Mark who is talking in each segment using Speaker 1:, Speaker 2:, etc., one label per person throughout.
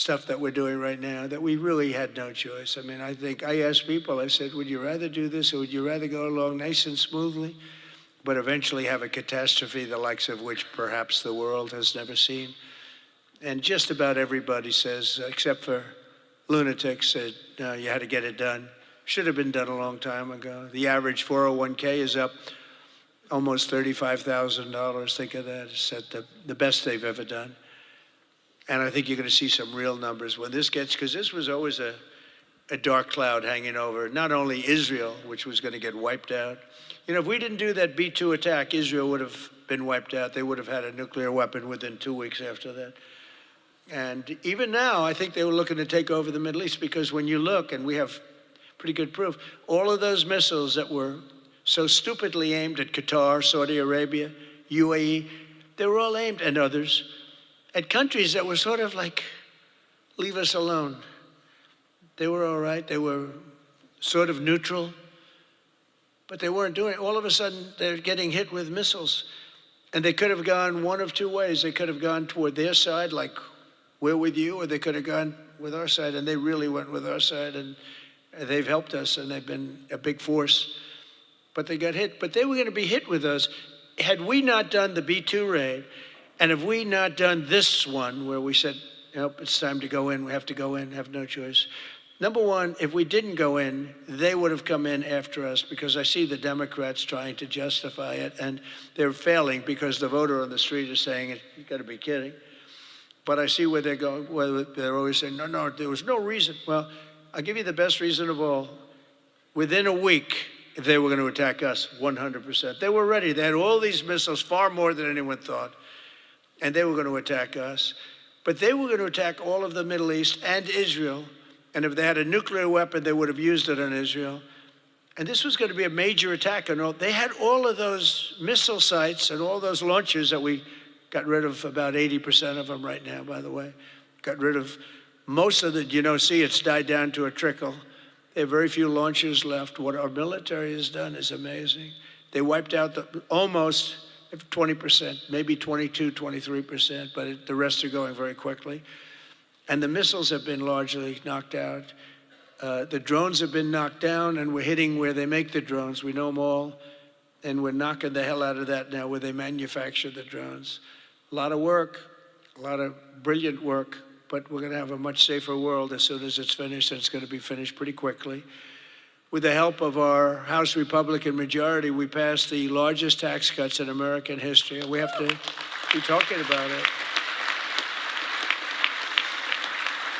Speaker 1: stuff that we're doing right now that we really had no choice. I mean, I asked people, I said, would you rather do this or would you rather go along nice and smoothly, but eventually have a catastrophe the likes of which perhaps the world has never seen? And just about everybody says, except for lunatics, said, no, you had to get it done. Should have been done a long time ago. The average 401k is up almost $35,000. Think of that. It's at the best they've ever done. And I think you're going to see some real numbers when this gets, because this was always a dark cloud hanging over not only Israel, which was going to get wiped out. You know, if we didn't do that B-2 attack, Israel would have been wiped out. They would have had a nuclear weapon within 2 weeks after that. And even now, I think they were looking to take over the Middle East, because when you look, and we have pretty good proof, all of those missiles that were so stupidly aimed at Qatar, Saudi Arabia, UAE, they were all aimed, and others, at countries that were sort of like, leave us alone. They were all right. They were sort of neutral, but they weren't doing it. All of a sudden, they're getting hit with missiles. And they could have gone one of two ways. They could have gone toward their side, like we're with you, or they could have gone with our side, and they really went with our side, and they've helped us, and they've been a big force. But they got hit. But they were going to be hit with us. Had we not done the B-2 raid, and have we not done this one where we said, nope, it's time to go in, we have to go in, have no choice. Number one, if we didn't go in, they would have come in after us, because I see the Democrats trying to justify it, and they're failing because the voter on the street is saying, you got to be kidding. But I see where they're going, where they're always saying, no, there was no reason. Well, I'll give you the best reason of all. Within a week, they were going to attack us 100%. They were ready. They had all these missiles, far more than anyone thought. And they were going to attack us. But they were going to attack all of the Middle East and Israel. And if they had a nuclear weapon, they would have used it on Israel. And this was going to be a major attack. And they had all of those missile sites and all those launchers that we got rid of, about 80% of them right now, by the way. Got rid of most of the, it's died down to a trickle. They have very few launchers left. What our military has done is amazing. They wiped out almost 20%, maybe 22, 23%, but the rest are going very quickly. And the missiles have been largely knocked out. The drones have been knocked down, and we're hitting where they make the drones. We know them all, and we're knocking the hell out of that now where they manufacture the drones. A lot of work, a lot of brilliant work, but we're going to have a much safer world as soon as it's finished, and it's going to be finished pretty quickly. With the help of our House Republican majority, we passed the largest tax cuts in American history, and we have to be talking about it.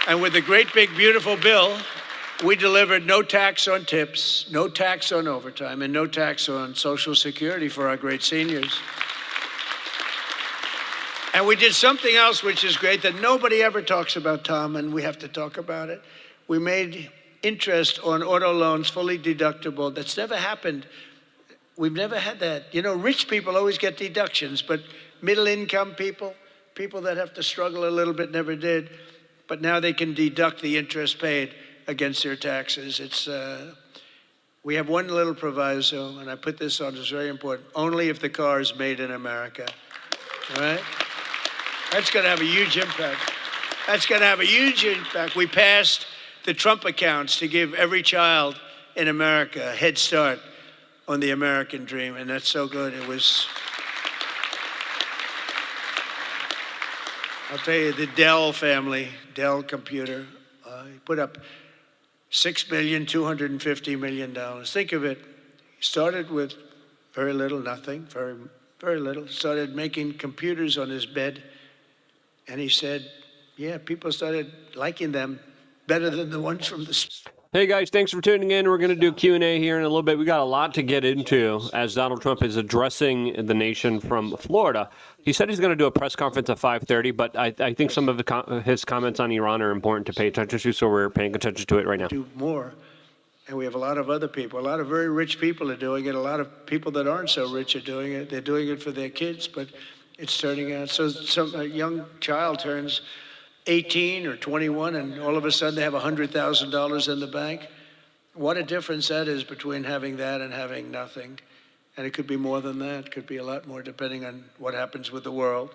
Speaker 1: And with the great, big, beautiful bill, we delivered no tax on tips, no tax on overtime, and no tax on Social Security for our great seniors. And we did something else which is great that nobody ever talks about, Tom, and we have to talk about it. We made interest on auto loans fully deductible. That's never happened. We've never had that. Rich people always get deductions, but middle-income people, people that have to struggle a little bit, never did. But now they can deduct the interest paid against their taxes. We have one little proviso, and I put this on, it's very important, only if the car is made in America, all right? That's going to have a huge impact. That's going to have a huge impact. We passed the Trump accounts to give every child in America a head start on the American dream, and that's so good. It was, I'll tell you, the Dell family, Dell computer, put up $6,250,000,000. Think of it. He started with very little, nothing, very, very little. Started making computers on his bed, and he said, yeah, people started liking them better than the ones from the...
Speaker 2: Hey guys, thanks for tuning in. We're going to do Q&A here in a little bit. We got a lot to get into as Donald Trump is addressing the nation from Florida. He said he's going to do a press conference at 5:30, but I think some of his comments on Iran are important to pay attention to, so we're paying attention to it right now.
Speaker 1: Do more, and we have a lot of other people. A lot of very rich people are doing it. A lot of people that aren't so rich are doing it. They're doing it for their kids, but it's turning out. So a young child turns 18 or 21, and all of a sudden they have $100,000 in the bank. What a difference that is between having that and having nothing. And it could be more than that. It could be a lot more depending on what happens with the world.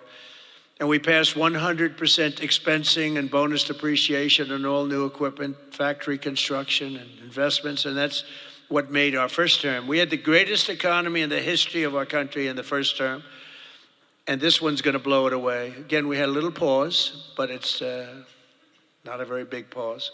Speaker 1: And we passed 100% expensing and bonus depreciation on all new equipment, factory construction and investments, and that's what made our first term. We had the greatest economy in the history of our country in the first term, and this one's going to blow it away. Again, we had a little pause, but it's not a very big pause.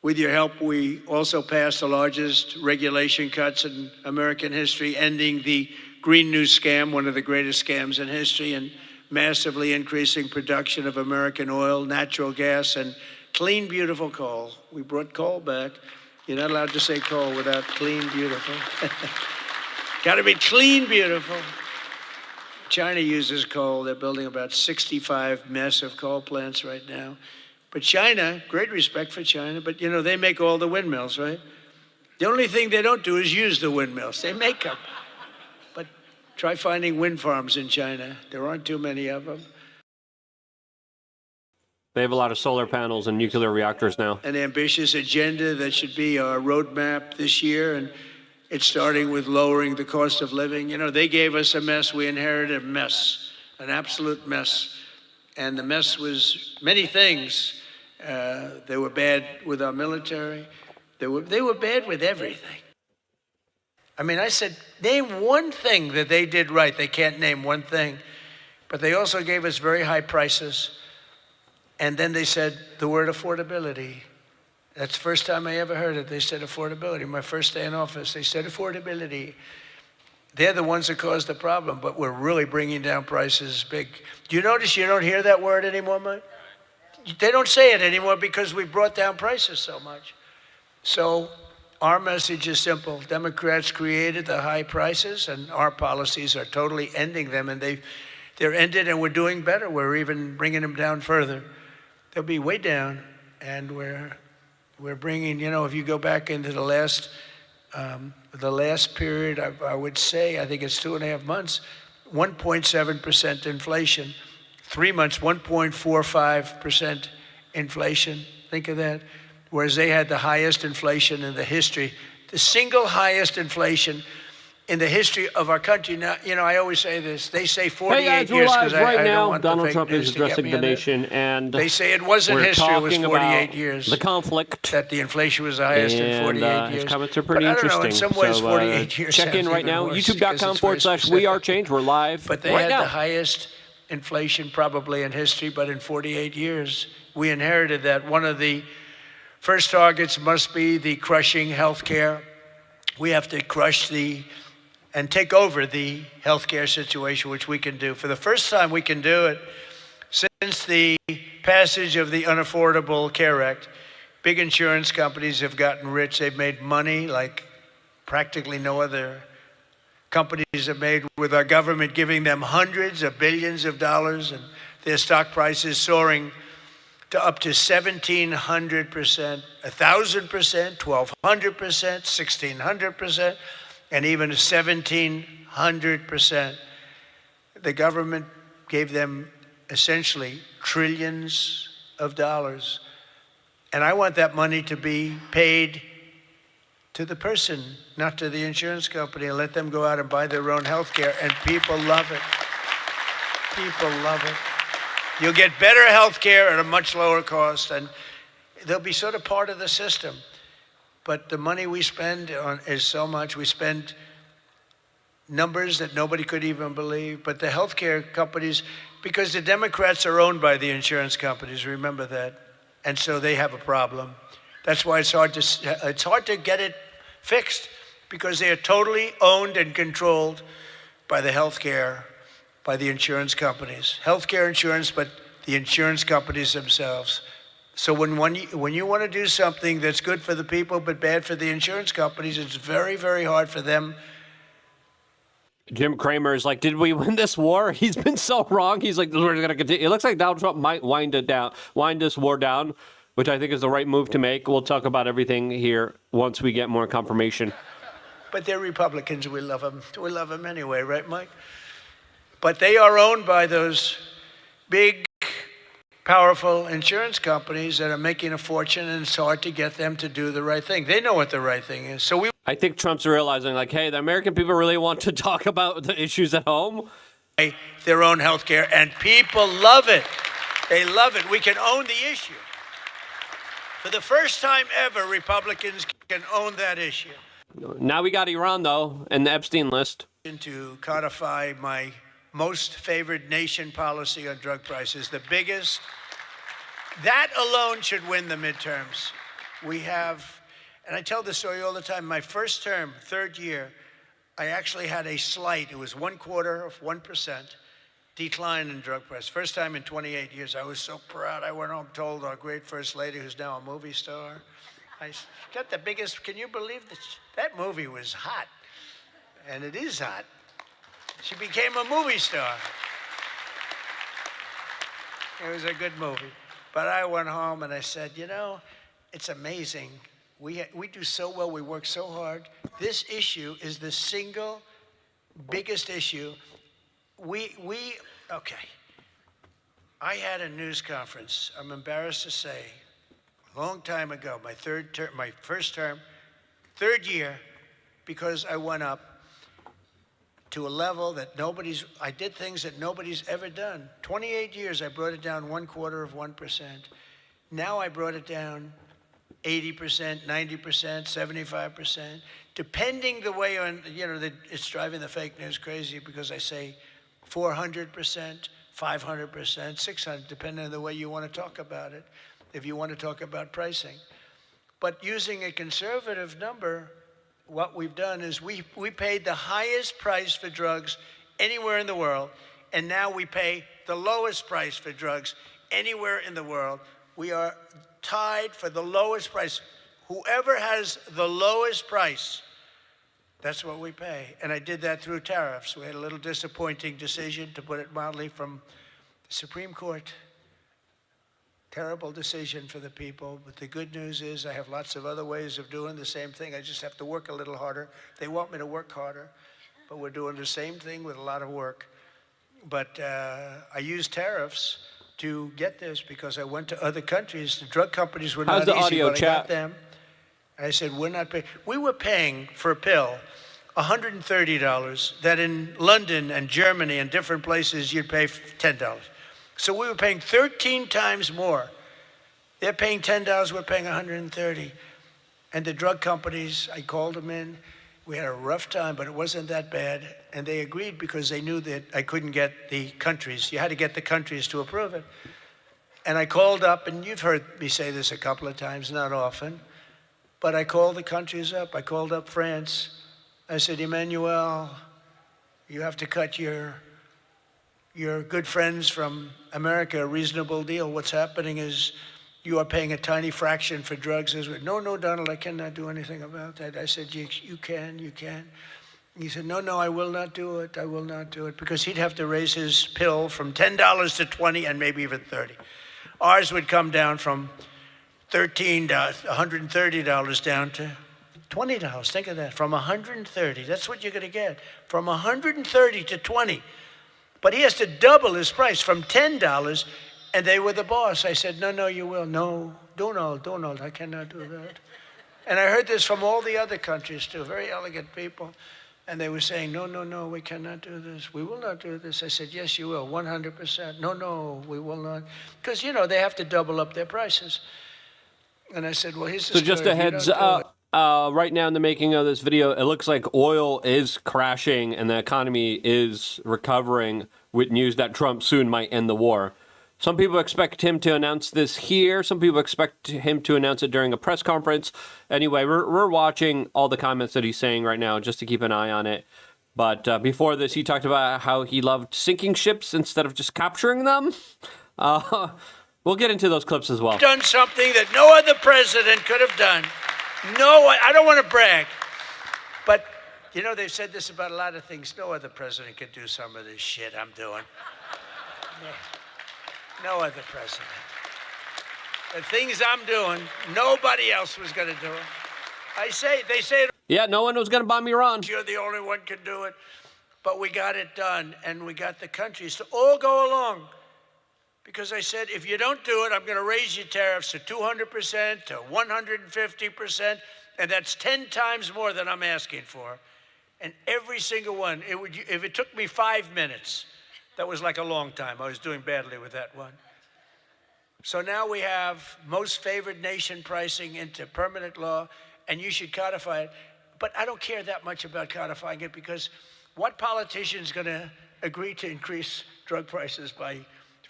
Speaker 1: With your help, we also passed the largest regulation cuts in American history, ending the Green New Scam, one of the greatest scams in history, and massively increasing production of American oil, natural gas, and clean, beautiful coal. We brought coal back. You're not allowed to say coal without clean, beautiful. Got to be clean, beautiful. China uses coal. They're building about 65 massive coal plants right now. But China, great respect for China, but you know, they make all the windmills, right? The only thing they don't do is use the windmills. They make them. But try finding wind farms in China. There aren't too many of them.
Speaker 2: They have a lot of solar panels and nuclear reactors now.
Speaker 1: An ambitious agenda that should be our roadmap this year, and it's starting with lowering the cost of living. You know, they gave us a mess. We inherited a mess, an absolute mess. And the mess was many things. They were bad with our military. They were bad with everything. I mean, I said, name one thing that they did right. They can't name one thing. But they also gave us very high prices. And then they said the word affordability. That's the first time I ever heard it. They said affordability. My first day in office, they said affordability. They're the ones that caused the problem, but we're really bringing down prices big. Do you notice you don't hear that word anymore, Mike? They don't say it anymore because we brought down prices so much. So our message is simple. Democrats created the high prices, and our policies are totally ending them, and they're ended, and we're doing better. We're even bringing them down further. They'll be way down, and we're bringing, you know, if you go back into the last period, I would say, I think it's 2.5 months, 1.7% inflation. 3 months, 1.45% inflation. Think of that. Whereas they had the highest inflation in the history, the single highest inflation in the history of our country. Now, you know, I always say this. They say 48 years because
Speaker 2: right
Speaker 1: I
Speaker 2: now,
Speaker 1: don't want
Speaker 2: Donald
Speaker 1: the fake
Speaker 2: Trump
Speaker 1: news
Speaker 2: is
Speaker 1: to get
Speaker 2: addressing
Speaker 1: me
Speaker 2: the
Speaker 1: on it.
Speaker 2: nation, and
Speaker 1: They say it wasn't
Speaker 2: we're
Speaker 1: history. It was
Speaker 2: talking
Speaker 1: 48
Speaker 2: about
Speaker 1: years.
Speaker 2: the conflict.
Speaker 1: That the inflation was the highest in 48 years.
Speaker 2: His comments are pretty
Speaker 1: but I don't
Speaker 2: interesting.
Speaker 1: know, in some ways,
Speaker 2: so,
Speaker 1: 48 years
Speaker 2: check in
Speaker 1: sounds
Speaker 2: right
Speaker 1: even
Speaker 2: now,
Speaker 1: worse because it's very
Speaker 2: youtube.com/We
Speaker 1: specific.
Speaker 2: Are Change. We're live
Speaker 1: But they
Speaker 2: right
Speaker 1: had
Speaker 2: now.
Speaker 1: the highest inflation probably in history, but in 48 years, we inherited that. One of the first targets must be the crushing health care. We have to crush and take over the healthcare situation, which we can do. For the first time, we can do it since the passage of the Unaffordable Care Act. Big insurance companies have gotten rich. They've made money like practically no other companies have made, with our government giving them hundreds of billions of dollars, and their stock prices soaring to up to 1,700%, 1,000%, 1,200%, 1,600%, and even 1,700%. The government gave them essentially trillions of dollars. And I want that money to be paid to the person, not to the insurance company, and let them go out and buy their own health care. And people love it. People love it. You'll get better health care at a much lower cost, and they'll be sort of part of the system. But the money we spend is so much. We spend numbers that nobody could even believe. But the healthcare companies, because the Democrats are owned by the insurance companies, remember that. And so they have a problem. That's why it's hard to get it fixed, because they are totally owned and controlled by the by the insurance companies. Healthcare insurance, but the insurance companies themselves. So when you want to do something that's good for the people but bad for the insurance companies, it's very, very hard for them.
Speaker 2: Jim Cramer is like, did we win this war? He's been so wrong. He's like, we're going to continue. It looks like Donald Trump might wind this war down, which I think is the right move to make. We'll talk about everything here once we get more confirmation.
Speaker 1: But they're Republicans. We love them. We love them anyway, right, Mike? But they are owned by those big, powerful insurance companies that are making a fortune, and it's hard to get them to do the right thing. They know what the right thing is. So
Speaker 2: I think Trump's realizing, like, hey, the American people really want to talk about the issues at home.
Speaker 1: their own health care, and people love it. They love it. We can own the issue. For the first time ever, Republicans can own that issue.
Speaker 2: Now we got Iran, though, and the Epstein list.
Speaker 1: To codify my most favored nation policy on drug prices, the biggest. That alone should win the midterms. We have, and I tell this story all the time, my first term, third year, I actually had a slight, it was 0.25% decline in drug price. First time in 28 years. I was so proud. I went home, told our great first lady, who's now a movie star, I got the biggest, can you believe this? That movie was hot, and it is hot. She became a movie star. It was a good movie. But I went home and I said, you know, it's amazing. We do so well, we work so hard. This issue is the single biggest issue. Okay. I had a news conference, I'm embarrassed to say, a long time ago, my first term, third year, because I went up to a level that I did things that nobody's ever done. 28 years, I brought it down 0.25%. Now I brought it down 80%, 90%, 75%, depending the way it's driving the fake news crazy because I say 400%, 500%, 600, depending on the way you want to talk about it, if you want to talk about pricing. But using a conservative number, what we've done is we paid the highest price for drugs anywhere in the world, and now we pay the lowest price for drugs anywhere in the world. We are tied for the lowest price. Whoever has the lowest price, that's what we pay. And I did that through tariffs. We had a little disappointing decision, to put it mildly, from the Supreme Court. Terrible decision for the people, but the good news is I have lots of other ways of doing the same thing. I just have to work a little harder. They want me to work harder, but we're doing the same thing with a lot of work. But I used tariffs to get this because I went to other countries. The drug companies were not easy, but I got them. I said, we're not paying. We were paying for a pill $130 that in London and Germany and different places you'd pay $10. So we were paying 13 times more. They're paying $10, we're paying $130. And the drug companies, I called them in. We had a rough time, but it wasn't that bad. And they agreed because they knew that I couldn't get the countries. You had to get the countries to approve it. And I called up, and you've heard me say this a couple of times, not often, but I called the countries up. I called up France. I said, Emmanuel, you have to cut your good friends from America a reasonable deal. What's happening is you are paying a tiny fraction for drugs. No, Donald, I cannot do anything about that. I said, you can. He said, no, I will not do it. I will not do it. Because he'd have to raise his pill from $10 to $20 and maybe even $30. Ours would come down from $13, $130 down to $20. Think of that, from $130. That's what you're going to get, from $130 to $20. But he has to double his price from $10, and they were the boss. I said, no, you will. No, Donald, I cannot do that. And I heard this from all the other countries too, very elegant people. And they were saying, no, we cannot do this. We will not do this. I said, yes, you will, 100%. No, we will not. Because, they have to double up their prices. And I said, well, here's the story.
Speaker 2: So just a heads up. Right now in the making of this video, it looks like oil is crashing and the economy is recovering with news that Trump soon might end the war. Some people expect him to announce this here. Some people expect him to announce it during a press conference. Anyway, we're watching all the comments that he's saying right now just to keep an eye on it. But before this, he talked about how he loved sinking ships instead of just capturing them. We'll get into those clips as well.
Speaker 1: Done something that no other president could have done. No, I don't want to brag, but they've said this about a lot of things. No other president could do some of this shit I'm doing. No other president. The things I'm doing, nobody else was going to do it. They say.
Speaker 2: Yeah, no one was going to bomb Iran.
Speaker 1: You're the only one can do it, but we got it done, and we got the countries to all go along. Because I said, if you don't do it, I'm going to raise your tariffs to 200%, to 150%, and that's 10 times more than I'm asking for. And every single one, if it took me 5 minutes, That was like a long time. I was doing badly with that one. So now we have most favored nation pricing into permanent law, and you should codify it. But I don't care that much about codifying it, because what politician is going to agree to increase drug prices by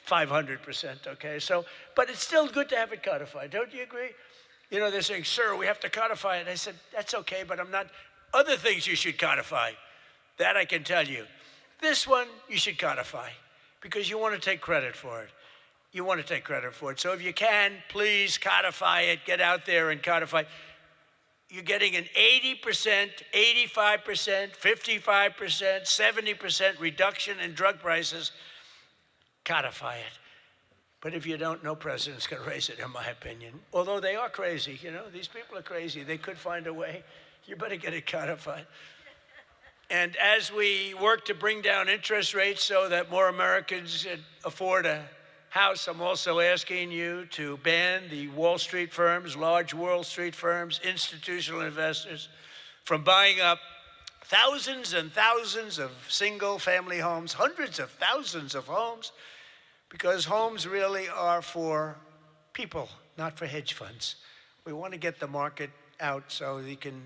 Speaker 1: 500%, okay? So, but it's still good to have it codified. Don't you agree? You know, they're saying, sir, we have to codify it. I said, that's okay, but I'm not. Other things you should codify. That I can tell you. This one you should codify, because you want to take credit for it. You want to take credit for it. So if you can, please codify it. Get out there and codify. You're getting an 80%, 85%, 55%, 70% reduction in drug prices. Codify it. But if you don't, no president's going to raise it, in my opinion. Although they are crazy, you know, these people are crazy. They could find a way. You better get it codified. And as we work to bring down interest rates so that more Americans afford a house, I'm also asking you to ban the Wall Street firms, large Wall Street firms, institutional investors from buying up thousands and thousands of single-family homes, hundreds of thousands of homes, because homes really are for people, not for hedge funds. We want to get the market out so they can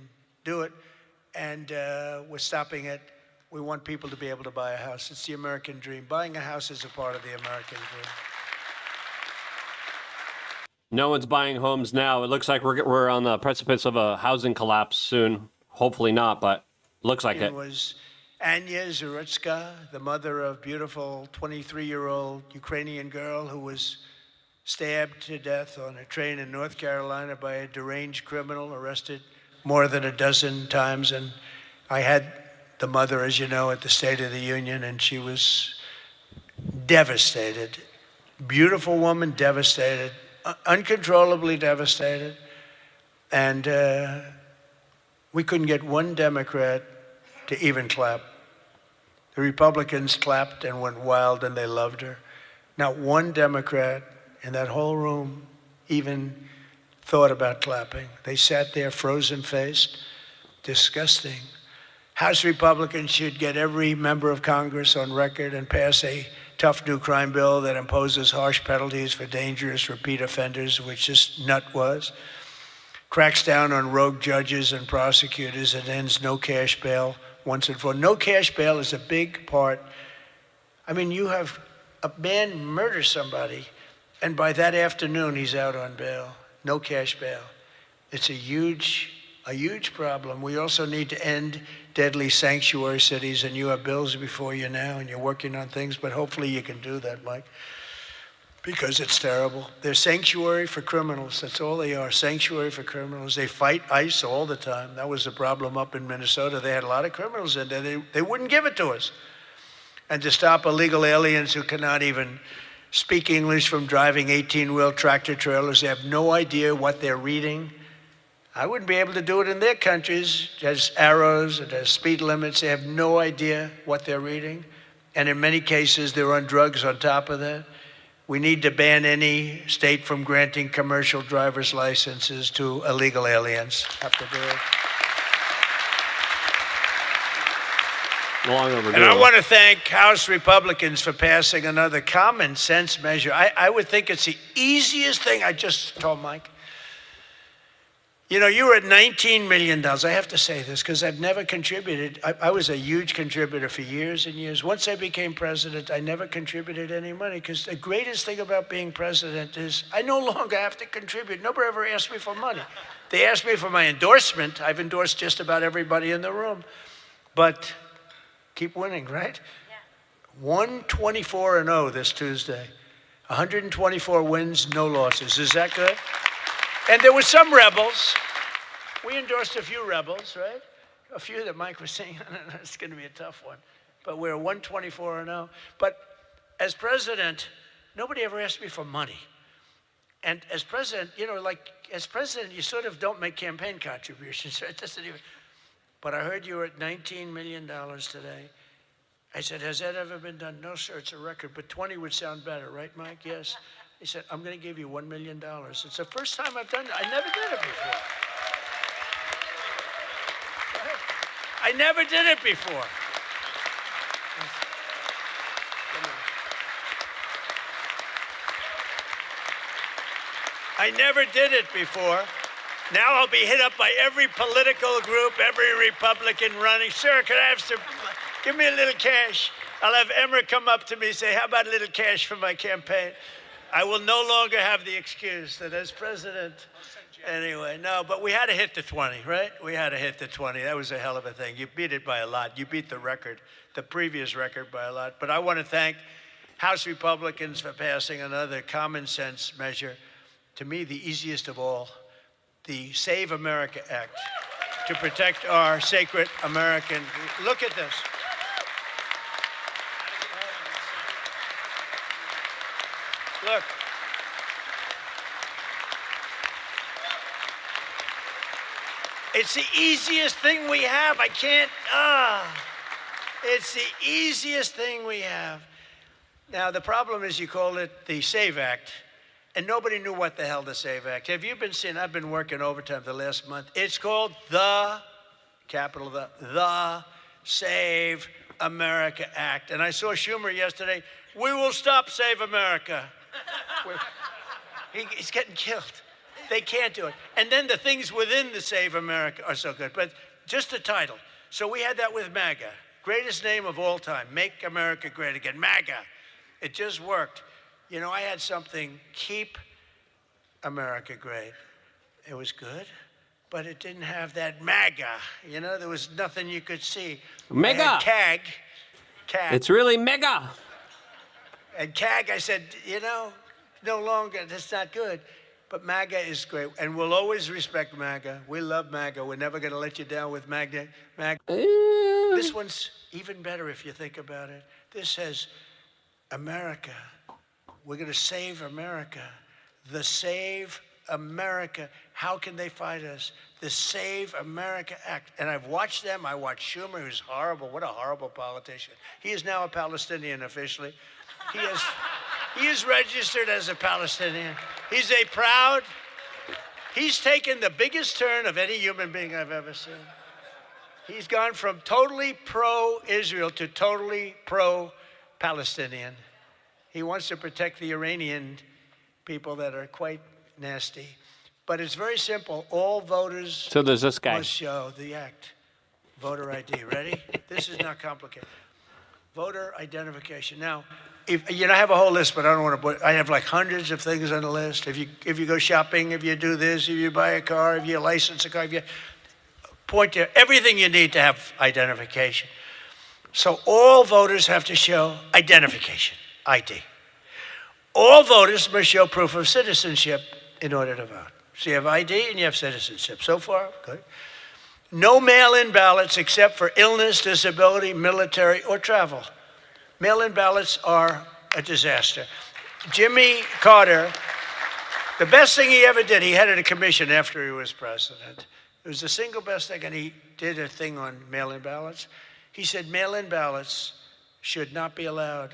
Speaker 1: do it, and we're stopping it. We want people to be able to buy a house. It's the American dream. Buying a house is a part of the American dream.
Speaker 2: No one's buying homes now. It looks like we're on the precipice of a housing collapse soon. Hopefully not, but looks like it.
Speaker 1: It was Anya Zarutska, the mother of beautiful 23-year-old Ukrainian girl who was stabbed to death on a train in North Carolina by a deranged criminal, arrested more than a dozen times. And I had the mother, as you know, at the State of the Union, and she was devastated. Beautiful woman, devastated, uncontrollably devastated. And we couldn't get one Democrat to even clap. The Republicans clapped and went wild, and they loved her. Not one Democrat in that whole room even thought about clapping. They sat there frozen-faced, disgusting. House Republicans should get every member of Congress on record and pass a tough new crime bill that imposes harsh penalties for dangerous repeat offenders, which this nut was, cracks down on rogue judges and prosecutors, and ends no cash bail once and for all. No cash bail is a big part. I mean, you have a man murder somebody, and by that afternoon, he's out on bail. No cash bail. It's a huge problem. We also need to end deadly sanctuary cities, and you have bills before you now, and you're working on things, but hopefully you can do that, Mike, because it's terrible. They're sanctuary for criminals. That's all they are, sanctuary for criminals. They fight ICE all the time. That was the problem up in Minnesota. They had a lot of criminals in there. They wouldn't give it to us. And to stop illegal aliens who cannot even speak English from driving 18-wheel tractor trailers. They have no idea what they're reading. I wouldn't be able to do it in their countries. There's arrows, there's speed limits. They have no idea what they're reading. And in many cases, they're on drugs on top of that. We need to ban any state from granting commercial driver's licenses to illegal aliens. Have to do it.
Speaker 2: Long overdue.
Speaker 1: And I want to thank House Republicans for passing another common sense measure. I would think it's the easiest thing. I just told Mike. You know, you were at $19 million. I have to say this because I've never contributed. I was a huge contributor for years and years. Once I became president, I never contributed any money, because the greatest thing about being president is I no longer have to contribute. Nobody ever asked me for money. They asked me for my endorsement. I've endorsed just about everybody in the room. But keep winning, right? Yeah. 124-0 this Tuesday. 124 wins, no losses. Is that good? And there were some rebels. We endorsed a few rebels, right? A few that Mike was saying, it's going to be a tough one. But we're 124-0. But as president, nobody ever asked me for money. And as president, you know, like as president, you sort of don't make campaign contributions, right? Doesn't even. But I heard you were at $19 million today. I said, has that ever been done? No, sir, it's a record. But 20 would sound better, right, Mike? Yes. He said, I'm going to give you $1 million. It's the first time I've done it. I never did it before. I never did it before. I never did it before. Now I'll be hit up by every political group, every Republican running. Sir, could I have some, give me a little cash. I'll have Emmer come up to me and say, how about a little cash for my campaign? I will no longer have the excuse that as president, anyway, no, but we had to hit the 20, right? We had to hit the 20. That was a hell of a thing. You beat it by a lot. You beat the record, the previous record by a lot. But I want to thank House Republicans for passing another common sense measure, to me the easiest of all, the Save America Act, to protect our sacred American. Look at this. Look. It's the easiest thing we have. I can't, it's the easiest thing we have. Now, the problem is you call it the SAVE Act, and nobody knew what the hell the SAVE Act. Have you been seeing, I've been working overtime the last month. It's called the, capital the Save America Act. And I saw Schumer yesterday, we will stop Save America. He's getting killed. They can't do it. And then the things within the Save America are so good. But just the title. So we had that with MAGA. Greatest name of all time. Make America Great Again. MAGA. It just worked. You know, I had something, Keep America Great. It was good, but it didn't have that MAGA. You know, there was nothing you could see.
Speaker 2: Mega.
Speaker 1: CAG.
Speaker 2: It's really mega.
Speaker 1: And CAG, I said, you know, no longer, that's not good. But MAGA is great, and we'll always respect MAGA. We love MAGA. We're never going to let you down with MAGA. This one's even better if you think about it. This says, America. We're going to save America. The Save America. How can they fight us? The Save America Act. And I've watched them. I watched Schumer, who's horrible. What a horrible politician. He is now a Palestinian officially. He is registered as a Palestinian. He's taken the biggest turn of any human being I've ever seen. He's gone from totally pro-Israel to totally pro-Palestinian. He wants to protect the Iranian people that are quite nasty. But it's very simple. All voters
Speaker 2: So there's this guy.
Speaker 1: must show the act. Voter ID. Ready? This is not complicated. Voter identification. Now, if, you know, I have a whole list, but I don't want to put, I have like hundreds of things on the list. If you go shopping, if you do this, if you buy a car, if you license a car, if you point to everything you need to have identification. So all voters have to show identification, ID. All voters must show proof of citizenship in order to vote. So you have ID and you have citizenship. So far, good. No mail-in ballots except for illness, disability, military, or travel. Mail-in ballots are a disaster. Jimmy Carter, the best thing he ever did, he headed a commission after he was president. It was the single best thing, and he did a thing on mail-in ballots. He said mail-in ballots should not be allowed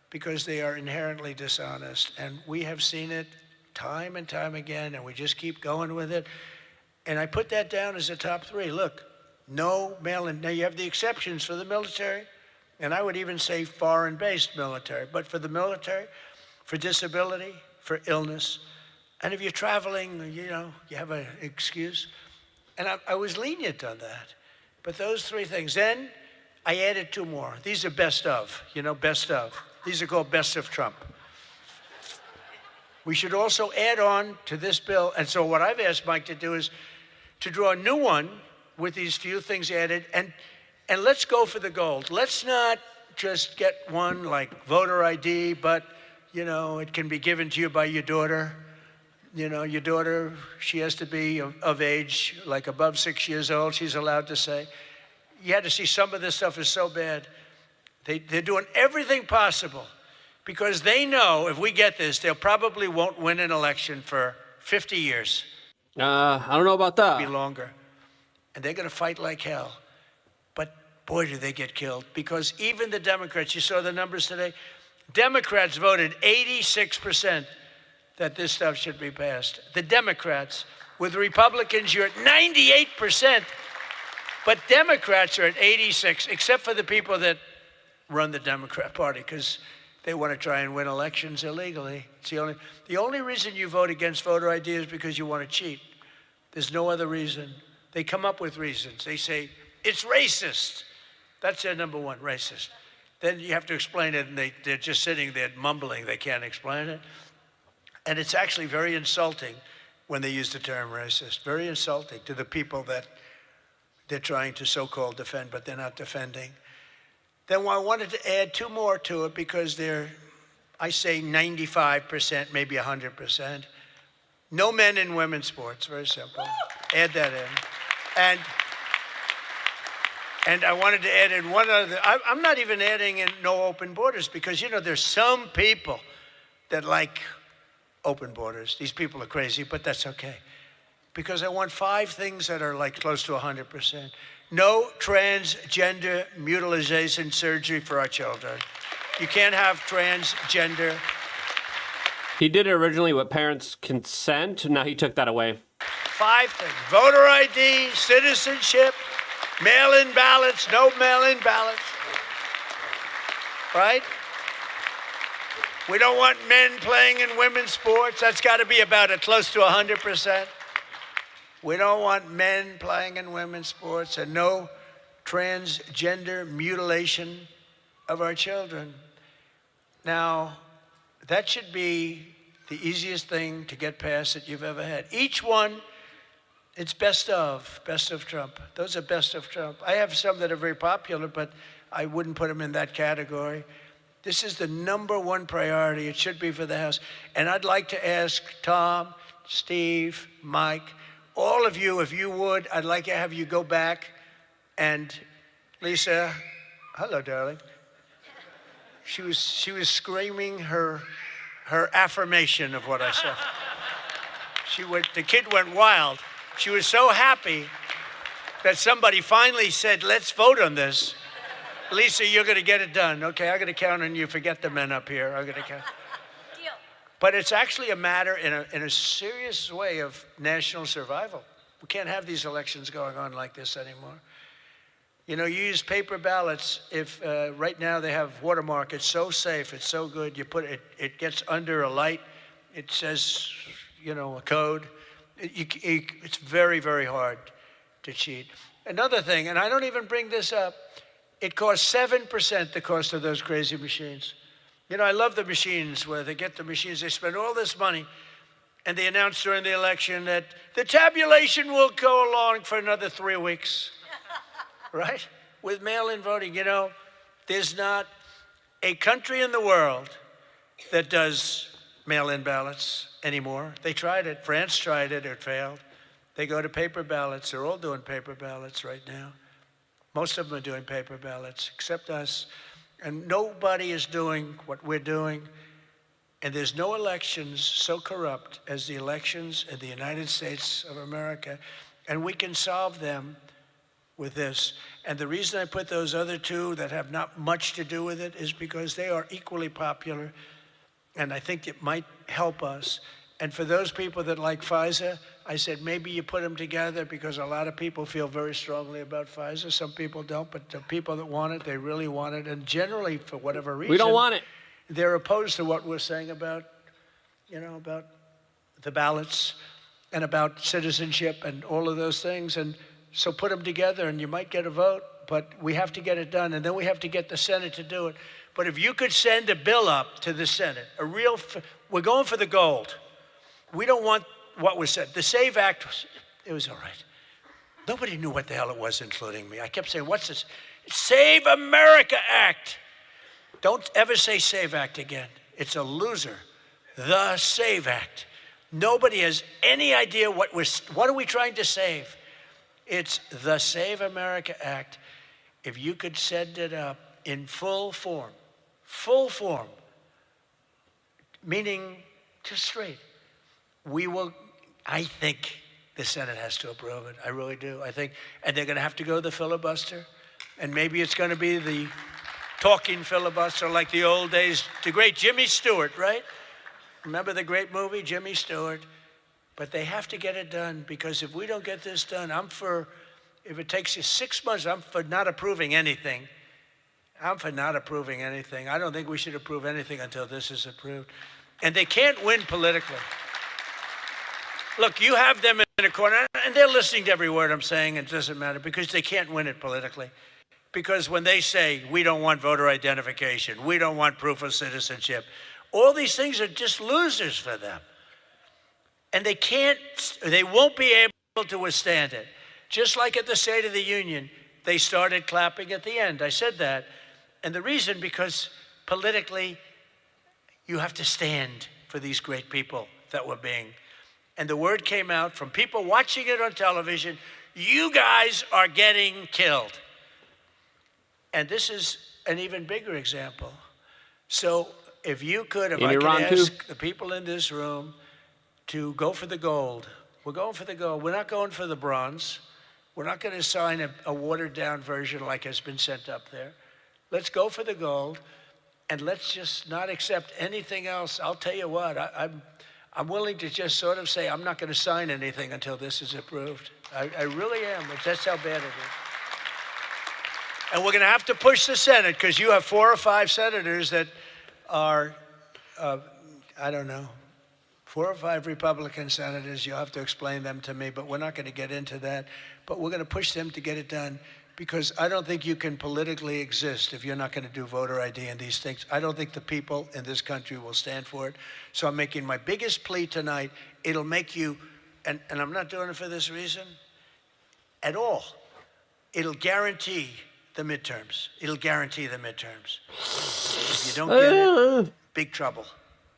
Speaker 1: because they are inherently dishonest. And we have seen it time and time again, and we just keep going with it. And I put that down as a top three. Look, no mail-in. Now, you have the exceptions for the military, and I would even say foreign-based military. But for the military, for disability, for illness, and if you're traveling, you know, you have an excuse. And I was lenient on that. But those three things. Then I added two more. These are best of, you know, best of. These are called best of Trump. We should also add on to this bill. And so what I've asked Mike to do is to draw a new one with these few things added, and let's go for the gold. Let's not just get one like voter ID, but, you know, it can be given to you by your daughter. You know, your daughter, she has to be of age, like above 6 years old, she's allowed to say. You had to see some of this stuff is so bad. They're doing everything possible because they know if we get this, they probably won't win an election for 50 years.
Speaker 2: I don't know about that.
Speaker 1: Be longer. And they're going to fight like hell. But boy, do they get killed. Because even the Democrats, you saw the numbers today, Democrats voted 86% that this stuff should be passed. The Democrats. With Republicans, you're at 98%. But Democrats are at 86, except for the people that run the Democrat Party, because They want to try and win elections illegally. It's the only reason you vote against voter ID is because you want to cheat. There's no other reason. They come up with reasons. They say, it's racist. That's their number one, racist. Then you have to explain it, and they're just sitting there mumbling. They can't explain it. And it's actually very insulting when they use the term racist. Very insulting to the people that they're trying to so-called defend, but they're not defending. Then I wanted to add two more to it because they're, I say 95%, maybe 100%. No men in women's sports, very simple. Add that in. And I wanted to add in one other, I'm not even adding in no open borders because, you know, there's some people that like open borders. These people are crazy, but that's okay. Because I want 5 things that are like close to 100%. No transgender mutilation surgery for our children. You can't have transgender.
Speaker 2: He did it originally with parents' consent. Now he took that away.
Speaker 1: 5 things. Voter ID, citizenship, mail-in ballots, no mail-in ballots. Right? We don't want men playing in women's sports. That's got to be about close to 100%. We don't want men playing in women's sports, and no transgender mutilation of our children. Now, that should be the easiest thing to get past that you've ever had. Each one, it's best of Trump. Those are best of Trump. I have some that are very popular, but I wouldn't put them in that category. This is the number one priority. It should be for the House. And I'd like to ask Tom, Steve, Mike, all of you, if you would, I'd like to have you go back and Lisa, hello, darling. She was screaming her affirmation of what I said. The kid went wild. She was so happy that somebody finally said, let's vote on this. Lisa, you're going to get it done. Okay, I'm going to count on you. Forget the men up here. I'm going to count. Deal. But it's actually a matter in a serious way of national survival. We can't have these elections going on like this anymore. You know, you use paper ballots. If right now they have watermark, it's so safe, it's so good. You put it, it gets under a light. It says, you know, a code. It's very, very hard to cheat. Another thing, and I don't even bring this up, it costs 7% the cost of those crazy machines. You know, I love the machines where they get the machines, they spend all this money, and they announce during the election that the tabulation will go along for another 3 weeks. Right? With mail-in voting, you know, there's not a country in the world that does mail-in ballots anymore. They tried it. France tried it. It failed. They go to paper ballots. They're all doing paper ballots right now. Most of them are doing paper ballots, except us. And nobody is doing what we're doing. And there's no elections so corrupt as the elections in the United States of America. And we can solve them with this. And the reason I put those other two that have not much to do with it is because they are equally popular, and I think it might help us. And for those people that like Pfizer, I said maybe you put them together because a lot of people feel very strongly about Pfizer. Some people don't, but the people that want it, they really want it. And generally, for whatever reason,
Speaker 2: we don't want it.
Speaker 1: They're opposed to what we're saying about, you know, about the ballots and about citizenship and all of those things. And so put them together and you might get a vote, but we have to get it done. And then we have to get the Senate to do it. But if you could send a bill up to the Senate, we're going for the gold. We don't want what was said. The SAVE Act, it was all right. Nobody knew what the hell it was, including me. I kept saying, what's this? Save America Act. Don't ever say SAVE Act again. It's a loser. The SAVE Act. Nobody has any idea what are we trying to save? It's the Save America Act. If you could send it up in full form, meaning just straight, I think the Senate has to approve it. I really do. I think, and they're going to have to go the filibuster, and maybe it's going to be the talking filibuster like the old days, the great Jimmy Stewart, right? Remember the great movie, Jimmy Stewart? But they have to get it done, because if we don't get this done, if it takes you 6 months, I'm for not approving anything I'm for not approving anything. I don't think we should approve anything until this is approved. And they can't win politically. Look, you have them in a corner, and they're listening to every word I'm saying, and it doesn't matter, because they can't win it politically. Because when they say, we don't want voter identification, we don't want proof of citizenship, all these things are just losers for them. And they won't be able to withstand it. Just like at the State of the Union, they started clapping at the end. I said that. And the reason, because politically, you have to stand for these great people that were being. And the word came out from people watching it on television, you guys are getting killed. And this is an even bigger example. So if you could, if I could ask the people in this room to go for the gold. We're going for the gold. We're not going for the bronze. We're not going to sign a watered down version like has been sent up there. Let's go for the gold, and let's just not accept anything else. I'll tell you what, I'm willing to just sort of say I'm not going to sign anything until this is approved. I really am. That's how bad it is. And we're going to have to push the Senate, because you have 4 or 5 senators that are, I don't know, 4 or 5 Republican senators. You'll have to explain them to me, but we're not going to get into that. But we're going to push them to get it done, because I don't think you can politically exist if you're not going to do voter ID and these things. I don't think the people in this country will stand for it. So I'm making my biggest plea tonight. It'll make you, and I'm not doing it for this reason at all. It'll guarantee the midterms. It'll guarantee the midterms. If you don't get it, big trouble,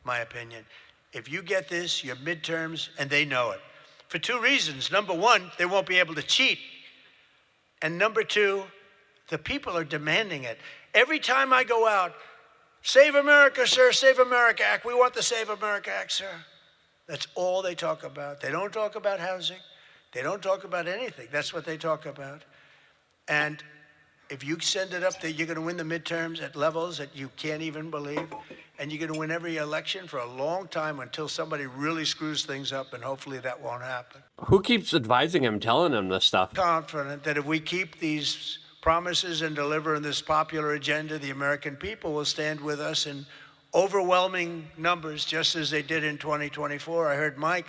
Speaker 1: my opinion. If you get this, your midterms, and they know it. For 2 reasons. Number one, they won't be able to cheat. And number 2, the people are demanding it. Every time I go out, Save America, sir, Save America Act. We want the Save America Act, sir. That's all they talk about. They don't talk about housing. They don't talk about anything. That's what they talk about. And if you send it up there, you're going to win the midterms at levels that you can't even believe. And you're going to win every election for a long time until somebody really screws things up, and hopefully that won't happen.
Speaker 2: Who keeps advising him, telling him this stuff?
Speaker 1: Confident that if we keep these promises and deliver on this popular agenda, the American people will stand with us in overwhelming numbers, just as they did in 2024. I heard Mike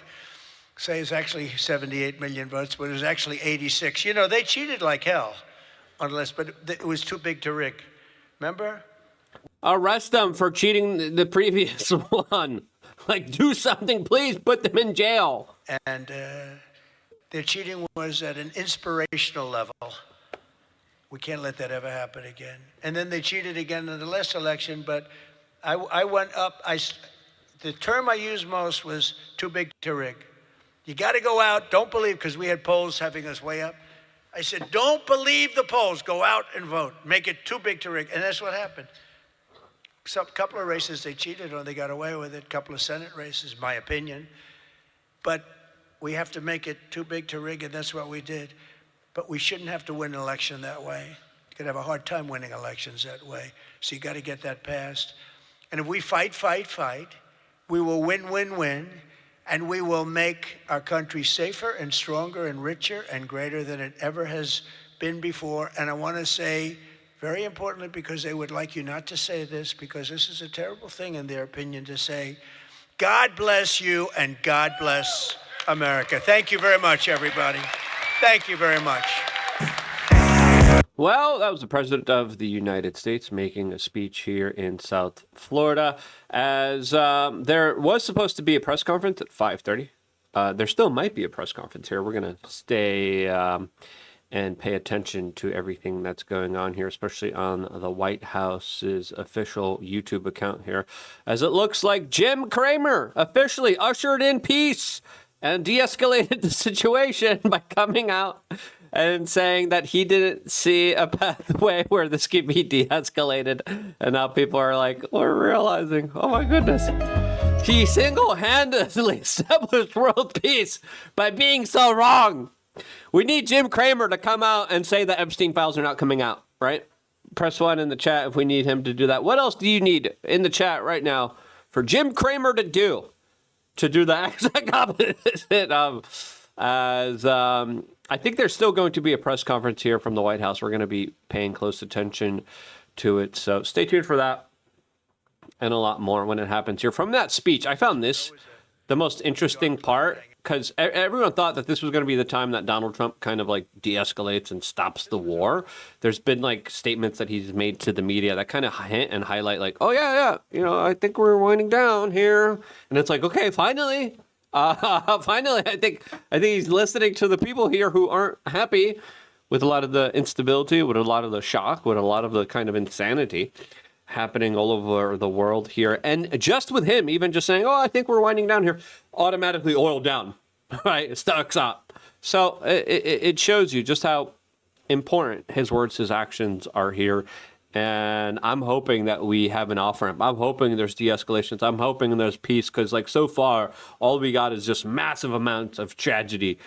Speaker 1: say it's actually 78 million votes, but it was actually 86. You know, they cheated like hell, but it was too big to rig. Remember?
Speaker 2: Arrest them for cheating the previous one. Like, do something, please. Put them in jail.
Speaker 1: And their cheating was at an inspirational level. We can't let that ever happen again. And then they cheated again in the last election, but I went up. The term I used most was too big to rig. You got to go out. Don't believe, because we had polls having us way up. I said, don't believe the polls. Go out and vote. Make it too big to rig. And that's what happened. A couple of races they cheated on, they got away with it. A couple of Senate races, my opinion. But we have to make it too big to rig, and that's what we did. But we shouldn't have to win an election that way. You're going to have a hard time winning elections that way. So you got to get that passed. And if we fight, we will win, and we will make our country safer and stronger and richer and greater than it ever has been before. And I want to say, very importantly, because they would like you not to say this, because this is a terrible thing in their opinion to say, God bless you and God bless America. Thank you very much, everybody. Thank you very much.
Speaker 2: Well, that was the President of the United States making a speech here in South Florida, as there was supposed to be a press conference at 5:30. There still might be a press conference here. We're going to stay and pay attention to everything that's going on here, especially on the White House's official YouTube account here, as it looks like Jim Cramer officially ushered in peace and de-escalated the situation by coming out and saying that he didn't see a pathway where this could be de-escalated. And now people are like, we're realizing, oh my goodness, he single-handedly established world peace by being so wrong. We need Jim Cramer to come out and say the Epstein files are not coming out, right? Press 1 in the chat if we need him to do that. What else do you need in the chat right now for Jim Cramer to do? To do the exact opposite of, I think there's still going to be a press conference here from the White House. We're going to be paying close attention to it. So stay tuned for that and a lot more when it happens here. From that speech, I found this the most interesting part, because everyone thought that this was going to be the time that Donald Trump kind of like de-escalates and stops the war. There's been like statements that he's made to the media that kind of hint and highlight like, oh yeah, I think we're winding down here. And it's like, okay, finally, finally, I think he's listening to the people here who aren't happy with a lot of the instability, with a lot of the shock, with a lot of the kind of insanity happening all over the world here. And just with him, even just saying, oh, I think we're winding down here, automatically oiled down, right? It stocks up. So it shows you just how important his words, his actions are here. And I'm hoping that we have an off-ramp. I'm hoping there's de-escalations. I'm hoping there's peace, because like so far, all we got is just massive amounts of tragedy,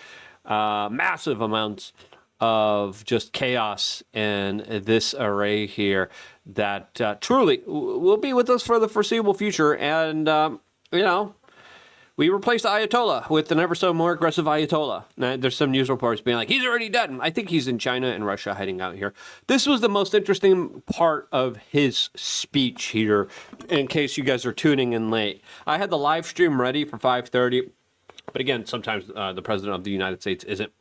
Speaker 2: massive amounts of just chaos and this array here that truly will be with us for the foreseeable future. And, we replaced the Ayatollah with an ever so more aggressive Ayatollah. Now, there's some news reports being like, he's already dead. I think he's in China and Russia hiding out here. This was the most interesting part of his speech here, in case you guys are tuning in late. I had the live stream ready for 5:30, but again, sometimes the president of the United States isn't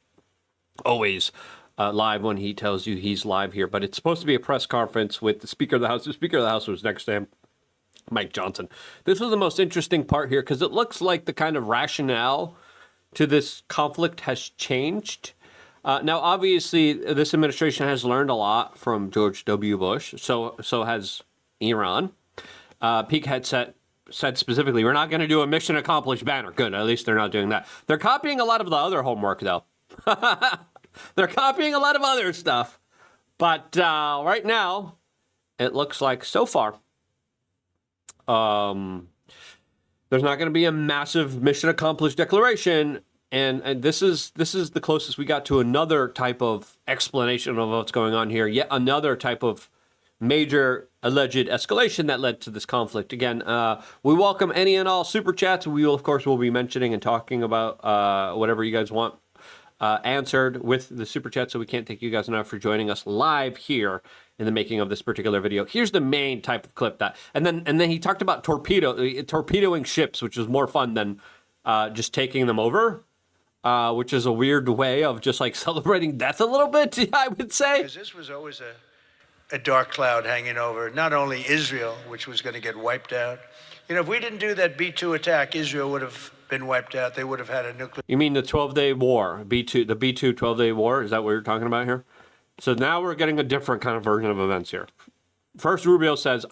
Speaker 2: always live when he tells you he's live here, but it's supposed to be a press conference with the Speaker of the House. The Speaker of the House was next to him, Mike Johnson. This was the most interesting part here, because it looks like the kind of rationale to this conflict has changed. Now, obviously, this administration has learned a lot from George W. Bush. So has Iran. Peek had said specifically, we're not going to do a mission accomplished banner. Good, at least they're not doing that. They're copying a lot of the other homework, though. They're copying a lot of other stuff. But right now, it looks like so far, there's not going to be a massive mission accomplished declaration. And this is the closest we got to another type of explanation of what's going on here. Yet another type of major alleged escalation that led to this conflict. Again, we welcome any and all super chats. We will, of course, will be mentioning and talking about whatever you guys want answered with the super chat. So we can't thank you guys enough for joining us live here in the making of this particular video. Here's the main type of clip and then he talked about torpedoing ships, which is more fun than just taking them over, which is a weird way of just like celebrating death a little bit, I would say.
Speaker 1: Because this was always a dark cloud hanging over not only Israel, which was going to get wiped out. If we didn't do that B-2 attack, Israel would have been wiped out. They would have had a nuclear...
Speaker 2: You mean the 12-day war, the B-2 12-day war? Is that what you're talking about here? So now we're getting a different kind of version of events here. First, Rubio says,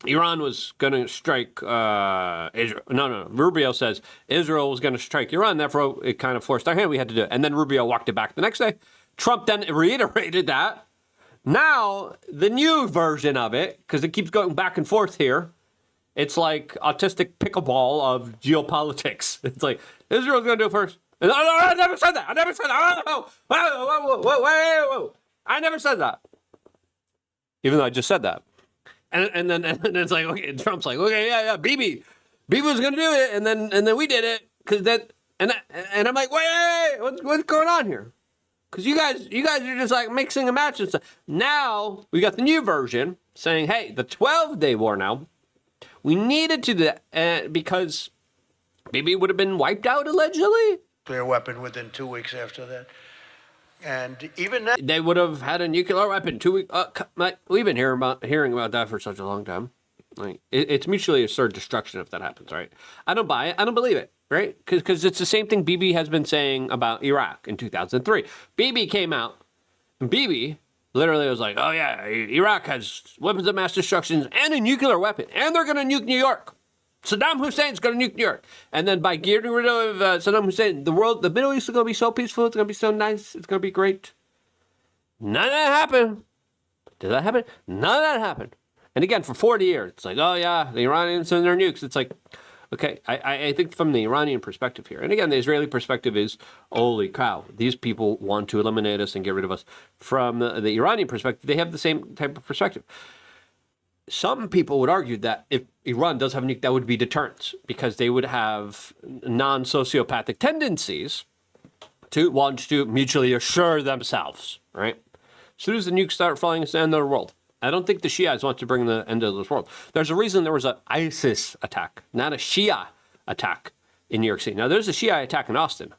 Speaker 2: Iran was going to strike Israel. No. Rubio says Israel was going to strike Iran, therefore it kind of forced our hand. We had to do it. And then Rubio walked it back the next day. Trump then reiterated that. Now, the new version of it, because it keeps going back and forth here, it's like autistic pickleball of geopolitics. It's like, Israel's going to do it first. No, I never said that. Whoa. I never said that. Even though I just said that. And then it's like, okay, Trump's like, okay, yeah, Bibi was going to do it, and then we did it, because and I'm like, wait, what's going on here? Because you guys are just like mixing and matching stuff. Now we got the new version saying, hey, the 12-day war now, we needed to do that because Bibi would have been wiped out allegedly.
Speaker 1: Nuclear weapon within 2 weeks after that. And even now,
Speaker 2: they would have had a nuclear weapon 2 weeks. We've been hearing about that for such a long time. Like it's mutually assured destruction if that happens, right? I don't buy it. I don't believe it, right? Because it's the same thing Bibi has been saying about Iraq in 2003. Bibi came out, and Bibi literally was like, oh yeah, Iraq has weapons of mass destruction and a nuclear weapon, and they're going to nuke New York. Saddam Hussein's going to nuke New York. And then by getting rid of Saddam Hussein, the Middle East is going to be so peaceful. It's going to be so nice. It's going to be great. None of that happened. Did that happen? None of that happened. And again, for 40 years, it's like, oh yeah, the Iranians and their nukes. It's like, okay, I think from the Iranian perspective here, and again, the Israeli perspective is, holy cow, these people want to eliminate us and get rid of us. From the Iranian perspective, they have the same type of perspective. Some people would argue that if Iran does have a nuke, that would be deterrence, because they would have non-sociopathic tendencies to want to mutually assure themselves, right? As soon as the nukes start falling, it's the end of the world. I don't think the Shiites want to bring the end of this world. There's a reason there was an ISIS attack, not a Shia attack in New York City. Now, there's a Shia attack in Austin,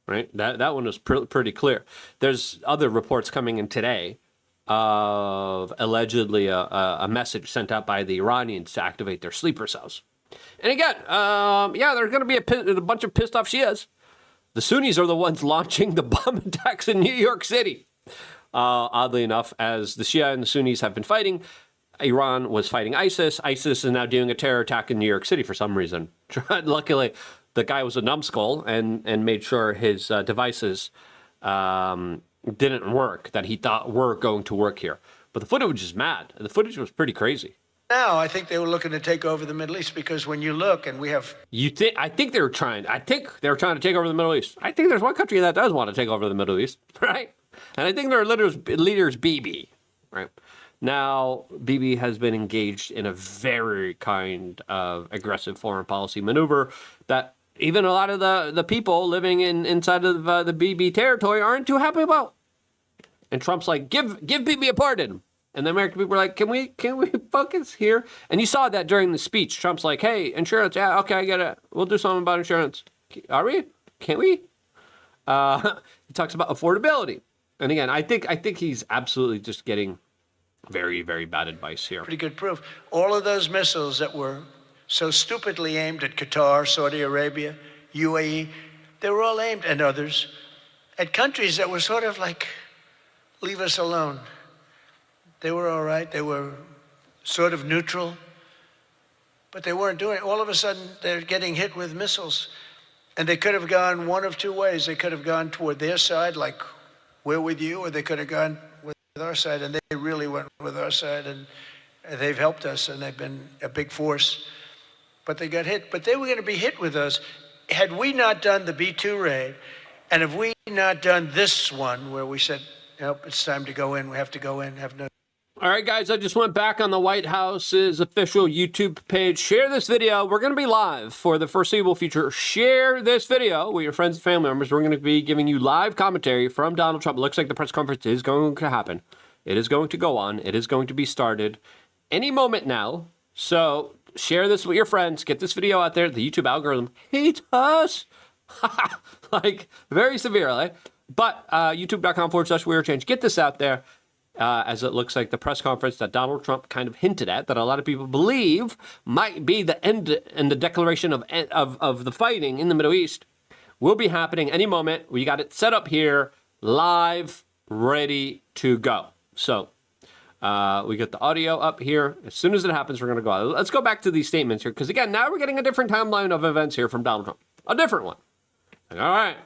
Speaker 2: right? That one was pretty clear. There's other reports coming in today of allegedly a message sent out by the Iranians to activate their sleeper cells. And again, there's going to be a bunch of pissed off Shias. The Sunnis are the ones launching the bomb attacks in New York City. Oddly enough, as the Shia and the Sunnis have been fighting, Iran was fighting ISIS. ISIS is now doing a terror attack in New York City for some reason. Luckily, the guy was a numbskull and made sure his devices didn't work that he thought were going to work here. But the footage is mad. The footage was pretty crazy.
Speaker 1: Now, I think they were looking to take over the Middle East because when you look, and we have...
Speaker 2: I think they were trying to take over the Middle East. I think there's one country that does want to take over the Middle East, right? And I think their leaders Bibi, right? Now, Bibi has been engaged in a very kind of aggressive foreign policy maneuver that even a lot of the people living inside of the Bibi territory aren't too happy about. And Trump's like, give Bibi a pardon. And the American people are like, can we focus here? And you saw that during the speech. Trump's like, hey, insurance, yeah, okay, I get it. We'll do something about insurance. Are we? Can't we? He talks about affordability. And again, I think he's absolutely just getting very, very bad advice here.
Speaker 1: Pretty good proof. All of those missiles that were so stupidly aimed at Qatar, Saudi Arabia, UAE, they were all aimed, and others, at countries that were sort of like, leave us alone. They were all right. They were sort of neutral, but they weren't doing it. All of a sudden, they're getting hit with missiles. And they could have gone one of two ways. They could have gone toward their side, like we're with you, or they could have gone with our side, and they really went with our side, and they've helped us, and they've been a big force. But they got hit. But they were going to be hit with us. Had we not done the B-2 raid, and if we not done this one where we said, nope, it's time to go in, we have to go in, have no...
Speaker 2: All right, guys, I just went back on the White House's official YouTube page. Share this video. We're going to be live for the foreseeable future. Share this video with your friends and family members. We're going to be giving you live commentary from Donald Trump. It looks like the press conference is going to happen. It is going to go on. It is going to be started any moment now. So share this with your friends. Get this video out there. The YouTube algorithm hates us. Like, very severely. But youtube.com/wearechange. Get this out there. As it looks like the press conference that Donald Trump kind of hinted at, that a lot of people believe might be the end and the declaration of the fighting in the Middle East, will be happening any moment. We got it set up here, live, ready to go. So we get the audio up here. As soon as it happens, we're going to go out. Let's go back to these statements here, because again, now we're getting a different timeline of events here from Donald Trump. A different one. Like, all right,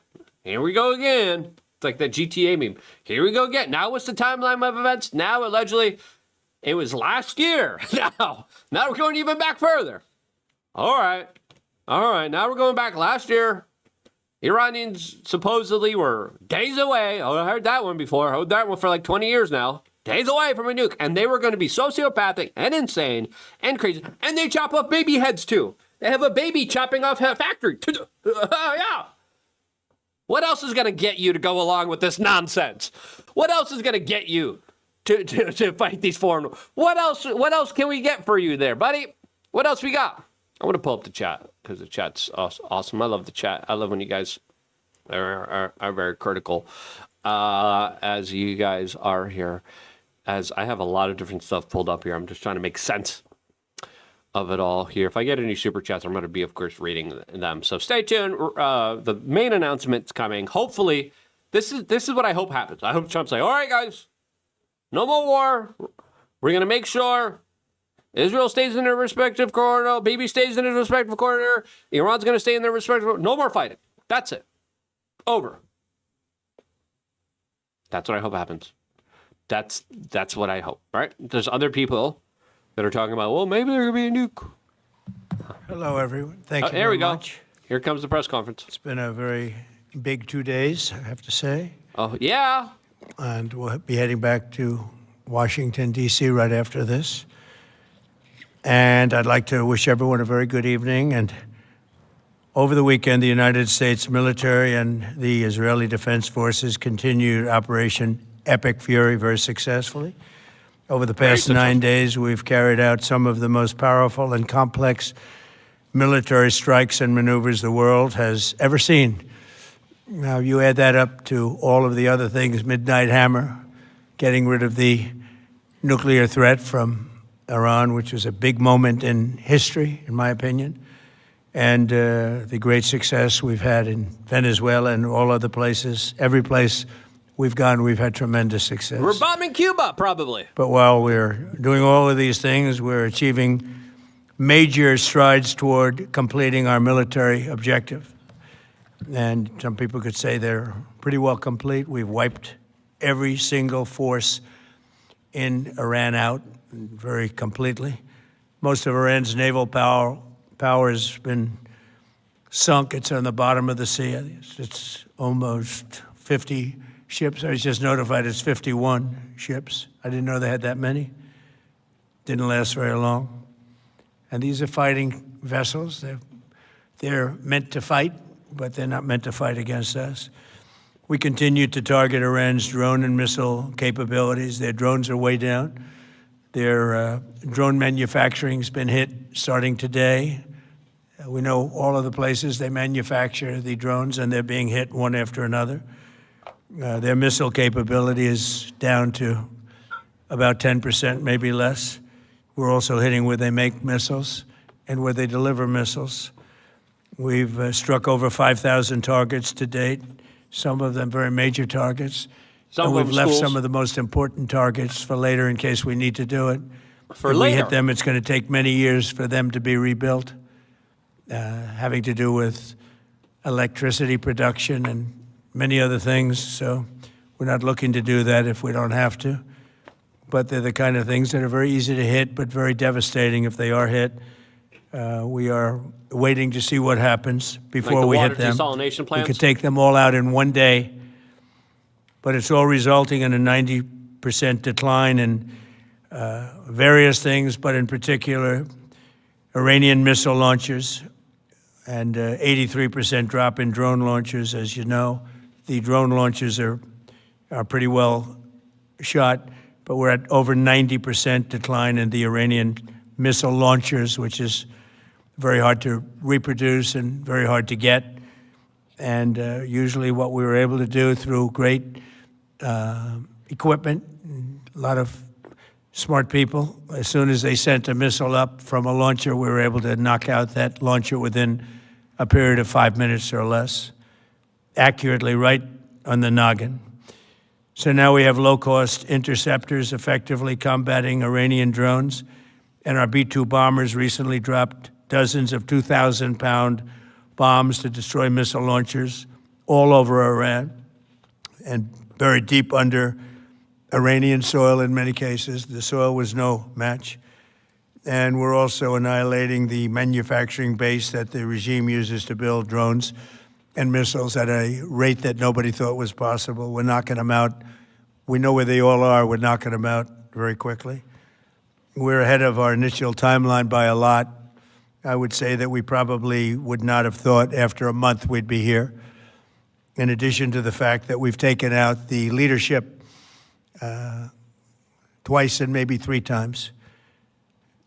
Speaker 2: here we go again. It's like that GTA meme. Here we go again. Now what's the timeline of events? Now, allegedly, it was last year. Now we're going even back further. All right. Now we're going back last year. Iranians supposedly were days away. Oh, I heard that one before. I heard that one for like 20 years now. Days away from a nuke. And they were going to be sociopathic and insane and crazy. And they chop off baby heads, too. They have a baby chopping off a factory. Yeah. What else is going to get you to go along with this nonsense? What else is going to get you to fight these foreign? What else can we get for you there, buddy? What else we got? I want to pull up the chat, because the chat's awesome. I love the chat. I love when you guys are very critical, as you guys are here. As I have a lot of different stuff pulled up here. I'm just trying to make sense of it all here. If I get any super chats, I'm going to be, of course, reading them. So stay tuned. The main announcement's coming. Hopefully, this is what I hope happens. I hope Trump's like, all right, guys, no more war. We're going to make sure Israel stays in their respective corridor. Bibi stays in his respective corridor. Iran's going to stay in their respective. No more fighting. That's it. Over. That's what I hope happens. That's what I hope. Right? There's other people that are talking about, well, maybe there could be a nuke.
Speaker 1: Hello, everyone. Thank you
Speaker 2: there
Speaker 1: very
Speaker 2: we go.
Speaker 1: much.
Speaker 2: Here comes the press conference.
Speaker 1: It's been a very big 2 days, I have to say.
Speaker 2: Oh, yeah.
Speaker 1: And we'll be heading back to Washington, D.C. right after this. And I'd like to wish everyone a very good evening. And over the weekend, the United States military and the Israeli Defense Forces continued Operation epic fury very successfully. Over the
Speaker 2: Very
Speaker 1: past 9 days, we've carried out some of the most powerful and complex military strikes and maneuvers the world has ever seen. Now, you add that up to all of the other things, Midnight Hammer, getting rid of the nuclear threat from Iran, which was a big moment in history, in my opinion, and the great success we've had in Venezuela and all other places. Every place we've gone, we've had tremendous success.
Speaker 2: We're bombing Cuba, probably.
Speaker 1: But while we're doing all of these things, we're achieving major strides toward completing our military objective. And some people could say they're pretty well complete. We've wiped every single force in Iran out very completely. Most of Iran's naval power has been sunk. It's on the bottom of the sea. It's almost 50 ships. I was just notified it's 51 ships. I didn't know they had that many. Didn't last very long. And these are fighting vessels. They're meant to fight, but they're not meant to fight against us. We continue to target Iran's drone and missile capabilities. Their drones are way down. Their drone manufacturing's been hit starting today. We know all of the places they manufacture the drones, and they're being hit one after another. Their missile capability is down to about 10%, maybe less. We're also hitting where they make missiles and where they deliver missiles. We've struck over 5,000 targets to date, some of them very major targets. And we've left some of the most important targets for later in case we need to do it.
Speaker 2: For
Speaker 1: if
Speaker 2: later.
Speaker 1: we hit them, it's going to take many years for them to be rebuilt, having to do with electricity production and many other things. So we're not looking to do that if we don't have to. But they're the kind of things that are very easy to hit, but very devastating if they are hit. We are waiting to see what happens before we hit them.
Speaker 2: Desalination plants?
Speaker 1: We could take them all out in one day, but it's all resulting in a 90% decline in various things, but in particular, Iranian missile launchers and 83% drop in drone launchers. As you know, the drone launchers are pretty well shot, but we're at over 90% decline in the Iranian missile launchers, which is very hard to reproduce and very hard to get. And usually what we were able to do through great equipment, a lot of smart people, as soon as they sent a missile up from a launcher, we were able to knock out that launcher within a period of 5 minutes or less, accurately right on the noggin. So now we have low-cost interceptors effectively combating Iranian drones, and our B-2 bombers recently dropped dozens of 2,000-pound bombs to destroy missile launchers all over Iran and buried deep under Iranian soil in many cases. The soil was no match. And we're also annihilating the manufacturing base that the regime uses to build drones and missiles at a rate that nobody thought was possible. We're knocking them out. We know where they all are. We're knocking them out very quickly. We're ahead of our initial timeline by a lot. I would say that we probably would not have thought after a month we'd be here. In addition to the fact that we've taken out the leadership twice and maybe 3 times.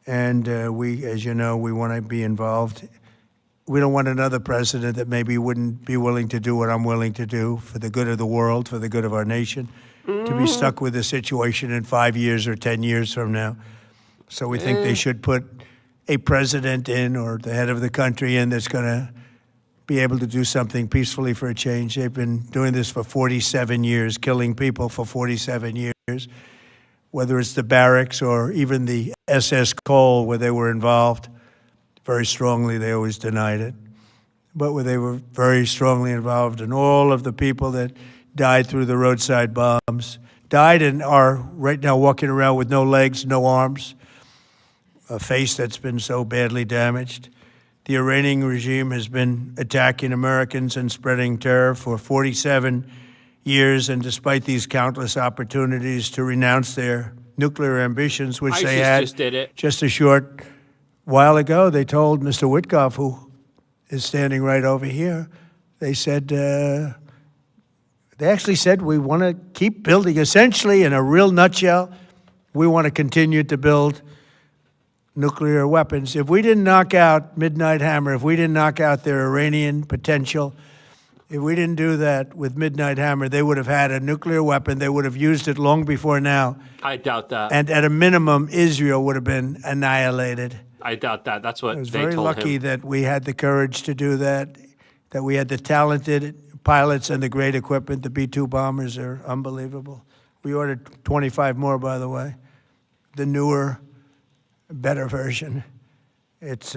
Speaker 1: And we, as you know, we want to be involved. We don't want another president that maybe wouldn't be willing to do what I'm willing to do for the good of the world, for the good of our nation, to be stuck with the situation in 5 years or 10 years from now. So we think they should put a president in, or the head of the country in, that's going to be able to do something peacefully for a change. They've been doing this for 47 years, killing people for 47 years, whether it's the barracks or even the SS Cole where they were involved. Very strongly, they always denied it. But where they were very strongly involved, and all of the people that died through the roadside bombs, died and are right now walking around with no legs, no arms, a face that's been so badly damaged. The Iranian regime has been attacking Americans and spreading terror for 47 years, and despite these countless opportunities to renounce their nuclear ambitions, which
Speaker 2: ISIS
Speaker 1: they had
Speaker 2: just did it.
Speaker 1: just a short while ago, they told Mr. Witkoff, who is standing right over here, they said they they actually said, we want to keep building. Essentially, in a real nutshell, we want to continue to build nuclear weapons. If we didn't knock out Midnight Hammer, if we didn't knock out their Iranian potential, if we didn't do that with Midnight Hammer, they would have had a nuclear weapon. They would have used it long before now.
Speaker 2: I doubt that.
Speaker 1: And at a minimum, Israel would have been annihilated.
Speaker 2: I doubt that. That's what
Speaker 1: I was
Speaker 2: they
Speaker 1: very
Speaker 2: told
Speaker 1: lucky
Speaker 2: him.
Speaker 1: that we had the courage to do that, that we had the talented pilots and the great equipment. The B-2 bombers are unbelievable. We ordered 25 more, by the way. The newer, better version. It's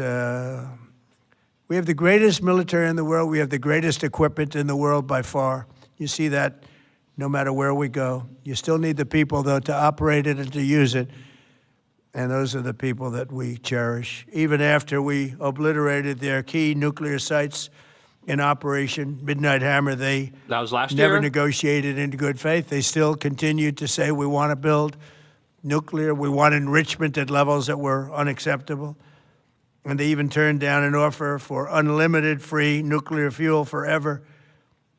Speaker 1: we have the greatest military in the world. We have the greatest equipment in the world by far. You see that no matter where we go. You still need the people, though, to operate it and to use it. And those are the people that we cherish. Even after we obliterated their key nuclear sites in Operation Midnight Hammer, they
Speaker 2: That was last
Speaker 1: never
Speaker 2: year?
Speaker 1: negotiated into good faith. They still continued to say, we want to build nuclear. We want enrichment at levels that were unacceptable. And they even turned down an offer for unlimited free nuclear fuel forever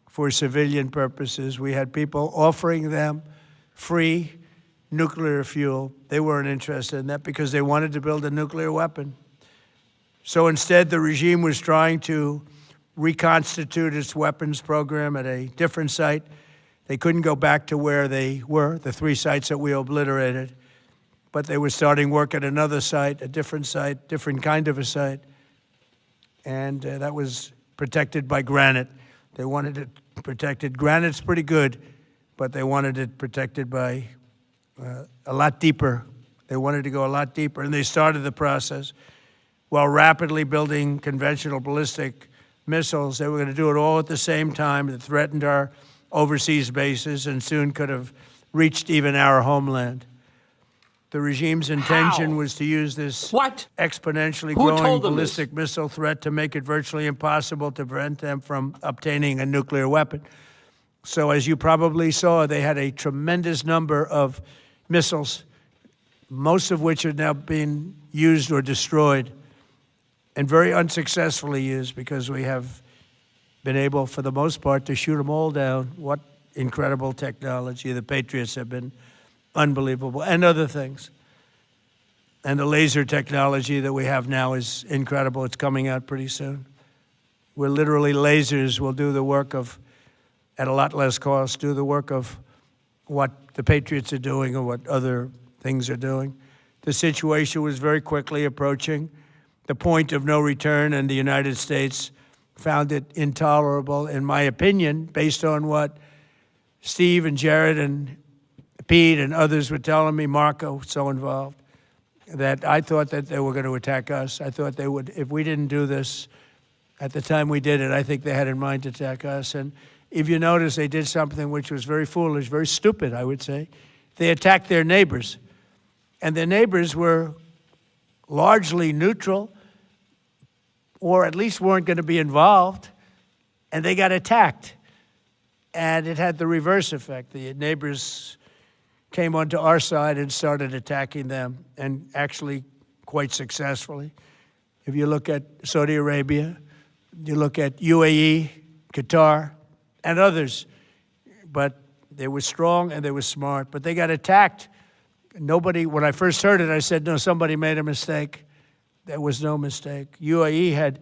Speaker 1: for civilian purposes. We had people offering them free nuclear fuel. They weren't interested in that because they wanted to build a nuclear weapon. So instead, the regime was trying to reconstitute its weapons program at a different site. They couldn't go back to where they were, the 3 sites that we obliterated. But they were starting work at another site, a different site, different kind of a site. And that was protected by granite. They wanted it protected. Granite's pretty good, but they wanted it protected by a lot deeper. They wanted to go a lot deeper, and they started the process while rapidly building conventional ballistic missiles. They were going to do it all at the same time. It threatened our overseas bases and soon could have reached even our homeland. The regime's intention
Speaker 2: How?
Speaker 1: was to use this
Speaker 2: What?
Speaker 1: exponentially
Speaker 2: Who
Speaker 1: growing
Speaker 2: told them
Speaker 1: ballistic missile threat to make it virtually impossible to prevent them from obtaining a nuclear weapon. So as you probably saw, they had a tremendous number of missiles, most of which are now being used or destroyed, and very unsuccessfully used because we have been able, for the most part, to shoot them all down. What incredible technology. The Patriots have been unbelievable, and other things. And the laser technology that we have now is incredible. It's coming out pretty soon. Where literally lasers will do the work of, at a lot less cost, do the work of what the Patriots are doing or what other things are doing. The situation was very quickly approaching the point of no return, and the United States found it intolerable, in my opinion, based on what Steve and Jared and Pete and others were telling me, Marco, so involved, that I thought that they were going to attack us. I thought they would, if we didn't do this at the time we did it, I think they had in mind to attack us. And if you notice, they did something which was very foolish, very stupid, I would say. They attacked their neighbors. And their neighbors were largely neutral, or at least weren't going to be involved, and they got attacked. And it had the reverse effect. The neighbors came onto our side and started attacking them, and actually quite successfully. If you look at Saudi Arabia, you look at UAE, Qatar, and others, but they were strong and they were smart, but they got attacked. Nobody, when I first heard it, I said, no, somebody made a mistake. There was no mistake. UAE had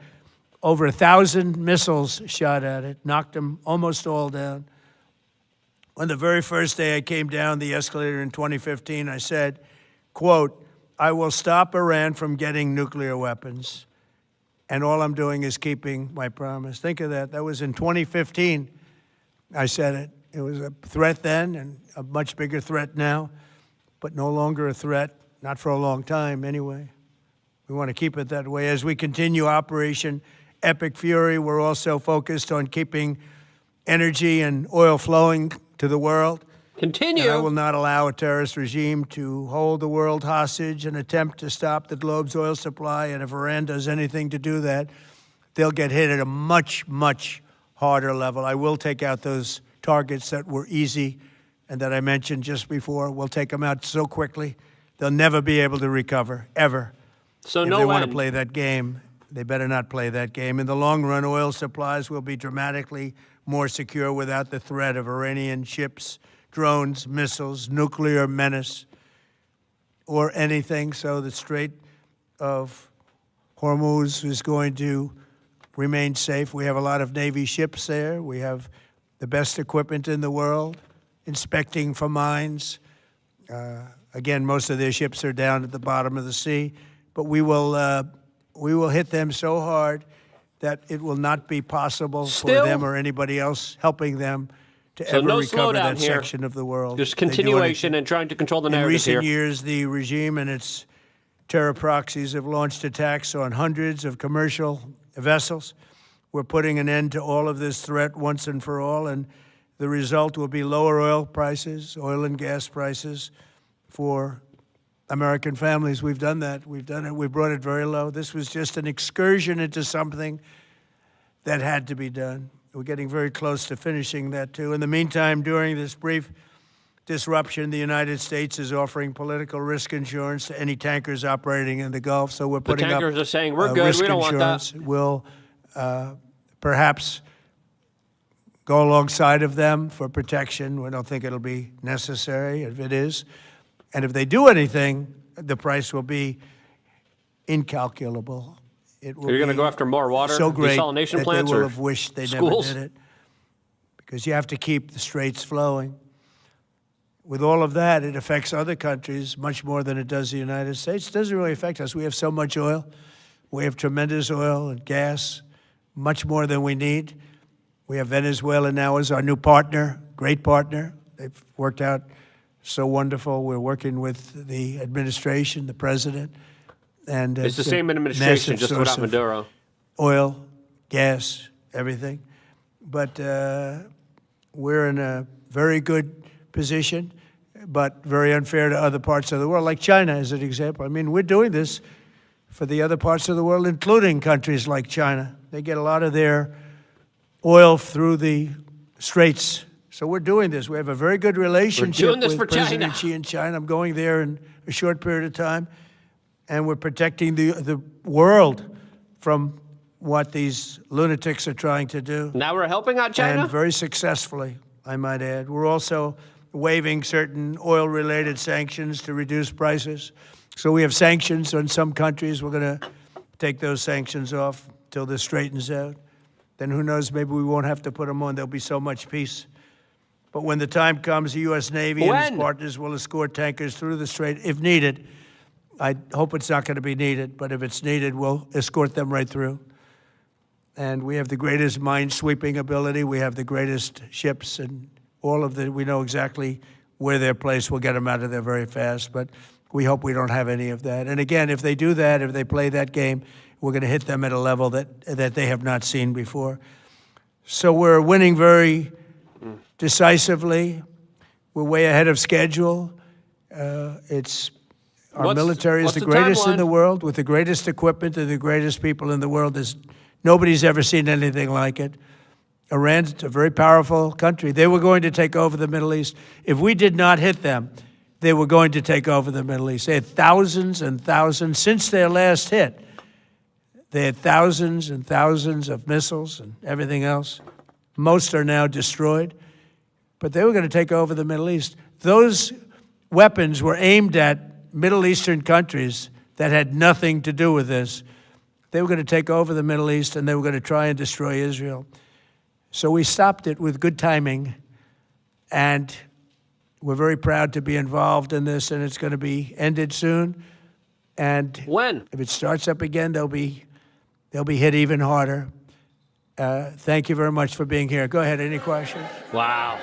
Speaker 1: over 1,000 missiles shot at it, knocked them almost all down. On the very first day I came down the escalator in 2015, I said, quote, I will stop Iran from getting nuclear weapons, and all I'm doing is keeping my promise. Think of that. That was in 2015. I said it. It was a threat then and a much bigger threat now, but no longer a threat, not for a long time anyway. We want to keep it that way. As we continue Operation Epic Fury, we're also focused on keeping energy and oil flowing to the world.
Speaker 2: Continue.
Speaker 1: And I will not allow a terrorist regime to hold the world hostage and attempt to stop the globe's oil supply. And if Iran does anything to do that, they'll get hit at a much, much harder level. I will take out those targets that were easy and that I mentioned just before. We'll take them out so quickly, they'll never be able to recover, ever.
Speaker 2: So
Speaker 1: If
Speaker 2: no
Speaker 1: they want to
Speaker 2: end.
Speaker 1: play that game, they better not play that game. In the long run, oil supplies will be dramatically more secure without the threat of Iranian ships, drones, missiles, nuclear menace, or anything. So the Strait of Hormuz is going to remain safe. We have a lot of Navy ships there. We have the best equipment in the world, inspecting for mines. Again, most of their ships are down at the bottom of the sea, but we will hit them so hard that it will not be possible for them or anybody else helping them to ever recover that section of the world.
Speaker 2: Just continuation and trying to control the narrative here.
Speaker 1: In recent years, the regime and its terror proxies have launched attacks on hundreds of commercial vessels. We're putting an end to all of this threat once and for all, and the result will be lower oil prices, oil and gas prices for American families. We've done that. We've done it. We brought it very low. This was just an excursion into something that had to be done. We're getting very close to finishing that, too. In the meantime, during this brief disruption, the United States is offering political risk insurance to any tankers operating in the Gulf. So we're putting
Speaker 2: the tankers are saying, we're good, we don't want that.
Speaker 1: We'll perhaps go alongside of them for protection. We don't think it'll be necessary if it is. And if they do anything, the price will be incalculable. It will
Speaker 2: You're going to go after more water,
Speaker 1: so great
Speaker 2: desalination
Speaker 1: that
Speaker 2: plants,
Speaker 1: they will
Speaker 2: or
Speaker 1: have wished they
Speaker 2: schools?
Speaker 1: never did it. Because you have to keep the straits flowing. With all of that, it affects other countries much more than it does the United States. It doesn't really affect us. We have so much oil. We have tremendous oil and gas, much more than we need. We have Venezuela now as our new partner, great partner. They've worked out so wonderful. We're working with the administration, the president, and
Speaker 2: it's the same administration, just without Maduro.
Speaker 1: Oil, gas, everything. But we're in a very good position, but very unfair to other parts of the world, like China as an example. I mean, we're doing this for the other parts of the world, including countries like China. They get a lot of their oil through the straits. So we're doing this. We have a very good relationship with President Xi in China. I'm going there in a short period of time. And we're protecting the world from what these lunatics are trying to do.
Speaker 2: Now we're helping out China?
Speaker 1: And very successfully, I might add. We're also waiving certain oil-related sanctions to reduce prices. So we have sanctions on some countries. We're going to take those sanctions off till this straightens out. Then who knows, maybe we won't have to put them on. There'll be so much peace. But when the time comes, the U.S. Navy and its partners will escort tankers through the strait if needed. I hope it's not going to be needed, but if it's needed, we'll escort them right through. And we have the greatest mine-sweeping ability. We have the greatest ships, and all of we know exactly where they're placed. We'll get them out of there very fast, but we hope we don't have any of that. And again, if they do that, if they play that game, we're going to hit them at a level that they have not seen before. So we're winning very decisively. We're way ahead of schedule. Our military is the greatest in the world, with the greatest equipment and the greatest people in the world. Nobody's ever seen anything like it. Iran's a very powerful country. They were going to take over the Middle East. If we did not hit them, they were going to take over the Middle East. They had thousands and thousands. Since their last hit, they had thousands and thousands of missiles and everything else. Most are now destroyed. But they were going to take over the Middle East. Those weapons were aimed at Middle Eastern countries that had nothing to do with this. They were going to take over the Middle East, and they were going to try and destroy Israel. So we stopped it with good timing, and we're very proud to be involved in this, and it's going to be ended soon. And
Speaker 2: when?
Speaker 1: If it starts up again, they'll be hit even harder. Thank you very much for being here. Go ahead. Any questions?
Speaker 2: Wow.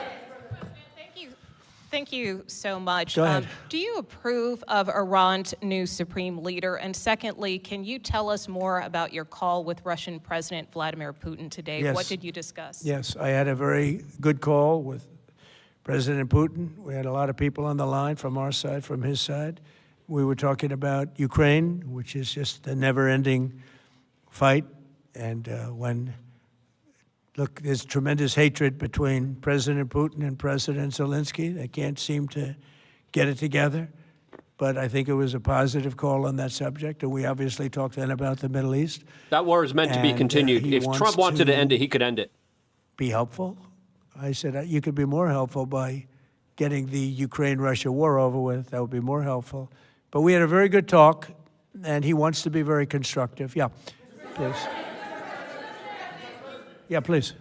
Speaker 3: Thank you so much.
Speaker 1: Go ahead.
Speaker 3: Do you approve of Iran's new supreme leader? And secondly, can you tell us more about your call with Russian President Vladimir Putin today?
Speaker 1: Yes.
Speaker 3: What did you discuss?
Speaker 1: Yes, I had a very good call with President Putin. We had a lot of people on the line from our side, from his side. We were talking about Ukraine, which is just a never-ending fight. And look, there's tremendous hatred between President Putin and President Zelensky. They can't seem to get it together. But I think it was a positive call on that subject. And we obviously talked then about the Middle East.
Speaker 2: That war is meant to be continued. If Trump wanted to end it, he could end it.
Speaker 1: be helpful. I said, you could be more helpful by getting the Ukraine-Russia war over with. That would be more helpful. But we had a very good talk, and he wants to be very constructive. Yeah, please. Yeah, please.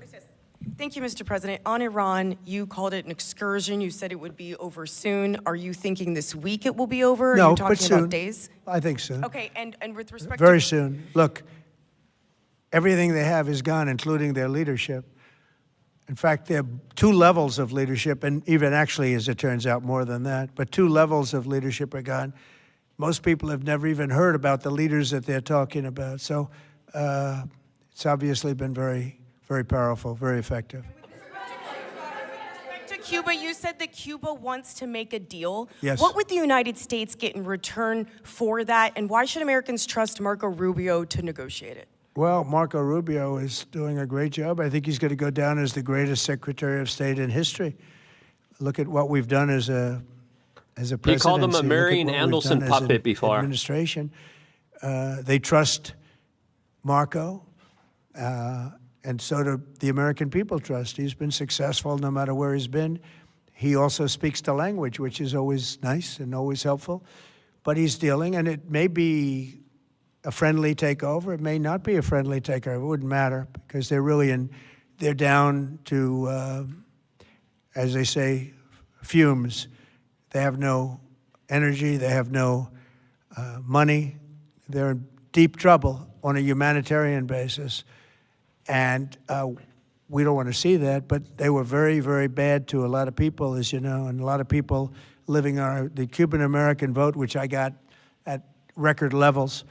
Speaker 4: Thank you, Mr. President. On Iran, you called it an excursion. You said it would be over soon. Are you thinking this week it will be over?
Speaker 1: No,
Speaker 4: Are you talking
Speaker 1: but soon.
Speaker 4: about days?
Speaker 1: I think soon.
Speaker 4: Okay, and with respect
Speaker 1: Very
Speaker 4: to...
Speaker 1: soon. Look, everything they have is gone, including their leadership. In fact, there are two levels of leadership, and even actually, as it turns out, more than that. But two levels of leadership are gone. Most people have never even heard about the leaders that they're talking about. So it's obviously been very, very powerful, very effective.
Speaker 4: To Cuba, you said that Cuba wants to make a deal.
Speaker 1: Yes.
Speaker 4: What would the United States get in return for that, and why should Americans trust Marco Rubio to negotiate it?
Speaker 1: Well, Marco Rubio is doing a great job. I think he's going to go down as the greatest Secretary of State in history. Look at what we've done as a presidency.
Speaker 2: He called him a
Speaker 1: Look at
Speaker 2: Marian
Speaker 1: what we've
Speaker 2: Anderson
Speaker 1: done as
Speaker 2: puppet
Speaker 1: an
Speaker 2: before.
Speaker 1: Administration. They trust Marco, and so do the American people trust. He's been successful no matter where he's been. He also speaks the language, which is always nice and always helpful. But he's dealing, and it may be a friendly takeover. It may not be a friendly takeover. It wouldn't matter because they're really they're down to, as they say, fumes. They have no energy. They have no money. They're in deep trouble on a humanitarian basis. And we don't want to see that, but they were very, very bad to a lot of people, as you know, and a lot of people living on the Cuban-American vote, which I got at record levels.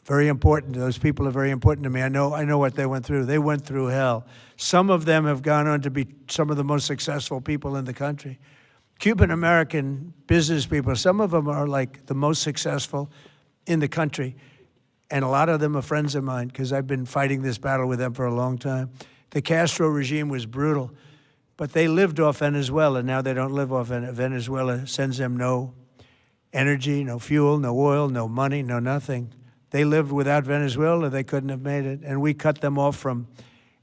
Speaker 1: Very important. Those people are very important to me. I know what they went through. They went through hell. Some of them have gone on to be some of the most successful people in the country. Cuban-American business people, some of them are like the most successful in the country. And a lot of them are friends of mine because I've been fighting this battle with them for a long time. The Castro regime was brutal, but they lived off Venezuela. Now they don't live off Venezuela. Venezuela sends them no energy, no fuel, no oil, no money, no nothing. They lived without Venezuela. They couldn't have made it. And we cut them off from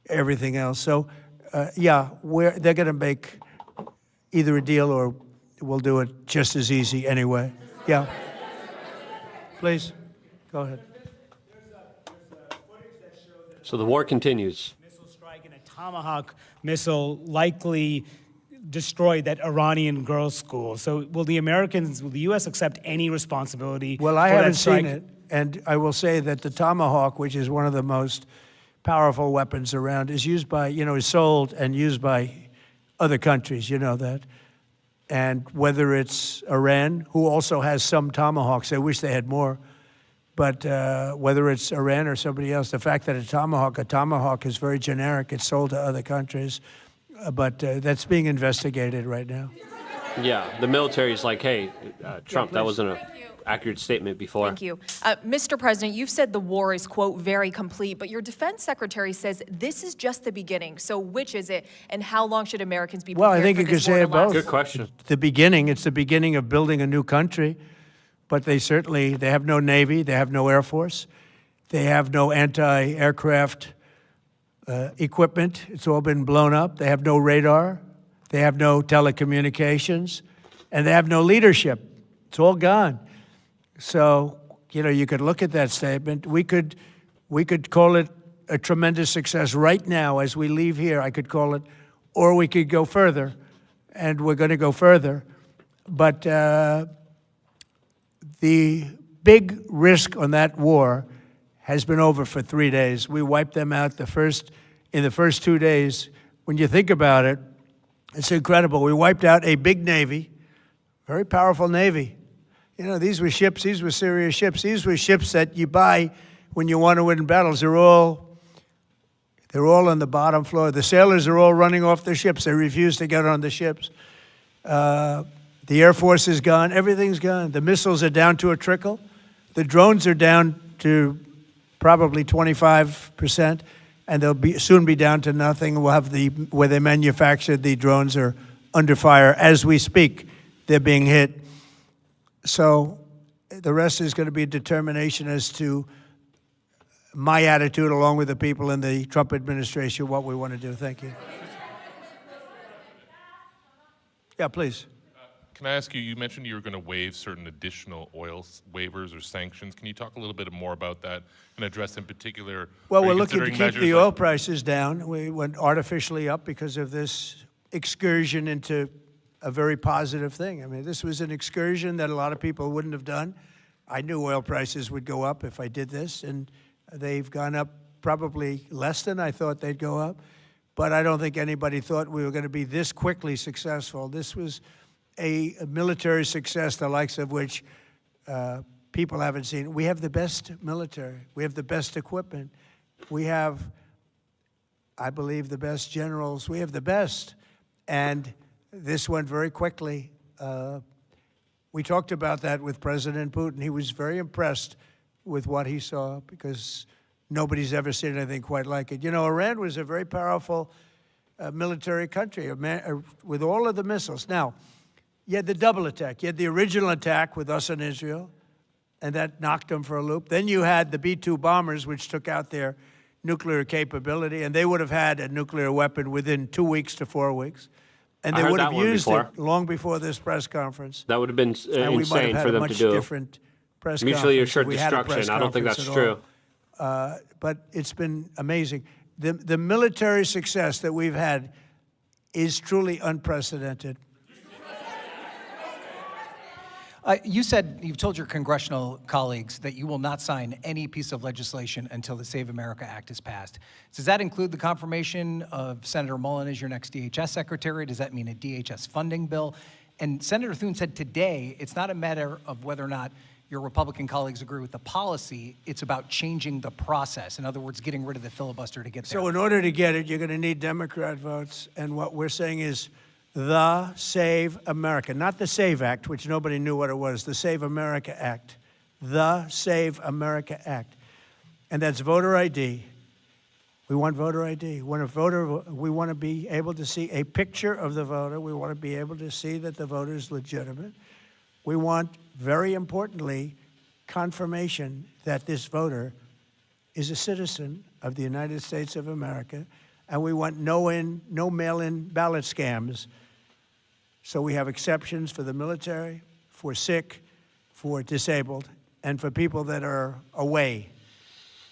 Speaker 1: everything else. So, yeah, they're going to make either a deal or we'll do it just as easy anyway. Yeah. Please, go ahead.
Speaker 2: So the war continues.
Speaker 5: Missile strike and a Tomahawk missile likely destroyed that Iranian girls' school. So will the U.S. accept any responsibility
Speaker 1: Well, I
Speaker 5: for
Speaker 1: haven't
Speaker 5: that strike?
Speaker 1: seen it, and I will say that the Tomahawk, which is one of the most powerful weapons around, is used by, is sold and used by other countries, you know that. And whether it's Iran, who also has some Tomahawks, I wish they had more, but whether it's Iran or somebody else, the fact that a Tomahawk is very generic. It's sold to other countries, but that's being investigated right now.
Speaker 2: Yeah, the military's like, hey, Trump, that wasn't an accurate statement before.
Speaker 3: Thank you. Mr. President, you've said the war is, quote, very complete, but your defense secretary says this is just the beginning. So which is it, and how long should Americans be prepared
Speaker 1: Well, I think
Speaker 3: for
Speaker 1: you could
Speaker 3: this war
Speaker 1: say
Speaker 3: to
Speaker 1: it both.
Speaker 3: last?
Speaker 2: Good question.
Speaker 1: It's the beginning of building a new country, but they have no Navy, they have no Air Force, they have no anti-aircraft equipment. It's all been blown up. They have no radar, they have no telecommunications, and they have no leadership. It's all gone. So, you could look at that statement. We could call it a tremendous success right now as we leave here. I could call it, or we could go further, and we're going to go further. But the big risk on that war has been over for 3 days. We wiped them out in the first 2 days. When you think about it, it's incredible. We wiped out a big Navy, very powerful Navy. These were ships. These were serious ships. These were ships that you buy when you want to win battles. They're all on the bottom floor. The sailors are all running off the ships. They refuse to get on the ships. The Air Force is gone. Everything's gone. The missiles are down to a trickle. The drones are down to probably 25%, and they'll soon be down to nothing. We'll have where they manufactured the drones are under fire as we speak. They're being hit. So the rest is going to be determination as to my attitude, along with the people in the Trump administration, what we want to do. Thank you. Yeah, please.
Speaker 6: Can I ask you, you mentioned you were going to waive certain additional oil waivers or sanctions. Can you talk a little bit more about that and address in particular?
Speaker 1: Well,
Speaker 6: are
Speaker 1: we're
Speaker 6: you
Speaker 1: looking to
Speaker 6: considering
Speaker 1: keep the
Speaker 6: measures
Speaker 1: oil
Speaker 6: like-
Speaker 1: prices down. We went artificially up because of this excursion into a very positive thing. I mean, this was an excursion that a lot of people wouldn't have done. I knew oil prices would go up if I did this, and they've gone up probably less than I thought they'd go up. But I don't think anybody thought we were going to be this quickly successful. This was a military success, the likes of which people haven't seen. We have the best military. We have the best equipment. We have, I believe, the best generals. We have the best. And this went very quickly. We talked about that with President Putin. He was very impressed with what he saw because nobody's ever seen anything quite like it. You know, Iran was a very powerful military country with all of the missiles. Now, you had the double attack. You had the original attack with us and Israel, and that knocked them for a loop. Then you had the B-2 bombers, which took out their nuclear capability, and they would have had a nuclear weapon within 2 weeks to 4 weeks. And
Speaker 2: I
Speaker 1: they
Speaker 2: heard
Speaker 1: would
Speaker 2: that
Speaker 1: have
Speaker 2: one
Speaker 1: used
Speaker 2: before.
Speaker 1: it long before this press conference.
Speaker 2: That would have been
Speaker 1: And we might
Speaker 2: insane
Speaker 1: have had
Speaker 2: for
Speaker 1: a
Speaker 2: them
Speaker 1: much
Speaker 2: to do.
Speaker 1: different press
Speaker 2: Mutually
Speaker 1: conference
Speaker 2: assured
Speaker 1: if we had a press
Speaker 2: destruction. I don't think that's
Speaker 1: conference
Speaker 2: true.
Speaker 1: at all. But it's been amazing. The military success that we've had is truly unprecedented.
Speaker 7: You've told your congressional colleagues that you will not sign any piece of legislation until the Save America Act is passed. Does that include the confirmation of Senator Mullen as your next DHS secretary? Does that mean a DHS funding bill? And Senator Thune said today, it's not a matter of whether or not your Republican colleagues agree with the policy, it's about changing the process. In other words, getting rid of the filibuster to get there.
Speaker 1: So in order to get it, you're going to need Democrat votes. And what we're saying is the Save America, not the SAVE Act, which nobody knew what it was, the Save America Act, the Save America Act. And that's voter ID. We want voter ID. When a voter, we want to be able to see a picture of the voter. We want to be able to see that the voter is legitimate. We want, very importantly, confirmation that this voter is a citizen of the United States of America, and we want no mail-in ballot scams. So we have exceptions for the military, for sick, for disabled, and for people that are away,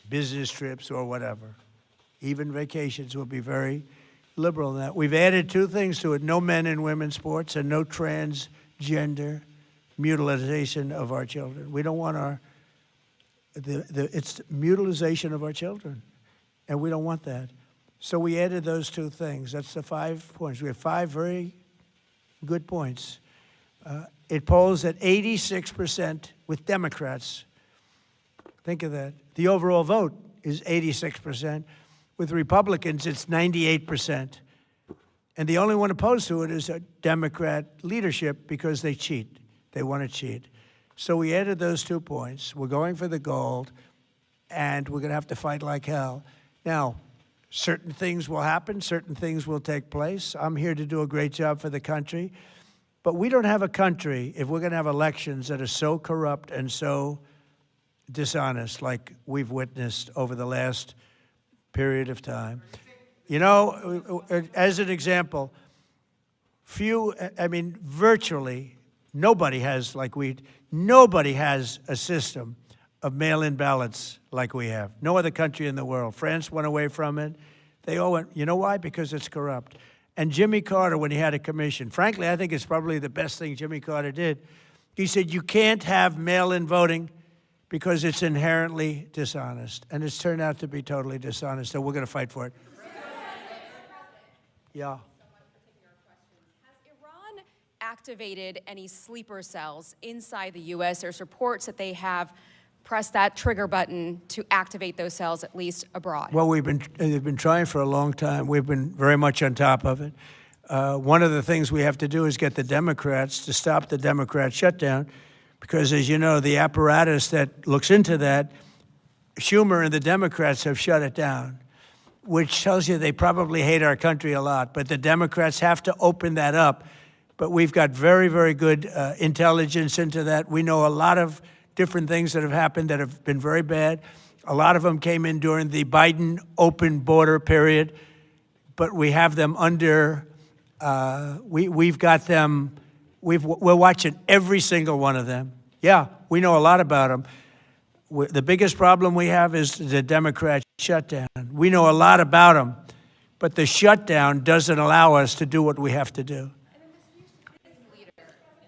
Speaker 1: business trips or whatever. Even vacations will be very liberal in that. We've added two things to it: no men in women's sports and no transgender mutilization of our children. We don't want it's mutilization of our children, and we don't want that. So we added those two things. That's the 5 points. We have 5 very good points. It polls at 86% with Democrats. Think of that. The overall vote is 86%. With Republicans, it's 98%. And the only one opposed to it is a Democrat leadership because they cheat. They want to cheat. So we added those 2 points. We're going for the gold, and we're going to have to fight like hell. Now, certain things will happen. Certain things will take place. I'm here to do a great job for the country. But we don't have a country if we're going to have elections that are so corrupt and so dishonest like we've witnessed over the last period of time. You know, as an example, virtually nobody has nobody has a system of mail-in ballots like we have. No other country in the world. France went away from it. They all went, you know why? Because it's corrupt. And Jimmy Carter, when he had a commission, frankly, I think it's probably the best thing Jimmy Carter did. He said, you can't have mail-in voting because it's inherently dishonest. And it's turned out to be totally dishonest, so we're going to fight for it. Yeah.
Speaker 8: Has Iran activated any sleeper cells inside the U.S.? There's reports that they have pressed that trigger button to activate those cells, at least abroad.
Speaker 1: Well, they've been trying for a long time. We've been very much on top of it. One of the things we have to do is get the Democrats to stop the Democrat shutdown, because, as you know, the apparatus that looks into that, Schumer and the Democrats have shut it down, which tells you they probably hate our country a lot. But the Democrats have to open that up. But we've got very, very good intelligence into that. We know a lot of different things that have happened that have been very bad. A lot of them came in during the Biden open border period, but we have them under, we've got them, we're watching every single one of them. Yeah, we know a lot about them. The biggest problem we have is the Democrat shutdown. We know a lot about them, but the shutdown doesn't allow us to do what we have to do.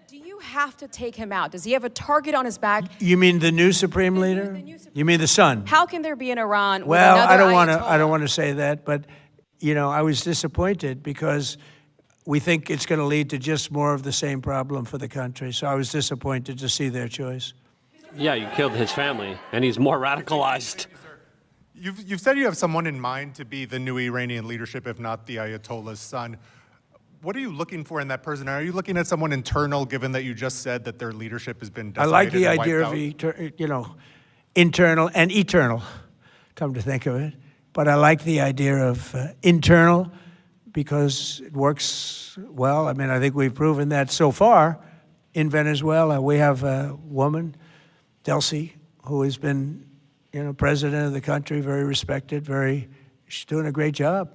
Speaker 8: Do you have to take him out? Does he have a target on his back?
Speaker 1: You mean the new Supreme Leader? You mean the son?
Speaker 8: How can there be an Iran with
Speaker 1: Well,
Speaker 8: another
Speaker 1: I don't
Speaker 8: Ayatollah?
Speaker 1: want to say that, but you know, I was disappointed because we think it's going to lead to just more of the same problem for the country. So I was disappointed to see their choice.
Speaker 2: Yeah, you killed his family, and he's more radicalized.
Speaker 9: You've said you have someone in mind to be the new Iranian leadership, if not the Ayatollah's son. What are you looking for in that person? Are you looking at someone internal, given that you just said that their leadership has been
Speaker 1: I
Speaker 9: decimated
Speaker 1: like the
Speaker 9: and
Speaker 1: idea
Speaker 9: wiped
Speaker 1: of,
Speaker 9: out?
Speaker 1: you know, internal and eternal, come to think of it. But I like the idea of internal because it works well. I mean, I think we've proven that so far in Venezuela. We have a woman, Delcy, who has been, you know, president of the country, very respected, she's doing a great job.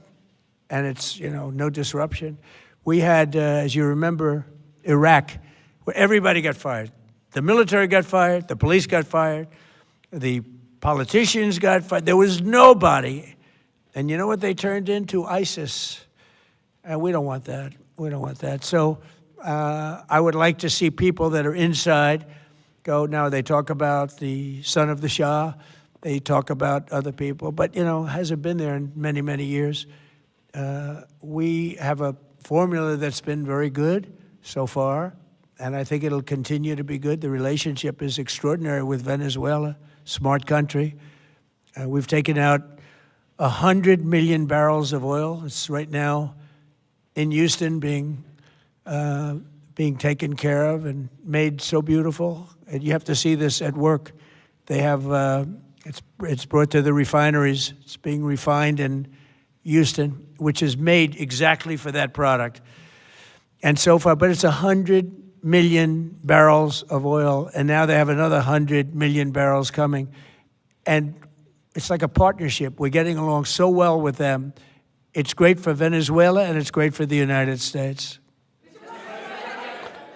Speaker 1: And it's, you know, no disruption. We had, as you remember, Iraq, where everybody got fired. The military got fired, the police got fired, the politicians got fired. There was nobody. And you know what they turned into? ISIS. And we don't want that. We don't want that. So I would like to see people that are inside go. Now, they talk about the son of the Shah. They talk about other people. But, you know, hasn't been there in many, many years. We have a formula that's been very good so far, and I think it'll continue to be good. The relationship is extraordinary with Venezuela, smart country. We've taken out 100 million barrels of oil. It's right now in Houston being taken care of and made so beautiful. And you have to see this at work. They have, it's brought to the refineries. It's being refined in Houston, which is made exactly for that product. And so far, but it's 100 million barrels of oil, and now they have another 100 million barrels coming. And it's like a partnership. We're getting along so well with them. It's great for Venezuela, and it's great for the United States.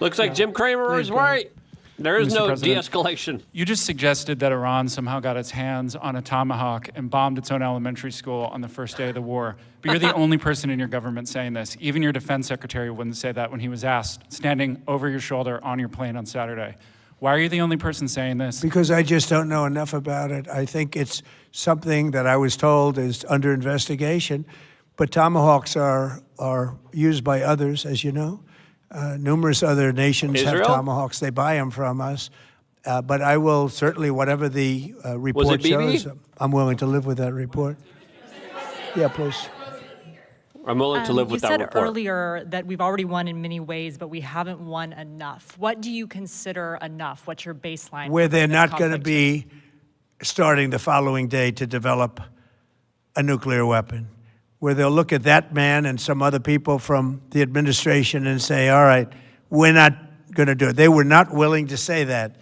Speaker 2: Looks like Jim Cramer is right. There is
Speaker 10: Mr.
Speaker 2: no
Speaker 10: President,
Speaker 2: de-escalation.
Speaker 10: You just suggested that Iran somehow got its hands on a tomahawk and bombed its own elementary school on the first day of the war. But you're the only person in your government saying this. Even your defense secretary wouldn't say that when he was asked, standing over your shoulder on your plane on Saturday. Why are you the only person saying this?
Speaker 1: Because I just don't know enough about it. I think it's something that I was told is under investigation. But tomahawks are used by others, as you know. Numerous other nations have
Speaker 2: Israel?
Speaker 1: tomahawks. They buy them from us. But I will certainly, whatever the report
Speaker 2: Bibi?
Speaker 1: shows, I'm willing to live with that report. Yeah, please.
Speaker 2: I'm willing to live with that
Speaker 11: You said
Speaker 2: report.
Speaker 11: earlier that we've already won in many ways, but we haven't won enough. What do you consider enough? What's your baseline?
Speaker 1: Where
Speaker 11: for
Speaker 1: they're
Speaker 11: this
Speaker 1: not going to
Speaker 11: conflict?
Speaker 1: be starting the following day to develop a nuclear weapon. Where they'll look at that man and some other people from the administration and say, all right, we're not going to do it. They were not willing to say that.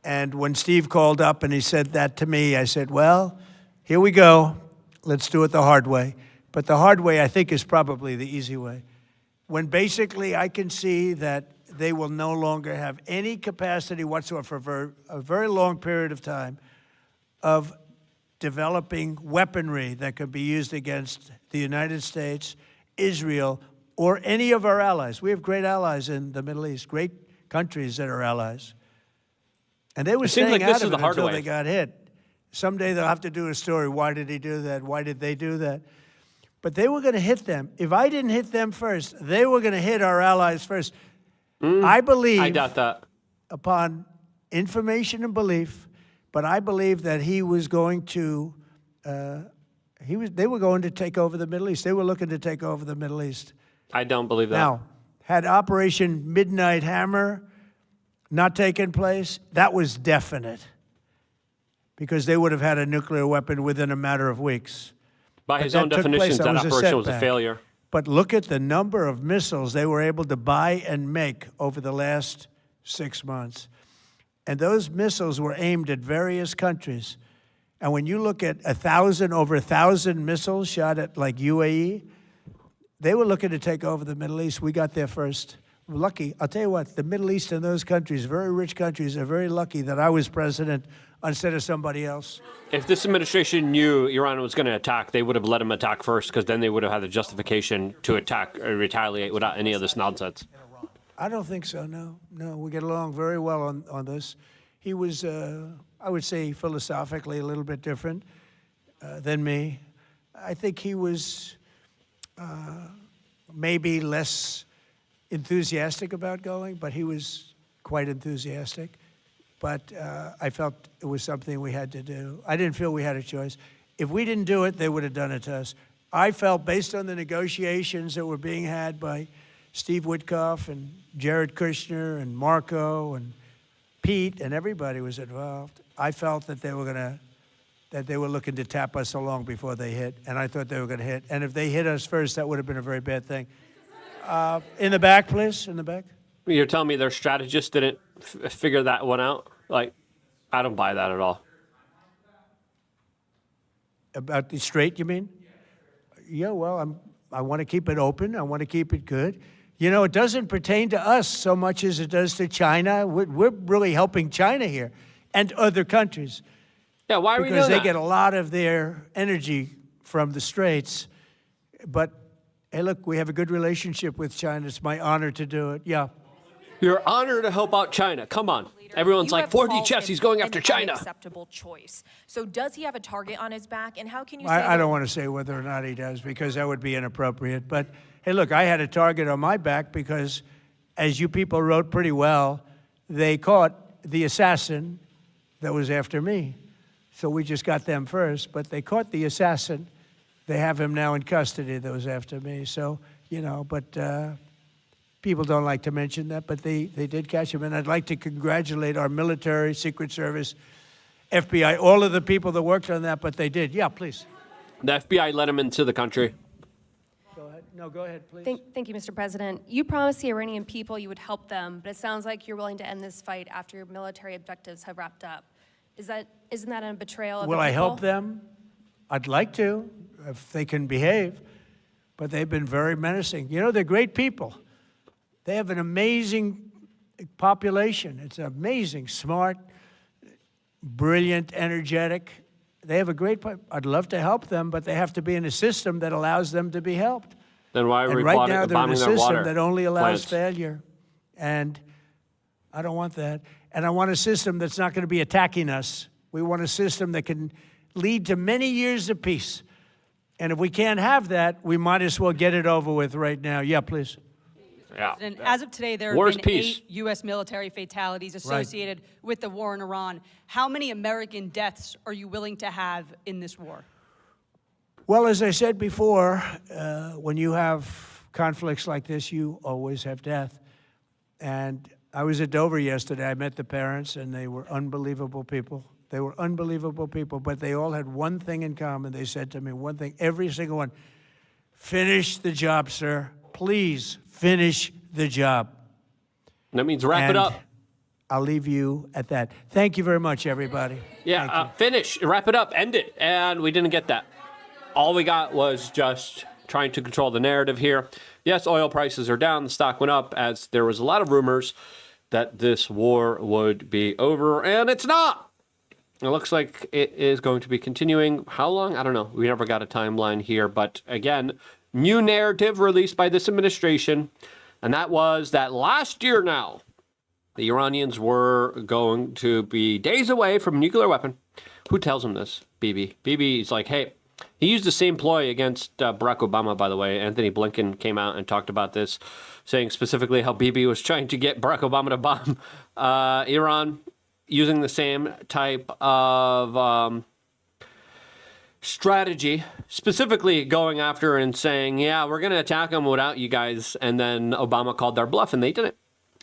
Speaker 1: And when Steve called up and he said that to me, I said, well, here we go. Let's do it the hard way. But the hard way, I think, is probably the easy way. When basically I can see that they will no longer have any capacity whatsoever for a very long period of time of developing weaponry that could be used against the United States, Israel, or any of our allies. We have great allies in the Middle East, great countries that are allies. And they were
Speaker 2: It seems
Speaker 1: staying
Speaker 2: like this
Speaker 1: out
Speaker 2: is
Speaker 1: of
Speaker 2: the
Speaker 1: it
Speaker 2: hard
Speaker 1: until
Speaker 2: way.
Speaker 1: they got hit. Someday they'll have to do a story. Why did he do that? Why did they do that? But they were going to hit them. If I didn't hit them first, they were going to hit our allies first. I believe,
Speaker 2: I doubt that.
Speaker 1: upon information and belief, but I believe that he was going to, they were going to take over the Middle East. They were looking to take over the Middle East.
Speaker 2: I don't believe that.
Speaker 1: Now, had Operation Midnight Hammer not taken place, that was definite, because they would have had a nuclear weapon within a matter of weeks.
Speaker 2: By
Speaker 1: But
Speaker 2: his
Speaker 1: that
Speaker 2: own
Speaker 1: took place.
Speaker 2: definitions,
Speaker 1: That
Speaker 2: that
Speaker 1: was a
Speaker 2: operation was a
Speaker 1: setback.
Speaker 2: failure.
Speaker 1: But look at the number of missiles they were able to buy and make over the last 6 months. And those missiles were aimed at various countries. And when you look at over 1,000 missiles shot at like UAE, they were looking to take over the Middle East. We got there first. We're lucky. I'll tell you what, the Middle East and those countries, very rich countries, are very lucky that I was president instead of somebody else.
Speaker 2: If this administration knew Iran was going to attack, they would have let him attack first, because then they would have had the justification to attack or retaliate without any of this nonsense.
Speaker 1: I don't think so, no. No, we get along very well on this. He was, I would say, philosophically a little bit different than me. I think he was maybe less enthusiastic about going, but he was quite enthusiastic. But I felt it was something we had to do. I didn't feel we had a choice. If we didn't do it, they would have done it to us. I felt, based on the negotiations that were being had by Steve Witkoff and Jared Kushner and Marco and Pete, and everybody was involved, I felt that they were looking to tap us along before they hit, and I thought they were going to hit. And if they hit us first, that would have been a very bad thing. In the back, please, in the back.
Speaker 2: You're telling me their strategists didn't figure that one out? Like, I don't buy that at all.
Speaker 1: About the straight, you mean? Yeah, well, I want to keep it open. I want to keep it good. You know, it doesn't pertain to us so much as it does to China. We're really helping China here and other countries.
Speaker 2: Yeah, why are we doing
Speaker 1: Because they
Speaker 2: that?
Speaker 1: get a lot of their energy from the Straits. But, hey, look, we have a good relationship with China. It's my honor to do it. Yeah.
Speaker 2: You're honored to help out China. Come on. Everyone's
Speaker 8: You
Speaker 2: like,
Speaker 8: have
Speaker 2: 4D
Speaker 8: called
Speaker 2: chess,
Speaker 8: him
Speaker 2: he's going after
Speaker 8: an
Speaker 2: China.
Speaker 8: unacceptable choice. So does he have a target on his back? And how can you say
Speaker 1: I
Speaker 8: that-
Speaker 1: don't want to say whether or not he does, because that would be inappropriate. But, hey, look, I had a target on my back because, as you people wrote pretty well, they caught the assassin that was after me. So we just got them first, but they caught the assassin. They have him now in custody that was after me. So, you know, but people don't like to mention that, but they did catch him. And I'd like to congratulate our military, Secret Service, FBI, all of the people that worked on that, but they did. Yeah, please.
Speaker 2: The FBI let him into the country.
Speaker 1: Go ahead. No, go ahead, please.
Speaker 12: Thank you, Mr. President. You promised the Iranian people you would help them, but it sounds like you're willing to end this fight after your military objectives have wrapped up. Isn't that a betrayal of the
Speaker 1: Will
Speaker 12: people?
Speaker 1: I help them? I'd like to, if they can behave, but they've been very menacing. You know, they're great people. They have an amazing population. It's amazing, smart, brilliant, energetic. They have a great, I'd love to help them, but they have to be in a system that allows them to be helped.
Speaker 2: Then why are
Speaker 1: And
Speaker 2: we
Speaker 1: right now, they're in
Speaker 2: bombing
Speaker 1: a
Speaker 2: their water
Speaker 1: system that only allows
Speaker 2: plants?
Speaker 1: failure. And I don't want that. And I want a system that's not going to be attacking us. We want a system that can lead to many years of peace. And if we can't have that, we might as well get it over with right now. Yeah, please.
Speaker 2: Yeah.
Speaker 13: And as of today, there have
Speaker 2: War's
Speaker 13: been
Speaker 2: peace.
Speaker 13: 8 U.S. military fatalities associated with the war in Iran. How many American deaths are you willing to have in this war?
Speaker 1: Well, as I said before, when you have conflicts like this, you always have death. And I was at Dover yesterday. I met the parents, and they were unbelievable people. They were unbelievable people, but they all had one thing in common. They said to me one thing, every single one: finish the job, sir. Please finish the job.
Speaker 2: That means wrap it up.
Speaker 1: I'll leave you at that. Thank you very much, everybody.
Speaker 2: Yeah, finish, wrap it up, end it. And we didn't get that. All we got was just trying to control the narrative here. Yes, oil prices are down. The stock went up as there was a lot of rumors that this war would be over, and it's not. It looks like it is going to be continuing. How long? I don't know. We never got a timeline here. But again, new narrative released by this administration, and that was that last year now, the Iranians were going to be days away from a nuclear weapon. Who tells them this? Bibi. Bibi's like, hey, he used the same ploy against Barack Obama, by the way. Anthony Blinken came out and talked about this, saying specifically how Bibi was trying to get Barack Obama to bomb Iran, using the same type of strategy, specifically going after and saying, yeah, we're going to attack them without you guys. And then Obama called their bluff, and they didn't.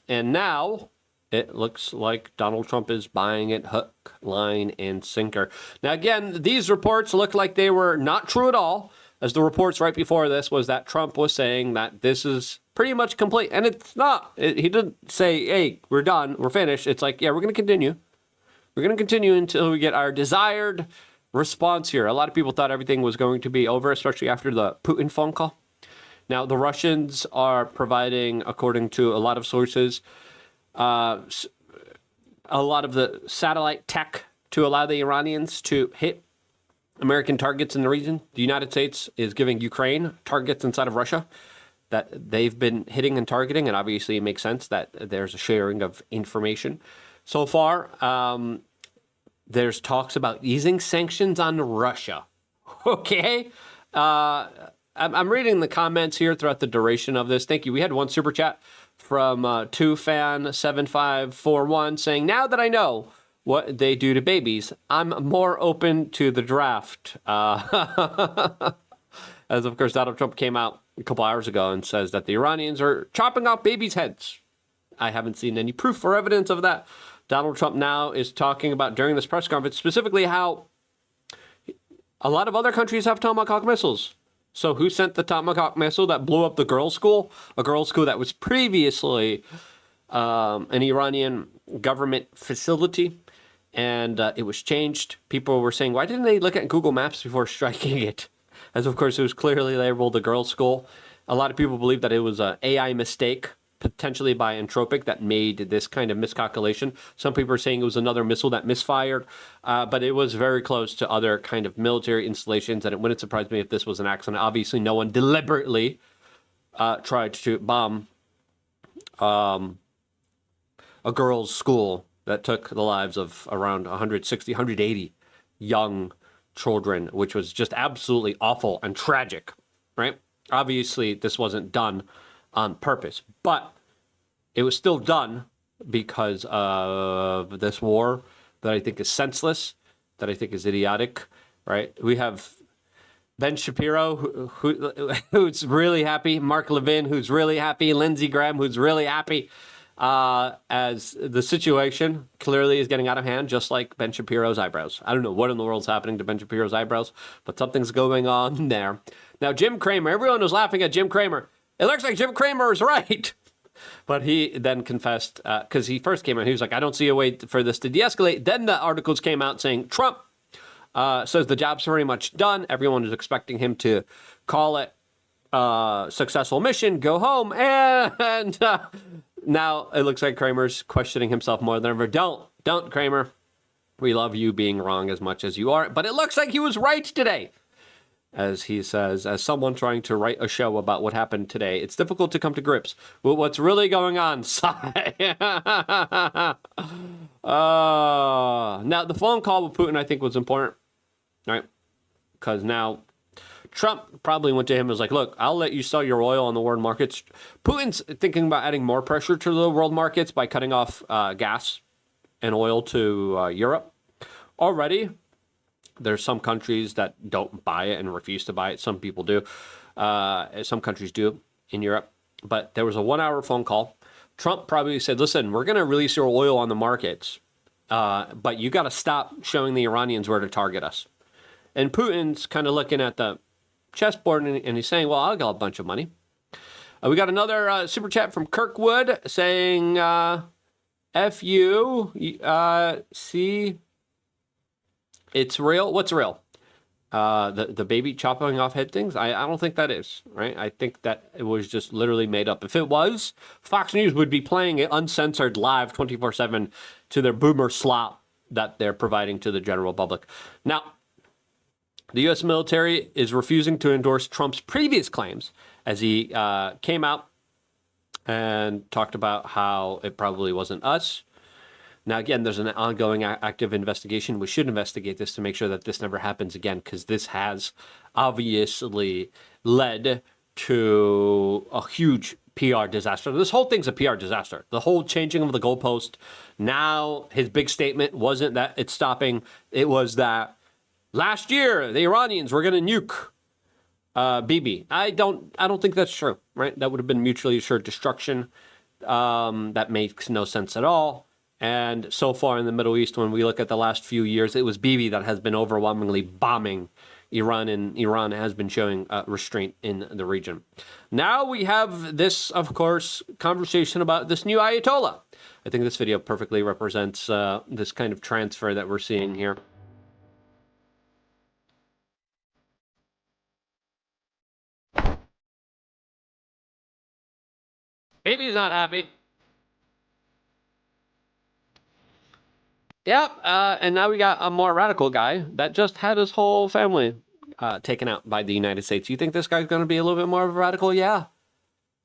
Speaker 2: And now it looks like Donald Trump is buying it hook, line, and sinker. Now, again, these reports look like they were not true at all, as the reports right before this was that Trump was saying that this is pretty much complete. And it's not. He didn't say, hey, we're done, we're finished. It's like, yeah, we're going to continue. We're going to continue until we get our desired response here. A lot of people thought everything was going to be over, especially after the Putin phone call. Now, the Russians are providing, according to a lot of sources, a lot of the satellite tech to allow the Iranians to hit American targets in the region. The United States is giving Ukraine targets inside of Russia that they've been hitting and targeting, and obviously it makes sense that there's a sharing of information. So far, there's talks about easing sanctions on Russia. Okay? I'm reading the comments here throughout the duration of this. Thank you. We had one super chat from 2fan7541 saying, now that I know what they do to babies, I'm more open to the draft. As, of course, Donald Trump came out a couple hours ago and says that the Iranians are chopping off babies' heads. I haven't seen any proof or evidence of that. Donald Trump now is talking about, during this press conference, specifically how a lot of other countries have Tomahawk missiles. So who sent the Tomahawk missile that blew up the girls' school? A girls' school that was previously an Iranian government facility, and it was changed. People were saying, why didn't they look at Google Maps before striking it? As, of course, it was clearly labeled a girls' school. A lot of people believe that it was an AI mistake, potentially by Entropic, that made this kind of miscalculation. Some people are saying it was another missile that misfired, but it was very close to other kind of military installations, and it wouldn't surprise me if this was an accident. Obviously, no one deliberately tried to bomb a girls' school that took the lives of around 160, 180 young children, which was just absolutely awful and tragic, right? Obviously, this wasn't done on purpose, but it was still done because of this war that I think is senseless, that I think is idiotic, right? We have Ben Shapiro, who's really happy, Mark Levin, who's really happy, Lindsey Graham, who's really happy, as the situation clearly is getting out of hand, just like Ben Shapiro's eyebrows. I don't know what in the world's happening to Ben Shapiro's eyebrows, but something's going on there. Now, Jim Cramer, everyone was laughing at Jim Cramer. It looks like Jim Cramer is right. But he then confessed, because he first came out, he was like, I don't see a way for this to de-escalate. Then the articles came out saying Trump says the job's pretty much done. Everyone is expecting him to call it successful mission, go home. And now it looks like Cramer's questioning himself more than ever. Don't, Cramer. We love you being wrong as much as you are. But it looks like he was right today. As he says, as someone trying to write a show about what happened today, it's difficult to come to grips with what's really going on. Now, the phone call with Putin, I think, was important, right? Because now Trump probably went to him and was like, look, I'll let you sell your oil on the world markets. Putin's thinking about adding more pressure to the world markets by cutting off gas and oil to Europe. Already, there's some countries that don't buy it and refuse to buy it. Some people do. Some countries do in Europe. But there was a 1-hour phone call. Trump probably said, listen, we're going to release your oil on the markets, but you got to stop showing the Iranians where to target us. And Putin's kind of looking at the chessboard and he's saying, well, I'll get a bunch of money. We got another super chat from Kirkwood saying, F you, see, it's real. What's real? The baby chopping off head things? I don't think that is, right? I think that it was just literally made up. If it was, Fox News would be playing it uncensored live 24/7 to their boomer slop that they're providing to the general public. Now, the U.S. military is refusing to endorse Trump's previous claims as he came out and talked about how it probably wasn't us. Now, again, there's an ongoing active investigation. We should investigate this to make sure that this never happens again, because this has obviously led to a huge PR disaster. This whole thing's a PR disaster. The whole changing of the goalpost. Now, his big statement wasn't that it's stopping. It was that last year the Iranians were going to nuke Bibi. I don't think that's true, right? That would have been mutually assured destruction. That makes no sense at all. And so far in the Middle East, when we look at the last few years, it was Bibi that has been overwhelmingly bombing Iran, and Iran has been showing restraint in the region. Now we have this, of course, conversation about this new Ayatollah. I think this video perfectly represents this kind of transfer that we're seeing here. Bibi's not happy. Yep, and now we got a more radical guy that just had his whole family taken out by the United States. You think this guy's going to be a little bit more of a radical? Yeah,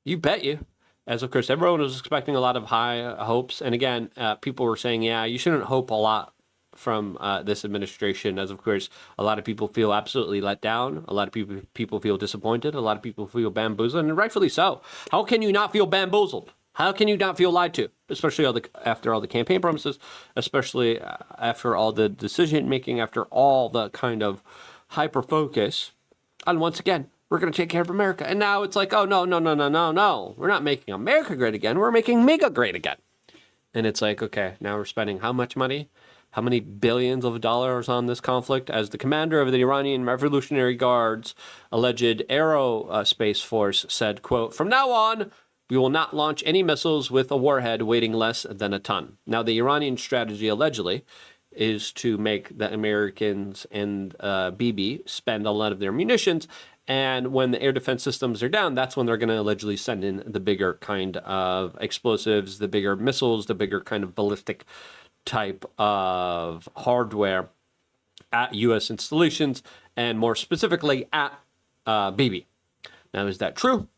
Speaker 2: you bet you. As of course, everyone was expecting a lot of high hopes. And again, people were saying, yeah, you shouldn't hope a lot from this administration. As of course, a lot of people feel absolutely let down. A lot of people feel disappointed. A lot of people feel bamboozled, and rightfully so. How can you not feel bamboozled? How can you not feel lied to? Especially after all the campaign promises, especially after all the decision making, after all the kind of hyper focus on, once again, we're going to take care of America. And now it's like, oh, no. We're not making America great again. We're making MAGA great again. And it's like, okay, now we're spending how much money? How many billions of dollars on this conflict? As the commander of the Iranian Revolutionary Guard's alleged aerospace force said, quote, "From now on, we will not launch any missiles with a warhead weighing less than a ton." Now, the Iranian strategy, allegedly, is to make the Americans and Bibi spend a lot of their munitions. And when the air defense systems are down, that's when they're going to allegedly send in the bigger kind of explosives, the bigger missiles, the bigger kind of ballistic type of hardware at U.S. installations, and more specifically at Bibi. Now, is that true?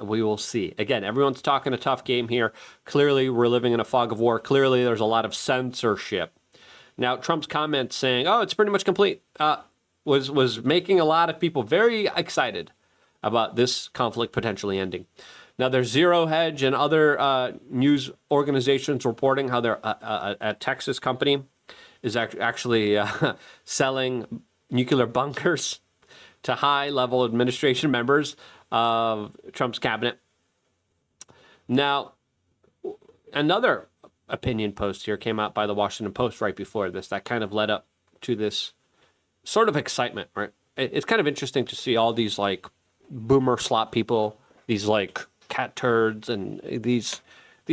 Speaker 2: We will see. Again, everyone's talking a tough game here. Clearly, we're living in a fog of war. Clearly, there's a lot of censorship. Now, Trump's comments saying, oh, it's pretty much complete, was making a lot of people very excited about this conflict potentially ending. Now, there's Zero Hedge and other news organizations reporting how a Texas company is actually selling nuclear bunkers to high-level administration members of Trump's cabinet. Now, another opinion post here came out by the Washington Post right before this that kind of led up to this sort of excitement, right? It's kind of interesting to see all these like boomer slop people, these like cat turds, and these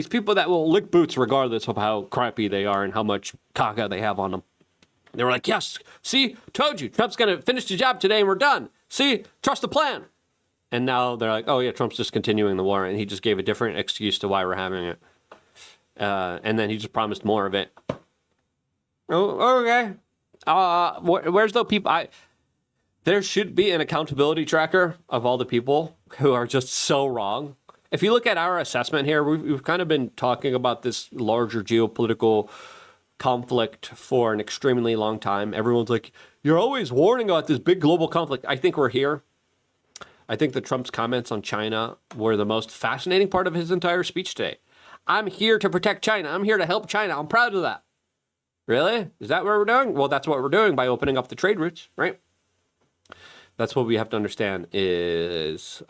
Speaker 2: people that will lick boots regardless of how crappy they are and how much caca they have on them. They were like, yes, see, told you, Trump's going to finish the job today and we're done. See, trust the plan. And now they're like, oh yeah, Trump's just continuing the war, and he just gave a different excuse to why we're having it. And then he just promised more of it. Oh, okay. Where's the people? There should be an accountability tracker of all the people who are just so wrong. If you look at our assessment here, we've kind of been talking about this larger geopolitical conflict for an extremely long time. Everyone's like, you're always warning about this big global conflict. I think we're here. I think that Trump's comments on China were the most fascinating part of his entire speech today. I'm here to protect China. I'm here to help China. I'm proud of that. Really? Is that what we're doing? Well, that's what we're doing by opening up the trade routes, right? That's what we have to understand is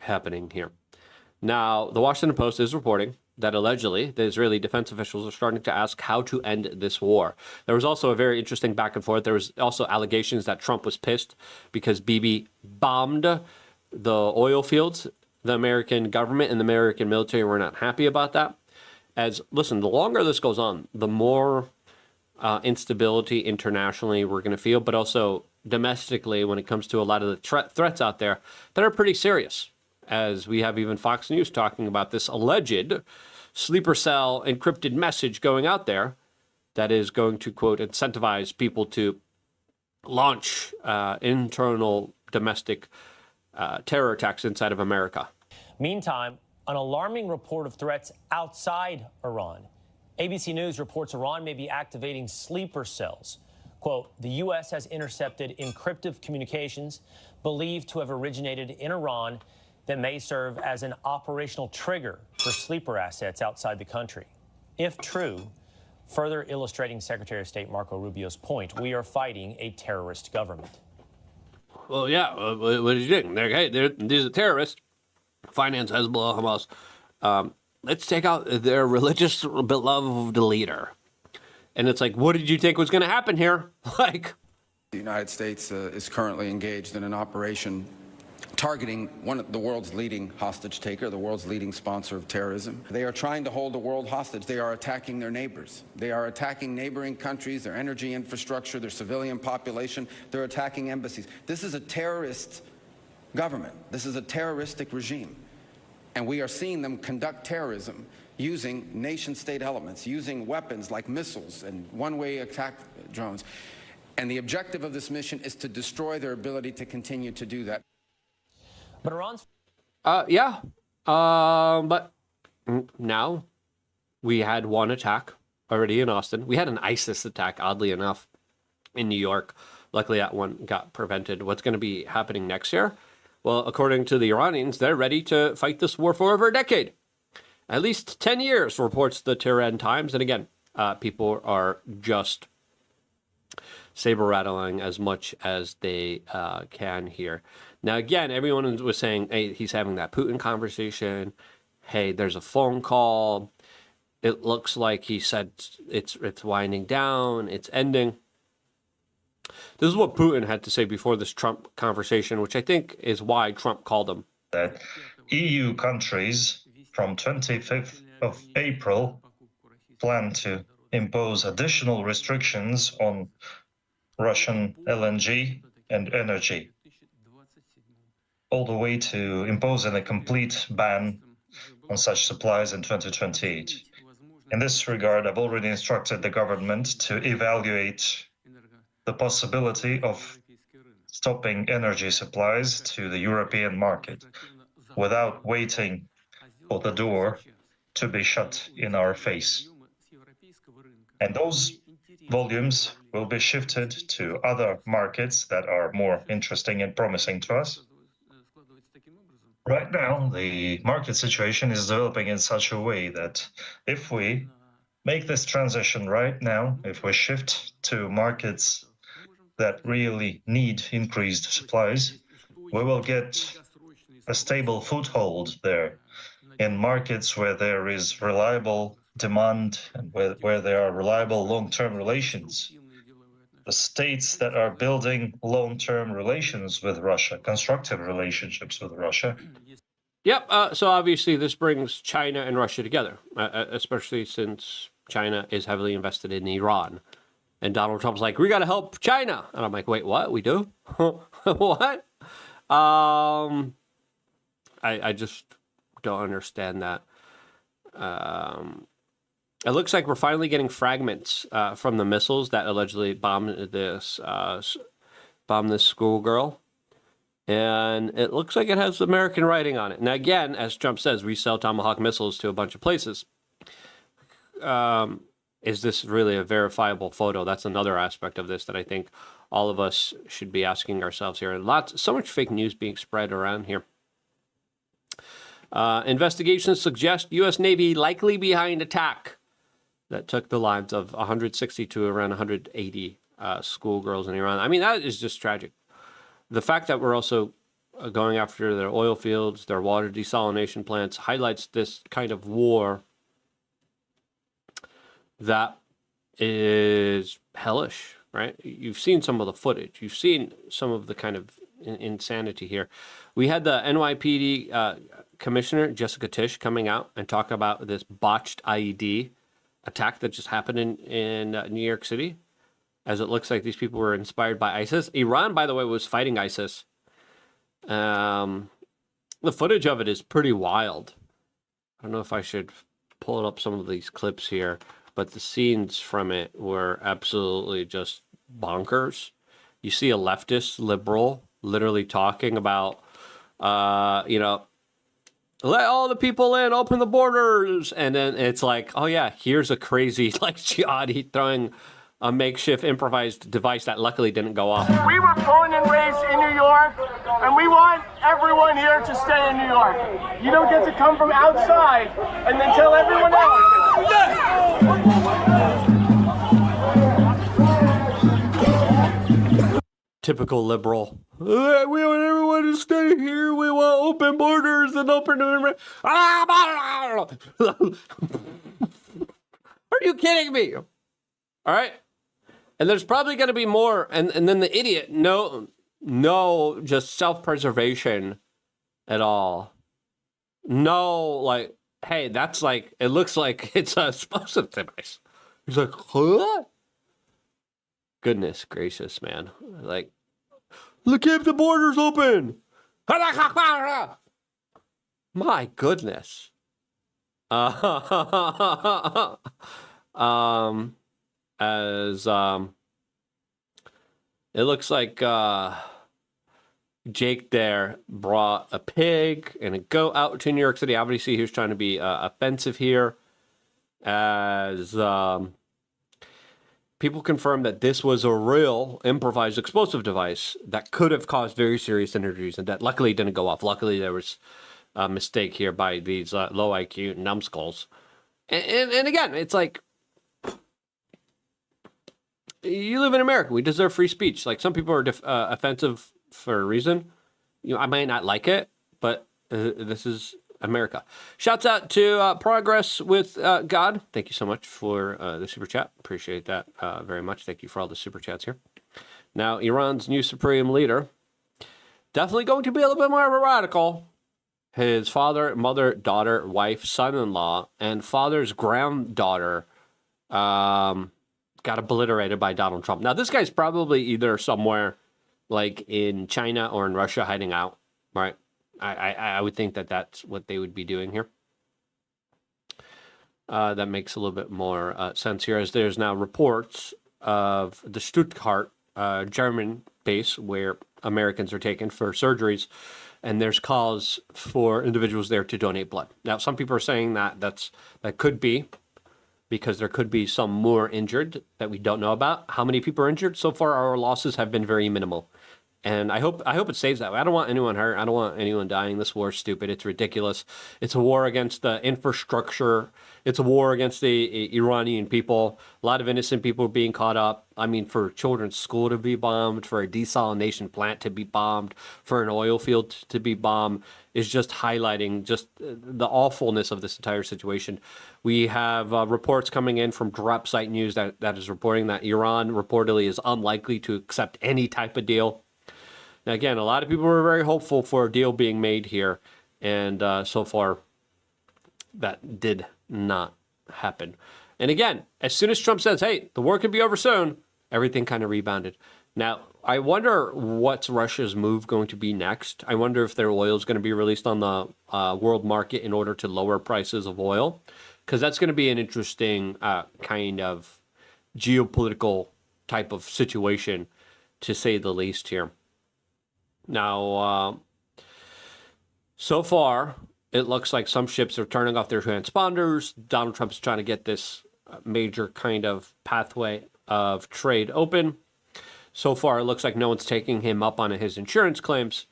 Speaker 2: happening here. Now, the Washington Post is reporting that allegedly the Israeli defense officials are starting to ask how to end this war. There was also a very interesting back and forth. There was also allegations that Trump was pissed because Bibi bombed the oil fields. The American government and the American military were not happy about that. As, listen, the longer this goes on, the more instability internationally we're going to feel, but also domestically when it comes to a lot of the threats out there that are pretty serious. As we have even Fox News talking about this alleged sleeper cell encrypted message going out there that is going to, quote, incentivize people to launch internal domestic terror attacks inside of America.
Speaker 14: Meantime, an alarming report of threats outside Iran. ABC News reports Iran may be activating sleeper cells. Quote, the U.S. has intercepted encrypted communications believed to have originated in Iran that may serve as an operational trigger for sleeper assets outside the country. If true, further illustrating Secretary of State Marco Rubio's point, we are fighting a terrorist government.
Speaker 2: Well, yeah, what did you think? Hey, these are terrorists. Finance Hezbollah, Hamas. Let's take out their religious beloved leader. And it's like, what did you think was going to happen here? Like,
Speaker 15: the United States is currently engaged in an operation targeting the world's leading hostage taker, the world's leading sponsor of terrorism. They are trying to hold the world hostage. They are attacking their neighbors. They are attacking neighboring countries, their energy infrastructure, their civilian population. They're attacking embassies. This is a terrorist government. This is a terroristic regime. And we are seeing them conduct terrorism using nation-state elements, using weapons like missiles and one-way attack drones. And the objective of this mission is to destroy their ability to continue to do that.
Speaker 14: But Iran's...
Speaker 2: But now we had one attack already in Austin. We had an ISIS attack, oddly enough, in New York. Luckily, that one got prevented. What's going to be happening next year? Well, according to the Iranians, they're ready to fight this war for over a decade. At least 10 years, reports the Tehran Times. And again, people are just saber-rattling as much as they can here. Now, again, everyone was saying, hey, he's having that Putin conversation. Hey, there's a phone call. It looks like he said it's winding down. It's ending. This is what Putin had to say before this Trump conversation, which I think is why Trump called him.
Speaker 16: That EU countries from 25th of April plan to impose additional restrictions on Russian LNG and energy, all the way to imposing a complete ban on such supplies in 2028. In this regard, I've already instructed the government to evaluate the possibility of stopping energy supplies to the European market without waiting for the door to be shut in our face. And those volumes will be shifted to other markets that are more interesting and promising to us. Right now, the market situation is developing in such a way that if we make this transition right now, if we shift to markets that really need increased supplies, we will get a stable foothold there in markets where there is reliable demand and where there are reliable long-term relations. The states that are building long-term relations with Russia, constructive relationships with Russia.
Speaker 2: Yep. So obviously this brings China and Russia together, especially since China is heavily invested in Iran. And Donald Trump's like, we got to help China. And I'm like, wait, what? We do? What? I just don't understand that. It looks like we're finally getting fragments from the missiles that allegedly bombed this schoolgirl. And it looks like it has American writing on it. Now, again, as Trump says, we sell Tomahawk missiles to a bunch of places. Is this really a verifiable photo? That's another aspect of this that I think all of us should be asking ourselves here. So much fake news being spread around here. Investigations suggest U.S. Navy likely behind attack that took the lives of 160 to around 180 schoolgirls in Iran. I mean, that is just tragic. The fact that we're also going after their oil fields, their water desalination plants, highlights this kind of war that is hellish, right? You've seen some of the footage. You've seen some of the kind of insanity here. We had the NYPD Commissioner, Jessica Tisch, coming out and talk about this botched IED attack that just happened in New York City, as it looks like these people were inspired by ISIS. Iran, by the way, was fighting ISIS. The footage of it is pretty wild. I don't know if I should pull up some of these clips here, but the scenes from it were absolutely just bonkers. You see a leftist liberal literally talking about, let all the people in, open the borders. And then it's like, oh yeah, here's a crazy like jihadi throwing a makeshift improvised device that luckily didn't go off.
Speaker 17: We were born and raised in New York, and we want everyone here to stay in New York. You don't get to come from outside and then tell everyone else.
Speaker 2: Typical liberal. We want everyone to stay here. We want open borders and open. Are you kidding me? All right. And there's probably going to be more. And then the idiot, no, just self-preservation at all. No, like, hey, that's like, it looks like it's a explosive device. He's like, huh? Goodness gracious, man. Like, look, keep the borders open. My goodness. As it looks like Jake there brought a pig and a goat out to New York City. Obviously, he was trying to be offensive here. As people confirmed that this was a real improvised explosive device that could have caused very serious injuries, and that luckily didn't go off. Luckily, there was a mistake here by these low IQ numbskulls. And again, it's like, you live in America. We deserve free speech. Like, some people are offensive for a reason. You know, I might not like it, but this is America. Shouts out to Progress with God. Thank you so much for the super chat. Appreciate that very much. Thank you for all the super chats here. Now, Iran's new supreme leader, definitely going to be a little bit more of a radical. His father, mother, daughter, wife, son-in-law, and father's granddaughter got obliterated by Donald Trump. Now, this guy's probably either somewhere like in China or in Russia hiding out, right? I would think that that's what they would be doing here. That makes a little bit more sense here, as there's now reports of the Stuttgart German base where Americans are taken for surgeries, and there's calls for individuals there to donate blood. Now, some people are saying that that could be because there could be some more injured that we don't know about. How many people are injured? So far, our losses have been very minimal. And I hope it stays that way. I don't want anyone hurt. I don't want anyone dying. This war is stupid. It's ridiculous. It's a war against the infrastructure. It's a war against the Iranian people. A lot of innocent people being caught up. I mean, for children's school to be bombed, for a desalination plant to be bombed, for an oil field to be bombed, is just highlighting just the awfulness of this entire situation. We have reports coming in from Drop Site News that is reporting that Iran reportedly is unlikely to accept any type of deal. Now, again, a lot of people were very hopeful for a deal being made here, and so far, that did not happen. And again, as soon as Trump says, hey, the war could be over soon, everything kind of rebounded. Now, I wonder what's Russia's move going to be next. I wonder if their oil is going to be released on the world market in order to lower prices of oil, because that's going to be an interesting kind of geopolitical type of situation, to say the least here. Now, so far, it looks like some ships are turning off their transponders. Donald Trump's trying to get this major kind of pathway of trade open. So far, it looks like no one's taking him up on his insurance claims.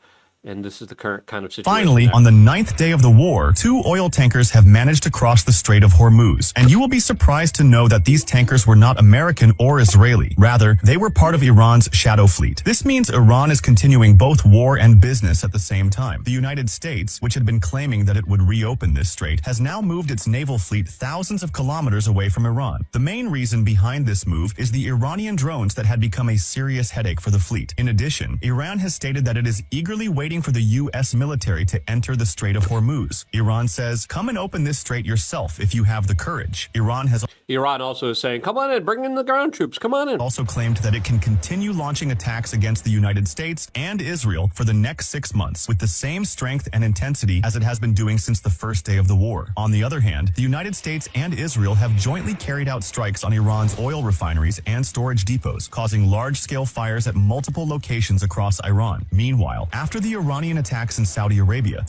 Speaker 2: And this is the current kind of situation.
Speaker 18: Finally, on the 9th day of the war, 2 oil tankers have managed to cross the Strait of Hormuz. And you will be surprised to know that these tankers were not American or Israeli. Rather, they were part of Iran's shadow fleet. This means Iran is continuing both war and business at the same time. The United States, which had been claiming that it would reopen this strait, has now moved its naval fleet thousands of kilometers away from Iran. The main reason behind this move is the Iranian drones that had become a serious headache for the fleet. In addition, Iran has stated that it is eagerly waiting for the U.S. military to enter the Strait of Hormuz. Iran says, come and open this strait yourself if you have the courage. Iran
Speaker 2: also is saying, come on in, bring in the ground troops, come on in.
Speaker 18: Also claimed that it can continue launching attacks against the United States and Israel for the next 6 months with the same strength and intensity as it has been doing since the first day of the war. On the other hand, the United States and Israel have jointly carried out strikes on Iran's oil refineries and storage depots, causing large-scale fires at multiple locations across Iran. Meanwhile, after the Iranian attacks in Saudi Arabia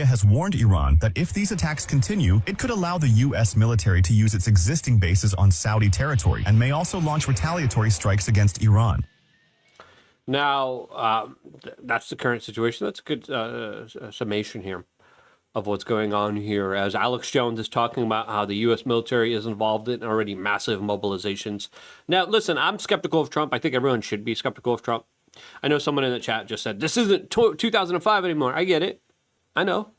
Speaker 18: has warned Iran that if these attacks continue, it could allow the U.S. military to use its existing bases on Saudi territory and may also launch retaliatory strikes against Iran.
Speaker 2: Now, that's the current situation. That's a good summation here of what's going on here, as Alex Jones is talking about how the U.S. military is involved in already massive mobilizations. Now, listen, I'm skeptical of Trump. I think everyone should be skeptical of Trump. I know someone in the chat just said, this isn't 2005 anymore. I get it. I know.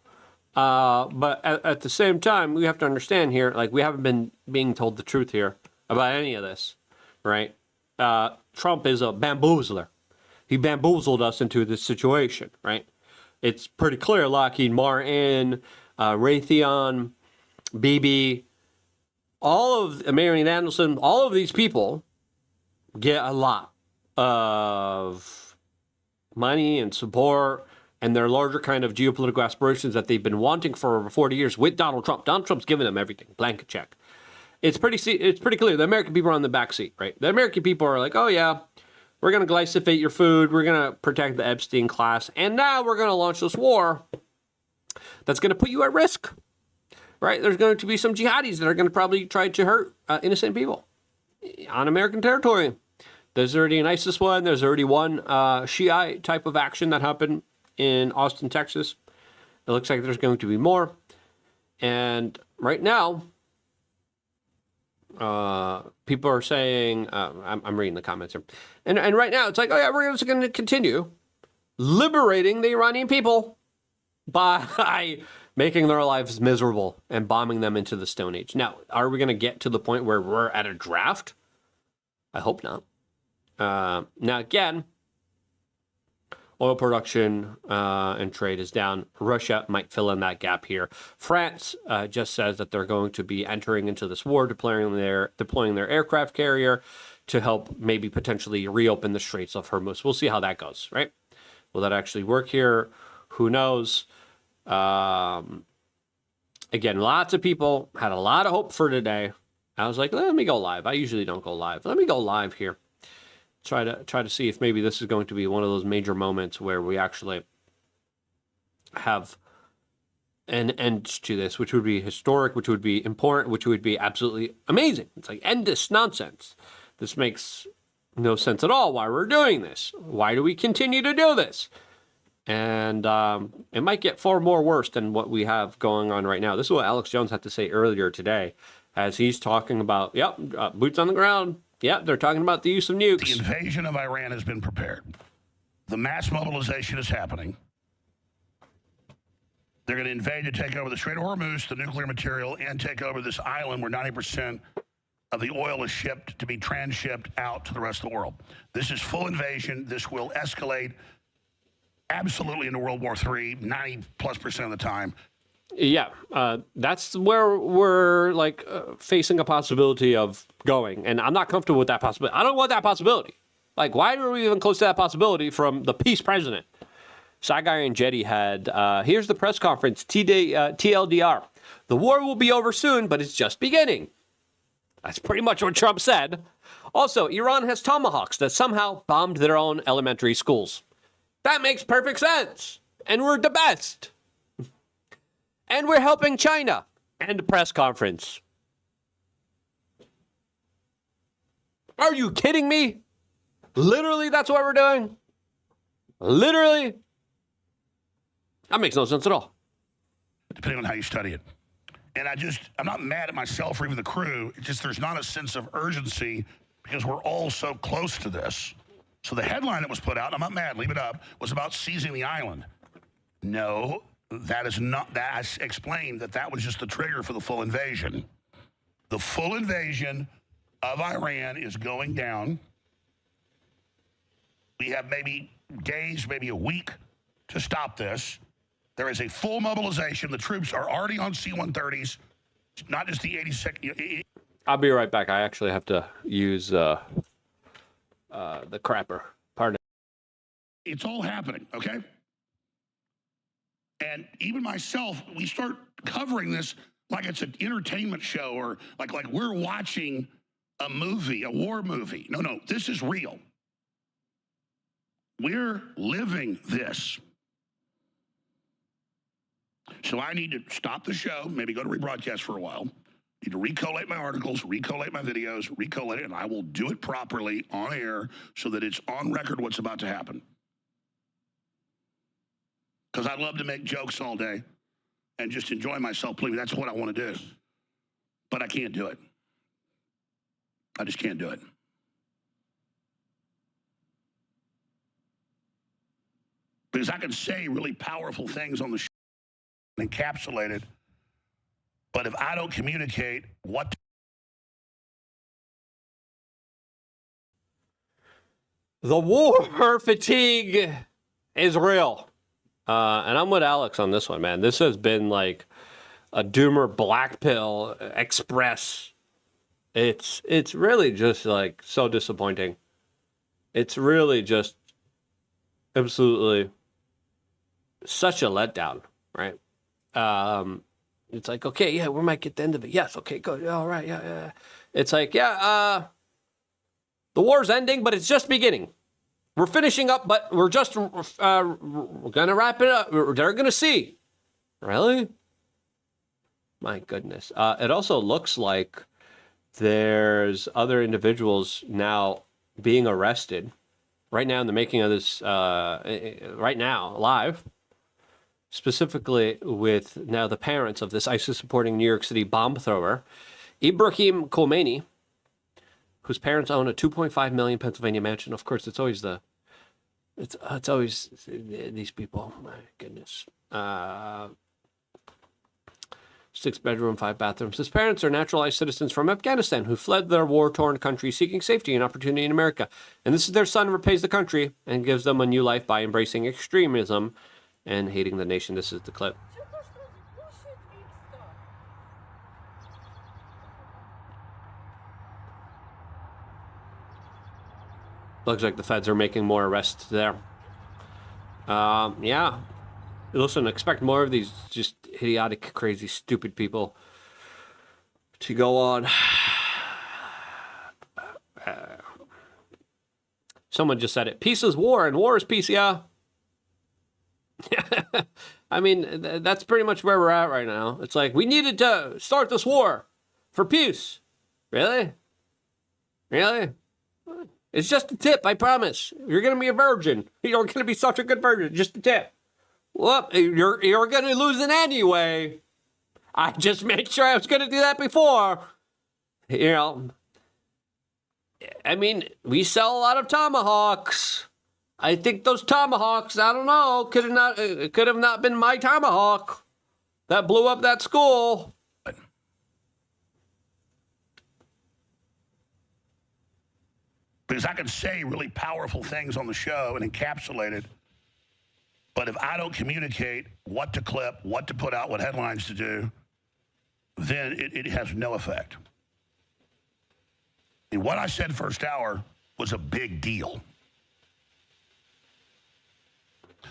Speaker 2: But at the same time, we have to understand here, like, we haven't been being told the truth here about any of this, right? Trump is a bamboozler. He bamboozled us into this situation, right? It's pretty clear Lockheed Martin, Raytheon, BB, all of Marion Anderson, all of these people get a lot of money and support and their larger kind of geopolitical aspirations that they've been wanting for over 40 years with Donald Trump. Donald Trump's giving them everything, blanket check. It's pretty clear. The American people are on the back seat, right? The American people are like, oh yeah, we're going to glyphosate your food. We're going to protect the Epstein class. And now we're going to launch this war that's going to put you at risk, right? There's going to be some jihadis that are going to probably try to hurt innocent people on American territory. There's already an ISIS one. There's already one Shiite type of action that happened in Austin, Texas. It looks like there's going to be more. And right now, people are saying, I'm reading the comments here. And right now, it's like, oh yeah, we're just going to continue liberating the Iranian people by making their lives miserable and bombing them into the Stone Age. Now, are we going to get to the point where we're at a draft? I hope not. Now, again, oil production and trade is down. Russia might fill in that gap here. France just says that they're going to be entering into this war, deploying their aircraft carrier to help maybe potentially reopen the Straits of Hormuz. We'll see how that goes, right? Will that actually work here? Who knows? Again, lots of people had a lot of hope for today. I was like, let me go live. I usually don't go live. Let me go live here. Try to see if maybe this is going to be one of those major moments where we actually have an end to this, which would be historic, which would be important, which would be absolutely amazing. It's like, end this nonsense. This makes no sense at all. Why we're doing this? Why do we continue to do this? And it might get far more worse than what we have going on right now. This is what Alex Jones had to say earlier today, as he's talking about, boots on the ground. Yeah, they're talking about the use of nukes.
Speaker 19: The invasion of Iran has been prepared. The mass mobilization is happening. They're going to invade to take over the Strait of Hormuz, the nuclear material, and take over this island where 90% of the oil is shipped to be transshipped out to the rest of the world. This is full invasion. This will escalate absolutely into World War III, 90+% of the time.
Speaker 2: Yeah, that's where we're like facing a possibility of going. And I'm not comfortable with that possibility. I don't want that possibility. Like, why are we even close to that possibility from the peace president? Saigai and Jetty had, here's the press conference, TLDR. The war will be over soon, but it's just beginning. That's pretty much what Trump said. Also, Iran has tomahawks that somehow bombed their own elementary schools. That makes perfect sense. And we're the best. And we're helping China. And a press conference. Are you kidding me? Literally, that's what we're doing? Literally? That makes no sense at all.
Speaker 19: Depending on how you study it. And I'm not mad at myself or even the crew. It's just there's not a sense of urgency because we're all so close to this. So the headline that was put out, and I'm not mad, leave it up, was about seizing the island. No, that is not, that I explained that was just the trigger for the full invasion. The full invasion of Iran is going down. We have maybe days, maybe a week to stop this. There is a full mobilization. The troops are already on C-130s, not just the 82nd.
Speaker 2: I'll be right back. I actually have to use the crapper. Pardon.
Speaker 19: It's all happening, okay? And even myself, we start covering this like it's an entertainment show or like we're watching a movie, a war movie. No, this is real. We're living this. So I need to stop the show, maybe go to rebroadcast for a while. Need to recollate my articles, recollate my videos, recollate it, and I will do it properly on air so that it's on record what's about to happen. Because I love to make jokes all day and just enjoy myself. Believe me, that's what I want to do. But I can't do it. I just can't do it. Because I can say really powerful things on the show and encapsulate it. But if I don't communicate what...
Speaker 2: The war fatigue is real. And I'm with Alex on this one, man. This has been like a doomer black pill express. It's really just like so disappointing. It's really just absolutely such a letdown, right? It's like, okay, yeah, we might get the end of it. Yes, okay, good. All right, yeah. It's like, yeah, the war's ending, but it's just beginning. We're finishing up, but we're just we're gonna wrap it up. They're gonna see. Really? My goodness. It also looks like there's other individuals now being arrested right now in the making of this, right now, live, specifically with now the parents of this ISIS-supporting New York City bomb thrower, Ibrahim Khomeini, whose parents own a $2.5 million Pennsylvania mansion. Of course, it's always these people. My goodness. 6-bedroom, 5 bathrooms. His parents are naturalized citizens from Afghanistan who fled their war-torn country seeking safety and opportunity in America. And this is their son repays the country and gives them a new life by embracing extremism and hating the nation. This is the clip. Looks like the feds are making more arrests there. Yeah. Listen, expect more of these just idiotic, crazy, stupid people to go on. Someone just said it. Peace is war and war is peace, yeah. I mean, that's pretty much where we're at right now. It's like, we needed to start this war for peace. Really? Really? It's just a tip, I promise. You're going to be a virgin. You're going to be such a good virgin. Just a tip. Well, you're going to lose it anyway. I just made sure I was going to do that before. You know, I mean, we sell a lot of tomahawks. I think those tomahawks, I don't know, could have not been my tomahawk that blew up that school.
Speaker 19: Because I can say really powerful things on the show and encapsulate it, but if I don't communicate what to clip, what to put out, what headlines to do, then it has no effect. And what I said first hour was a big deal.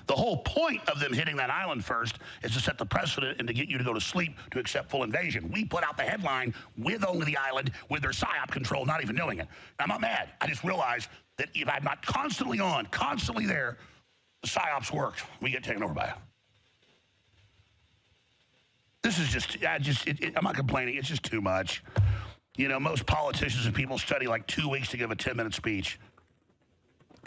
Speaker 19: The whole point of them hitting that island first is to set the precedent and to get you to go to sleep to accept full invasion. We put out the headline with only the island, with their PSYOP control, not even knowing it. I'm not mad. I just realized that if I'm not constantly on, constantly there, the PSYOPs worked. We get taken over by it. This is just, I'm not complaining. It's just too much. You know, most politicians and people study like 2 weeks to give a 10-minute speech.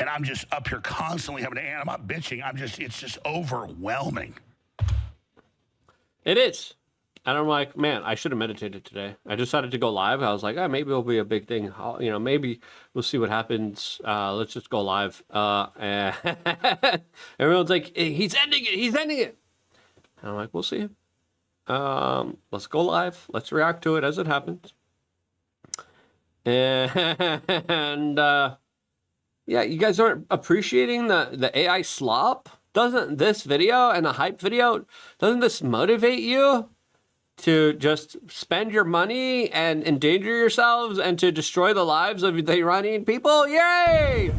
Speaker 19: And I'm just up here constantly having to, and I'm not bitching. It's just overwhelming.
Speaker 2: It is. And I'm like, man, I should have meditated today. I decided to go live. I was like, maybe it'll be a big thing. You know, maybe we'll see what happens. Let's just go live. And everyone's like, he's ending it. He's ending it. And I'm like, we'll see. Let's go live. Let's react to it as it happens. And yeah, you guys aren't appreciating the AI slop? Doesn't this video and a hype video, doesn't this motivate you to just spend your money and endanger yourselves and to destroy the lives of the Iranian people? Yay!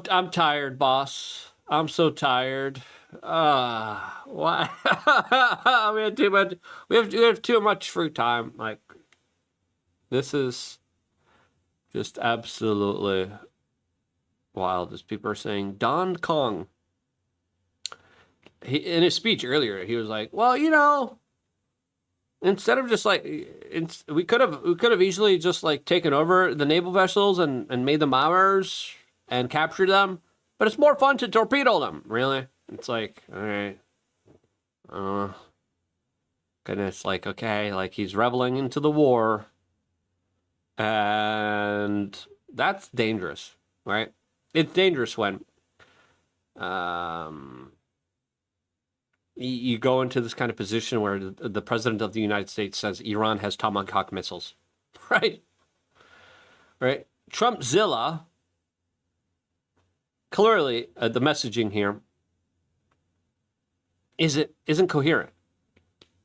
Speaker 2: I'm tired, boss. I'm so tired. Why? We have too much. We have too much free time. Like, this is just absolutely wild. As people are saying, Don Kong. In his speech earlier, he was like, "Well, you know, instead of just like, we could have easily just like taken over the naval vessels and made them ours." And capture them, but it's more fun to torpedo them, really. It's like, all right. Goodness, like, okay, like he's reveling into the war. And that's dangerous, right? It's dangerous when, you go into this kind of position where the president of the United States says Iran has Tomahawk missiles, right? Right? Trumpzilla, clearly the messaging here isn't coherent.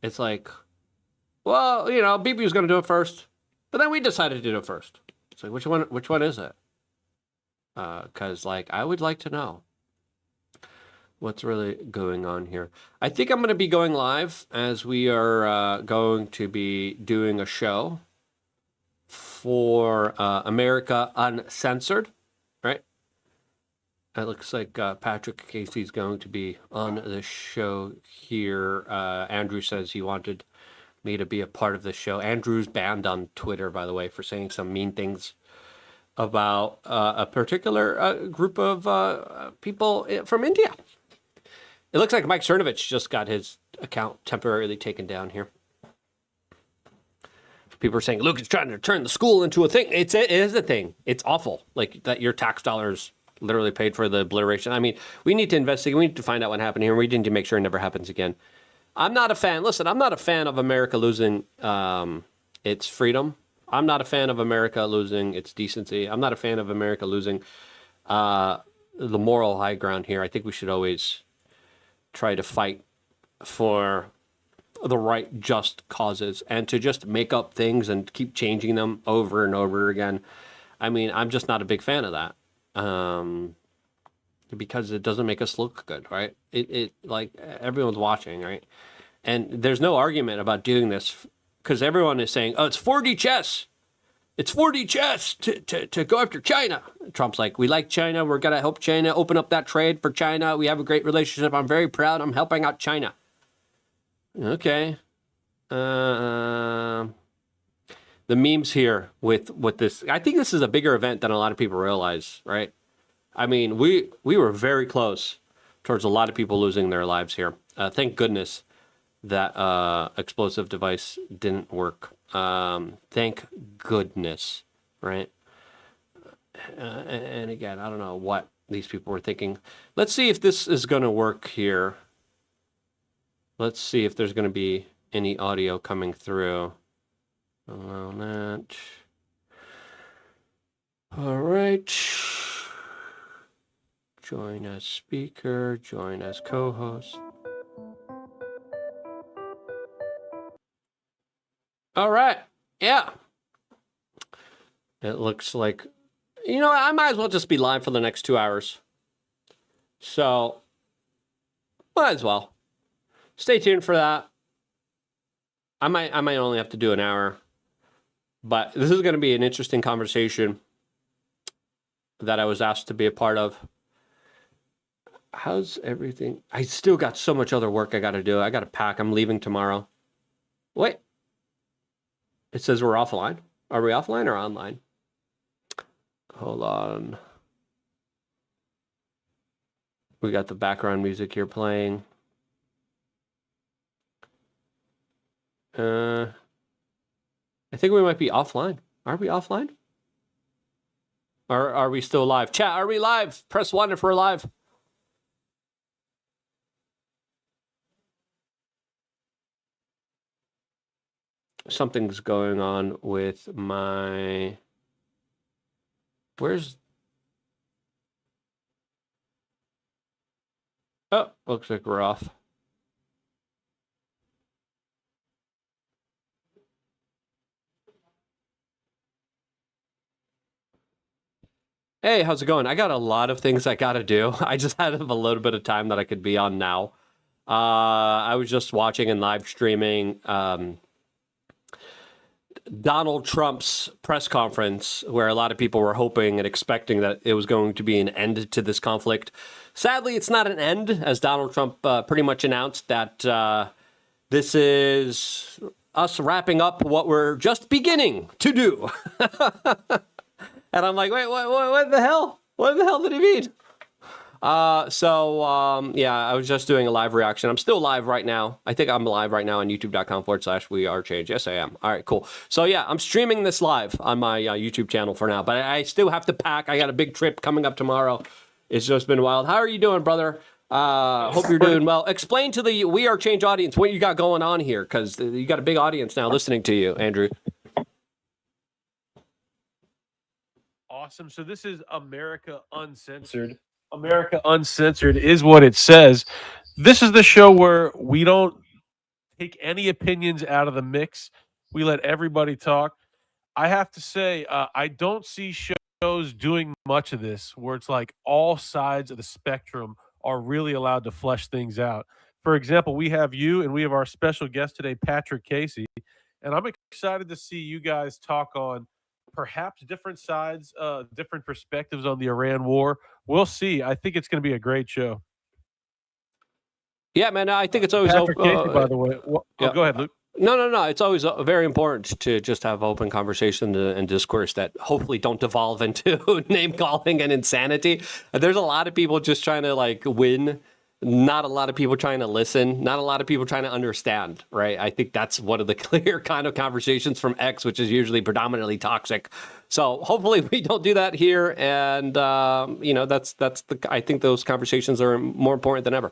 Speaker 2: It's like, well, you know, Bibi was going to do it first, but then we decided to do it first. It's like, which one is it? Because, like, I would like to know what's really going on here. I think I'm going to be going live as we are going to be doing a show for America Uncensored, right? It looks like Patrick Casey's going to be on the show here. Andrew says he wanted me to be a part of the show. Andrew's banned on Twitter, by the way, for saying some mean things about a particular group of people from India. It looks like Mike Cernovich just got his account temporarily taken down here. People are saying, Luke is trying to turn the school into a thing. It is a thing. It's awful. Like, that your tax dollars literally paid for the obliteration. I mean, we need to investigate. We need to find out what happened here. We need to make sure it never happens again. I'm not a fan. Listen, I'm not a fan of America losing its freedom. I'm not a fan of America losing its decency. I'm not a fan of America losing the moral high ground here. I think we should always try to fight for the right, just causes, and to just make up things and keep changing them over and over again. I mean, I'm just not a big fan of that. Because it doesn't make us look good, right? It like, everyone's watching, right? And there's no argument about doing this because everyone is saying, oh, it's 4D chess. It's 4D chess to go after China. Trump's like, we like China. We're going to help China open up that trade for China. We have a great relationship. I'm very proud. I'm helping out China. Okay. The memes here with this, I think this is a bigger event than a lot of people realize, right? I mean, we were very close towards a lot of people losing their lives here. Thank goodness that explosive device didn't work. Thank goodness, right? And again, I don't know what these people were thinking. Let's see if this is going to work here. Let's see if there's going to be any audio coming through. Allow that. All right. Join as speaker, join as co-host. All right. Yeah. It looks like, you know, I might as well just be live for the next 2 hours. So, might as well. Stay tuned for that. I might only have to do an hour. But this is going to be an interesting conversation that I was asked to be a part of. How's everything? I still got so much other work I got to do. I got to pack. I'm leaving tomorrow. Wait. It says we're offline. Are we offline or online? Hold on. We got the background music here playing. I think we might be offline. Are we offline? Or are we still live? Chat, are we live? Press 1 if we're live. Something's going on with my... Where's... Oh, looks like we're off. Hey, how's it going? I got a lot of things I got to do. I just had a little bit of time that I could be on now. I was just watching and live streaming Donald Trump's press conference, where a lot of people were hoping and expecting that it was going to be an end to this conflict. Sadly, it's not an end, as Donald Trump pretty much announced that this is us wrapping up what we're just beginning to do. And I'm like, wait, what the hell? What the hell did he mean? Yeah, I was just doing a live reaction. I'm still live right now. I think I'm live right now on youtube.com/wearechange. Yes, I am. All right, cool. So yeah, I'm streaming this live on my YouTube channel for now, but I still have to pack. I got a big trip coming up tomorrow. It's just been wild. How are you doing, brother? Hope you're doing well. Explain to the We Are Change audience what you got going on here, because you got a big audience now listening to you, Andrew.
Speaker 20: Awesome. So this is America Uncensored. America Uncensored is what it says. This is the show where we don't take any opinions out of the mix. We let everybody talk. I have to say, I don't see shows doing much of this where it's like all sides of the spectrum are really allowed to flesh things out. For example, we have you and we have our special guest today, Patrick Casey. And I'm excited to see you guys talk on perhaps different sides, different perspectives on the Iran war. We'll see. I think it's going to be a great show.
Speaker 2: Yeah, man, I think it's always
Speaker 20: Patrick Casey, by the way.
Speaker 2: yeah.
Speaker 20: Go ahead, Luke.
Speaker 2: No. It's always very important to just have open conversation and discourse that hopefully don't devolve into name calling and insanity. There's a lot of people just trying to like win. Not a lot of people trying to listen. Not a lot of people trying to understand. Right? I think that's one of the clear kind of conversations from X, which is usually predominantly toxic. So hopefully we don't do that here. And that's the. I think those conversations are more important than ever.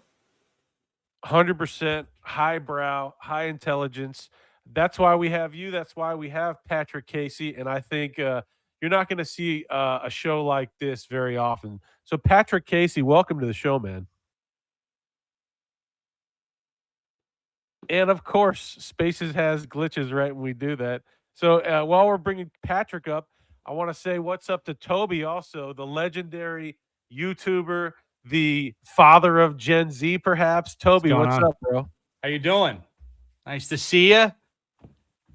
Speaker 20: 100% highbrow, high intelligence. That's why we have you. That's why we have Patrick Casey. And I think you're not going to see a show like this very often. So, Patrick Casey, welcome to the show, man. And of course, Spaces has glitches right when we do that. So, while we're bringing Patrick up, I want to say what's up to Toby, also, the legendary YouTuber, the father of Gen Z, perhaps. Toby, what's up, bro?
Speaker 21: How you doing? Nice to see you.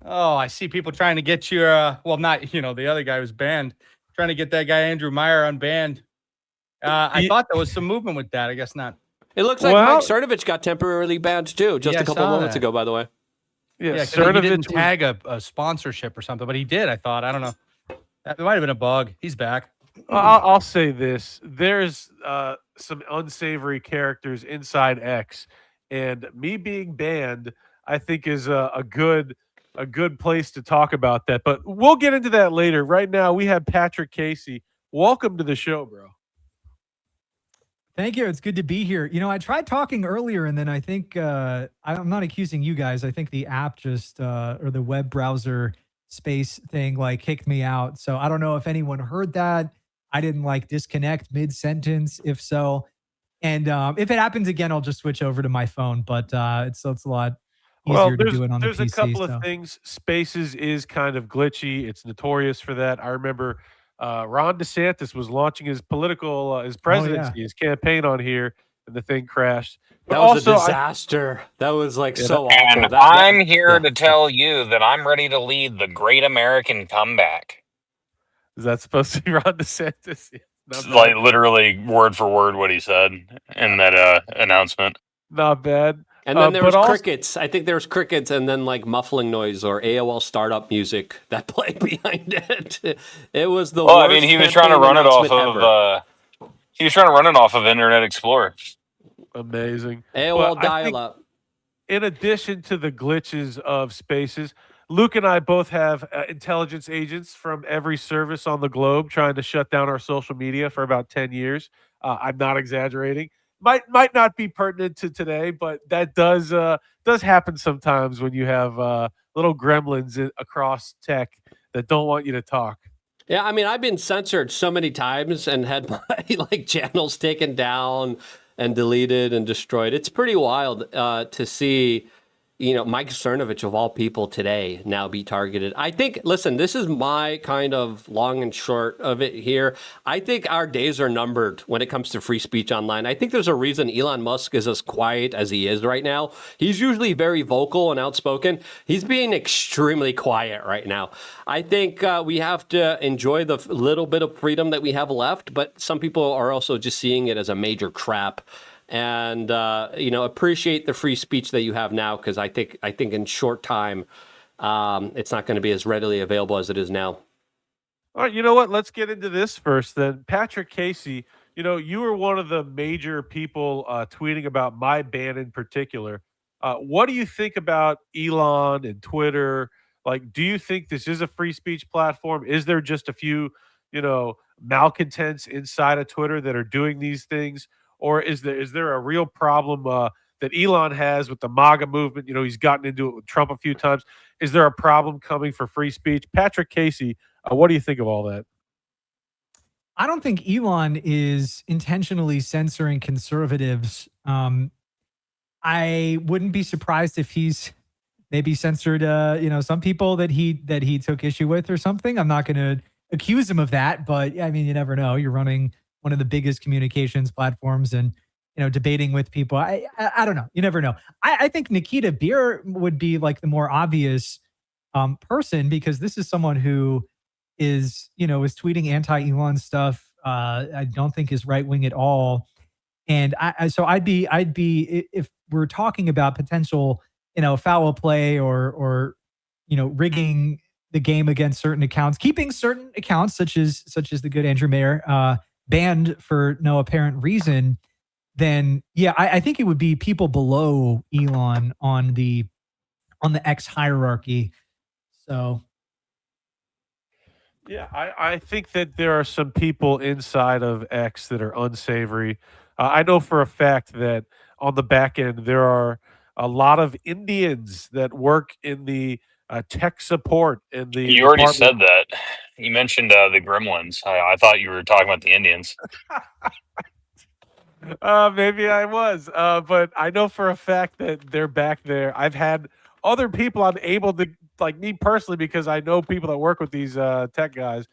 Speaker 21: Oh, I see people trying to get you. Well, not the other guy was banned. Trying to get that guy Andrew Meyer unbanned. I thought there was some movement with that. I guess not.
Speaker 2: It looks like Mike Cernovich got temporarily banned too, just a couple moments ago, by the way.
Speaker 21: Yeah, Cernovich didn't tag a sponsorship or something, but he did. I thought. I don't know. That might have been a bug. He's back.
Speaker 20: I'll say this: there's some unsavory characters inside X, and me being banned, I think, is a good place to talk about that. But we'll get into that later. Right now, we have Patrick Casey. Welcome to the show, bro.
Speaker 22: Thank you. It's good to be here. I tried talking earlier, and then I think I'm not accusing you guys. I think the app just or the web browser space thing like kicked me out. So I don't know if anyone heard that. I didn't disconnect mid-sentence. If so, and if it happens again, I'll just switch over to my phone. But it's a lot easier to do it on the PC.
Speaker 20: There's a couple of things. Spaces is kind of glitchy. It's notorious for that. I remember Ron DeSantis was launching his political, his presidency, his campaign on here, and the thing crashed. But
Speaker 2: that was also a disaster. That was so
Speaker 23: and
Speaker 2: awful.
Speaker 23: I'm here to tell you that I'm ready to lead the great American comeback.
Speaker 20: Is that supposed to be Ron DeSantis?
Speaker 23: Like literally word for word what he said in that announcement.
Speaker 20: Not bad.
Speaker 2: And then there was crickets. I think there was crickets and then muffling noise or AOL startup music that played behind it. It was the worst.
Speaker 23: I mean, he was trying to run it off of he was trying to run it off of Internet Explorer.
Speaker 20: Amazing.
Speaker 2: AOL dial-up.
Speaker 20: In addition to the glitches of Spaces, Luke and I both have intelligence agents from every service on the globe trying to shut down our social media for about 10 years. I'm not exaggerating. Might not be pertinent to today, but that does happen sometimes when you have little gremlins across tech that don't want you to talk.
Speaker 2: Yeah, I mean, I've been censored so many times and had my channels taken down and deleted and destroyed. It's pretty wild to see, Mike Cernovich of all people today now be targeted. I think, listen, this is my kind of long and short of it here. I think our days are numbered when it comes to free speech online. I think there's a reason Elon Musk is as quiet as he is right now. He's usually very vocal and outspoken. He's being extremely quiet right now. I think we have to enjoy the little bit of freedom that we have left, but some people are also just seeing it as a major trap. And appreciate the free speech that you have now, because I think in short time it's not going to be as readily available as it is now.
Speaker 20: All right, you know what? Let's get into this first then. Patrick Casey, you were one of the major people tweeting about my ban in particular. What do you think about Elon and Twitter? Do you think this is a free speech platform? Is there just a few, malcontents inside of Twitter that are doing these things? or is there a real problem that Elon has with the MAGA movement? He's gotten into it with Trump a few times. Is there a problem coming for free speech? Patrick Casey, what do you think of all that?
Speaker 22: I don't think Elon is intentionally censoring conservatives. I wouldn't be surprised if he's maybe censored, some people that he took issue with or something. I'm not going to accuse him of that, but I mean, you never know. You're running one of the biggest communications platforms and debating with people. I don't know. You never know. I think Nikita Beer would be like the more obvious person, because this is someone who is tweeting anti-Elon stuff. I don't think is right wing at all. And so I'd be if we're talking about potential, foul play or rigging the game against certain accounts, keeping certain accounts such as the good Andrew Mayer banned for no apparent reason, then yeah, I think it would be people below Elon on the X hierarchy. So
Speaker 20: Yeah, I think that there are some people inside of X that are unsavory. I know for a fact that on the back end, there are a lot of Indians that work in the tech support in the
Speaker 23: You already
Speaker 20: department.
Speaker 23: said that. You mentioned the Gremlins. I thought you were talking about the Indians.
Speaker 20: Maybe I was, but I know for a fact that they're back there. I've had other people I'm able to, like me personally, because I know people that work with these tech guys.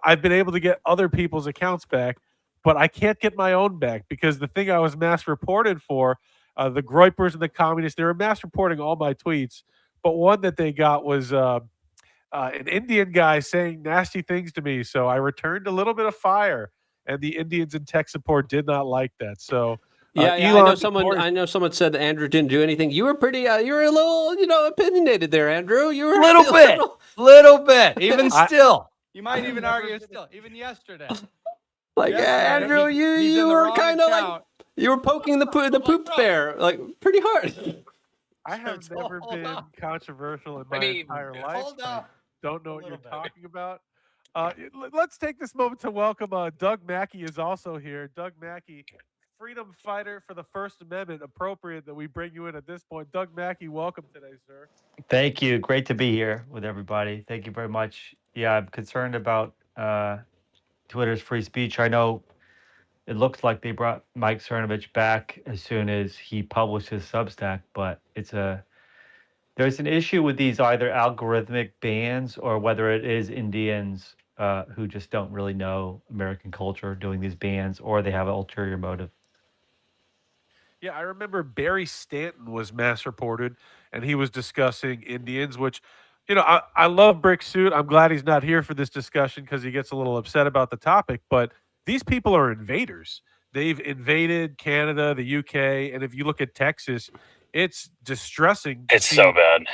Speaker 20: I've been able to get other people's accounts back, but I can't get my own back because the thing I was mass reported for, the Groypers and the communists, they were mass reporting all my tweets, but one that they got was an Indian guy saying nasty things to me. So I returned a little bit of fire, and the Indians in tech support did not like that. So
Speaker 2: Yeah, I know
Speaker 20: Elon,
Speaker 2: someone. I know someone said that Andrew didn't do anything. You were pretty. You were a little, opinionated there, Andrew. You were
Speaker 21: Little bit. Even
Speaker 20: I-
Speaker 21: still, you might even argue still. Even yesterday.
Speaker 2: like Andrew.
Speaker 21: He's
Speaker 2: You
Speaker 21: in the
Speaker 2: were
Speaker 21: wrong
Speaker 2: kind of like
Speaker 21: account.
Speaker 2: you were poking the poop bear like pretty hard.
Speaker 20: I have never been controversial in my entire life.
Speaker 21: Hold on.
Speaker 20: Don't know what you're talking about. Let's take this moment to welcome Doug Mackey is also here. Doug Mackey, freedom fighter for the First Amendment. Appropriate that we bring you in at this point. Doug Mackey, welcome today, sir.
Speaker 3: Thank you. Great to be here with everybody. Thank you very much. Yeah, I'm concerned about Twitter's free speech. I know it looks like they brought Mike Cernovich back as soon as he published his Substack, but there's an issue with these either algorithmic bans or whether it is Indians who just don't really know American culture doing these bans, or they have an ulterior motive.
Speaker 20: Yeah, I remember Barry Stanton was mass reported, and he was discussing Indians, which, I love Brick Suit. I'm glad he's not here for this discussion because he gets a little upset about the topic. But these people are invaders. They've invaded Canada, the UK, and if you look at Texas, it's distressing.
Speaker 23: It's so bad.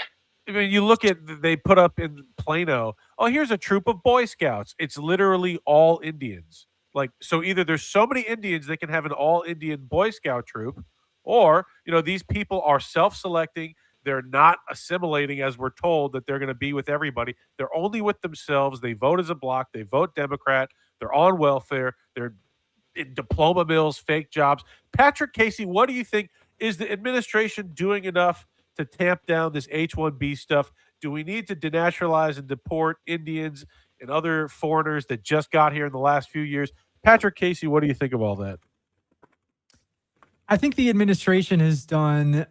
Speaker 20: I mean, you look at they put up in Plano. Oh, here's a troop of Boy Scouts. It's literally all Indians. Like, so either there's so many Indians they can have an all Indian Boy Scout troop, or these people are self-selecting. They're not assimilating as we're told that they're going to be with everybody. They're only with themselves. They vote as a block. They vote Democrat. They're on welfare. They're in diploma mills, fake jobs. Patrick Casey, what do you think? Is the administration doing enough to tamp down this H-1B stuff? Do we need to denaturalize and deport Indians and other foreigners that just got here in the last few years? Patrick Casey, what do you think of all that?
Speaker 22: I think the administration has done.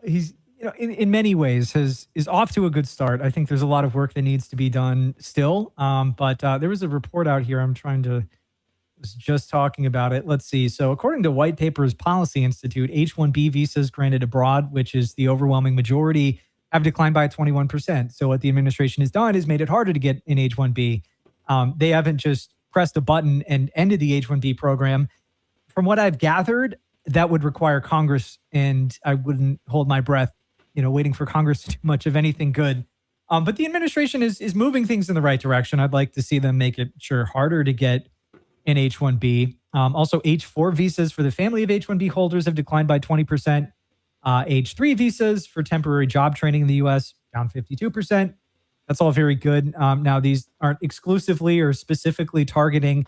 Speaker 22: He's in many ways is off to a good start. I think there's a lot of work that needs to be done still. But there was a report out here. Was just talking about it. Let's see. So according to White Paper's Policy Institute, H-1B visas granted abroad, which is the overwhelming majority, have declined by 21%. So what the administration has done is made it harder to get an H-1B. They haven't just pressed a button and ended the H-1B program. From what I've gathered, that would require Congress, and I wouldn't hold my breath, waiting for Congress to do much of anything good. But the administration is moving things in the right direction. I'd like to see them make it harder to get an H-1B. Also, H-4 visas for the family of H-1B holders have declined by 20%. H-3 visas for temporary job training in the U.S. down 52%. That's all very good. Now, these aren't exclusively or specifically targeting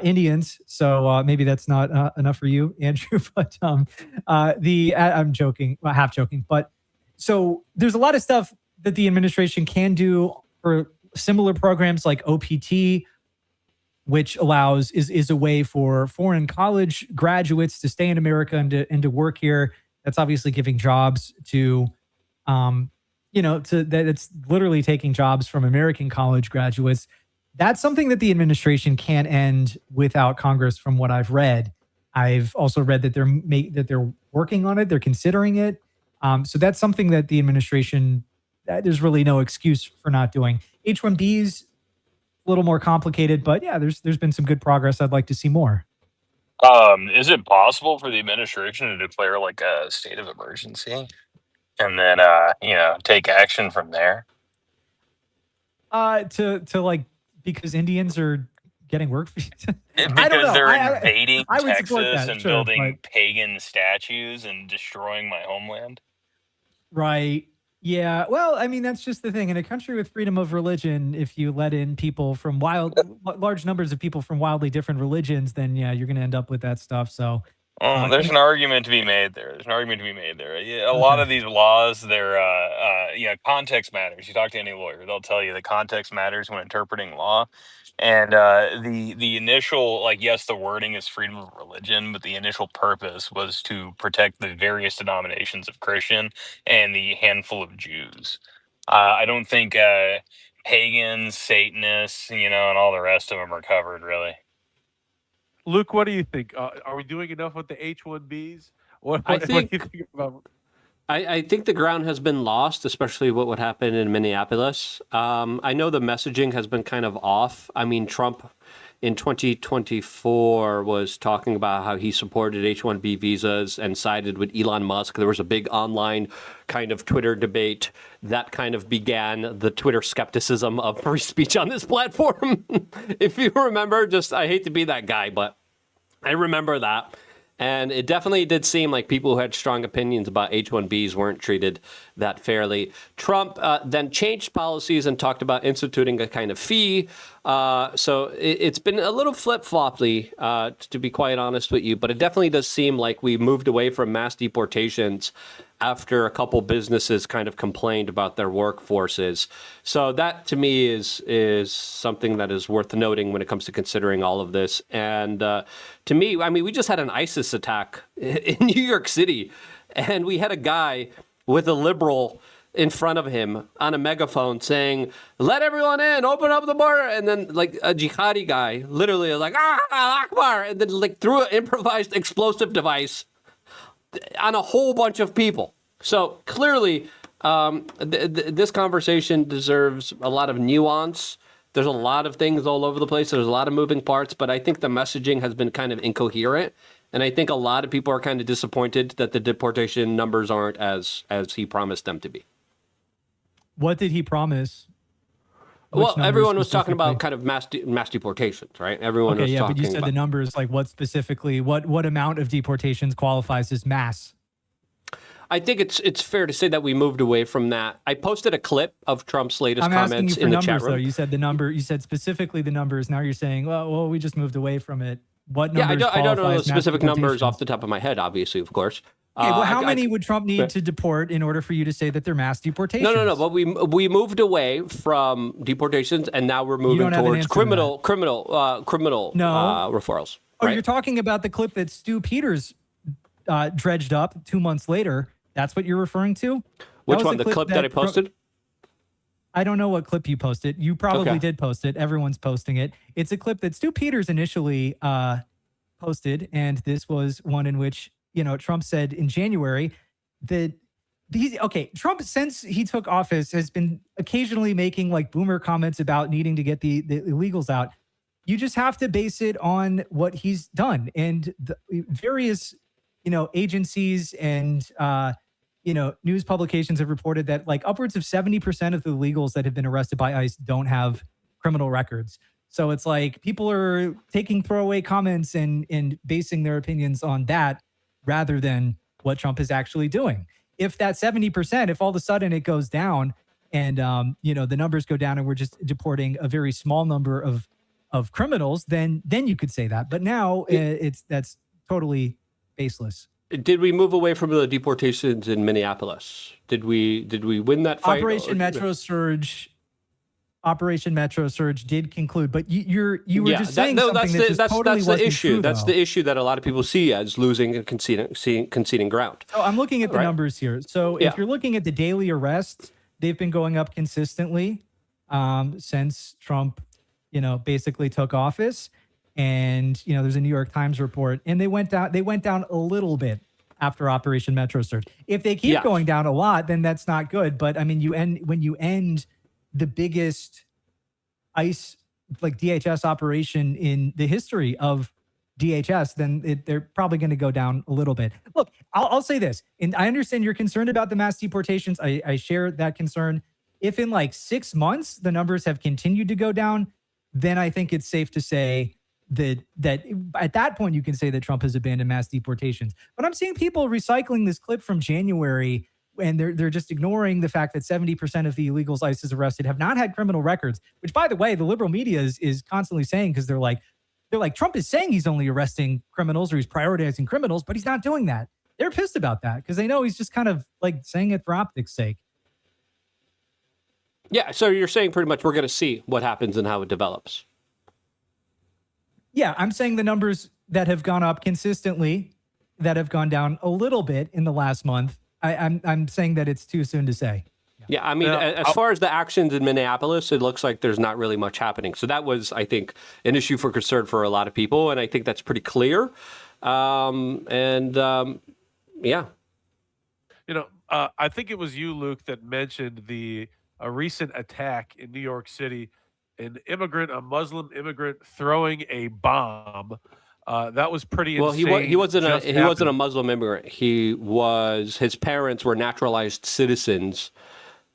Speaker 22: Indians. So maybe that's not enough for you, Andrew. But I'm joking, well, half joking. But so there's a lot of stuff that the administration can do for similar programs like OPT, which is a way for foreign college graduates to stay in America and to work here. That's obviously giving jobs to, that it's literally taking jobs from American college graduates. That's something that the administration can't end without Congress, from what I've read. I've also read that they're working on it, they're considering it. So that's something that the administration, there's really no excuse for not doing. H-1Bs, a little more complicated, but yeah, there's been some good progress. I'd like to see more.
Speaker 23: Is it possible for the administration to declare like a state of emergency and then take action from there?
Speaker 22: To like, because Indians are getting work for
Speaker 23: Because they're invading
Speaker 22: I would support
Speaker 23: Texas
Speaker 22: that,
Speaker 23: and
Speaker 22: sure,
Speaker 23: building
Speaker 22: but-
Speaker 23: pagan statues and destroying my homeland.
Speaker 22: Right. Yeah. Well, I mean, that's just the thing. In a country with freedom of religion, if you let in people from large numbers of people from wildly different religions, then yeah, you're going to end up with that stuff. So
Speaker 23: There's an argument to be made there. Yeah, a lot of these laws, they're context matters. You talk to any lawyer, they'll tell you that context matters when interpreting law. And the initial, like, yes, the wording is freedom of religion, but the initial purpose was to protect the various denominations of Christian and the handful of Jews. I don't think pagans, Satanists, and all the rest of them are covered, really.
Speaker 20: Luke, what do you think? Are we doing enough with the H-1Bs? What do you think about?
Speaker 2: I think the ground has been lost, especially what would happen in Minneapolis. I know the messaging has been kind of off. I mean, Trump in 2024 was talking about how he supported H-1B visas and sided with Elon Musk. There was a big online kind of Twitter debate that kind of began the Twitter skepticism of free speech on this platform. If you remember, I hate to be that guy, but I remember that. And it definitely did seem like people who had strong opinions about H-1Bs weren't treated that fairly. Trump then changed policies and talked about instituting a kind of fee. So it's been a little flip-floppy, to be quite honest with you. But it definitely does seem like we moved away from mass deportations after a couple businesses kind of complained about their workforces. So that, to me, is something that is worth noting when it comes to considering all of this. And to me, I mean, we just had an ISIS attack in New York City, and we had a guy with a liberal in front of him on a megaphone saying, "Let everyone in, open up the border." And then like a jihadi guy literally like, "Ah, Akbar," and then like threw an improvised explosive device on a whole bunch of people. So clearly, this conversation deserves a lot of nuance. There's a lot of things all over the place. There's a lot of moving parts, but I think the messaging has been kind of incoherent. And I think a lot of people are kind of disappointed that the deportation numbers aren't as he promised them to be.
Speaker 22: What did he promise?
Speaker 2: Well, everyone was talking about kind of mass deportations, right? Everyone was talking
Speaker 22: but you said
Speaker 2: about
Speaker 22: the numbers, like what specifically, what amount of deportations qualifies as mass?
Speaker 2: I think it's fair to say that we moved away from that. I posted a clip of Trump's latest comments in the chat room.
Speaker 22: Though. You said the number. You said specifically the numbers. Now you're saying, well, we just moved away from it. What numbers?
Speaker 2: Yeah, I don't know
Speaker 22: qualify
Speaker 2: the
Speaker 22: as mass
Speaker 2: specific numbers
Speaker 22: deportations?
Speaker 2: off the top of my head. Obviously, of course.
Speaker 22: Okay, well, how many would Trump need to deport in order for you to say that they're mass deportations?
Speaker 2: No. But we moved away from deportations, and now we're moving towards criminal referrals.
Speaker 22: Oh, you're talking about the clip that Stu Peters dredged up 2 months later. That's what you're referring to?
Speaker 2: Which one? The clip that I posted?
Speaker 22: I don't know what clip you posted. You probably did post it. Everyone's posting it. It's a clip that Stu Peters initially posted, and this was one in which Trump said in January that Trump, since he took office, has been occasionally making like boomer comments about needing to get the illegals out. You just have to base it on what he's done. And the various, agencies and, news publications have reported that like upwards of 70% of the illegals that have been arrested by ICE don't have criminal records. So it's like people are taking throwaway comments and basing their opinions on that rather than what Trump is actually doing. If that 70%, if all of a sudden it goes down and, the numbers go down and we're just deporting a very small number of of criminals, then you could say that. But now that's totally baseless.
Speaker 2: Did we move away from the deportations in Minneapolis? Did we win that fight?
Speaker 22: Operation Metro Surge did conclude, but you were just saying
Speaker 2: no,
Speaker 22: something that just totally
Speaker 2: that's
Speaker 22: wasn't
Speaker 2: the issue.
Speaker 22: true,
Speaker 2: That's
Speaker 22: though.
Speaker 2: the issue that a lot of people see as losing and conceding ground.
Speaker 22: So I'm looking at the
Speaker 2: Right?
Speaker 22: numbers here. So
Speaker 2: Yeah.
Speaker 22: if you're looking at the daily arrests, they've been going up consistently since Trump, basically took office. And there's a New York Times report, and they went down a little bit after Operation Metro Surge. If they keep
Speaker 2: Yes.
Speaker 22: going down a lot, then that's not good. But I mean, when you end the biggest ICE DHS operation in the history of DHS, then they're probably going to go down a little bit. Look, I'll say this, and I understand you're concerned about the mass deportations. I share that concern. If in 6 months the numbers have continued to go down, then I think it's safe to say that at that point you can say that Trump has abandoned mass deportations. But I'm seeing people recycling this clip from January, and they're just ignoring the fact that 70% of the illegals ICE has arrested have not had criminal records, which, by the way, the liberal media is constantly saying, because they're like, Trump is saying he's only arresting criminals or he's prioritizing criminals, but he's not doing that. They're pissed about that because they know he's just kind of saying it for optics' sake.
Speaker 2: Yeah, so you're saying pretty much we're going to see what happens and how it develops.
Speaker 22: Yeah, I'm saying the numbers that have gone up consistently, that have gone down a little bit in the last month, I'm saying that it's too soon to say.
Speaker 2: Yeah, I mean, as far as the actions in Minneapolis, it looks like there's not really much happening. So that was, I think, an issue for concern for a lot of people, and I think that's pretty clear. Yeah.
Speaker 20: I think it was you, Luke, that mentioned a recent attack in New York City, a Muslim immigrant throwing a bomb. That was pretty insane.
Speaker 2: Well, he wasn't a Muslim immigrant. His parents were naturalized citizens.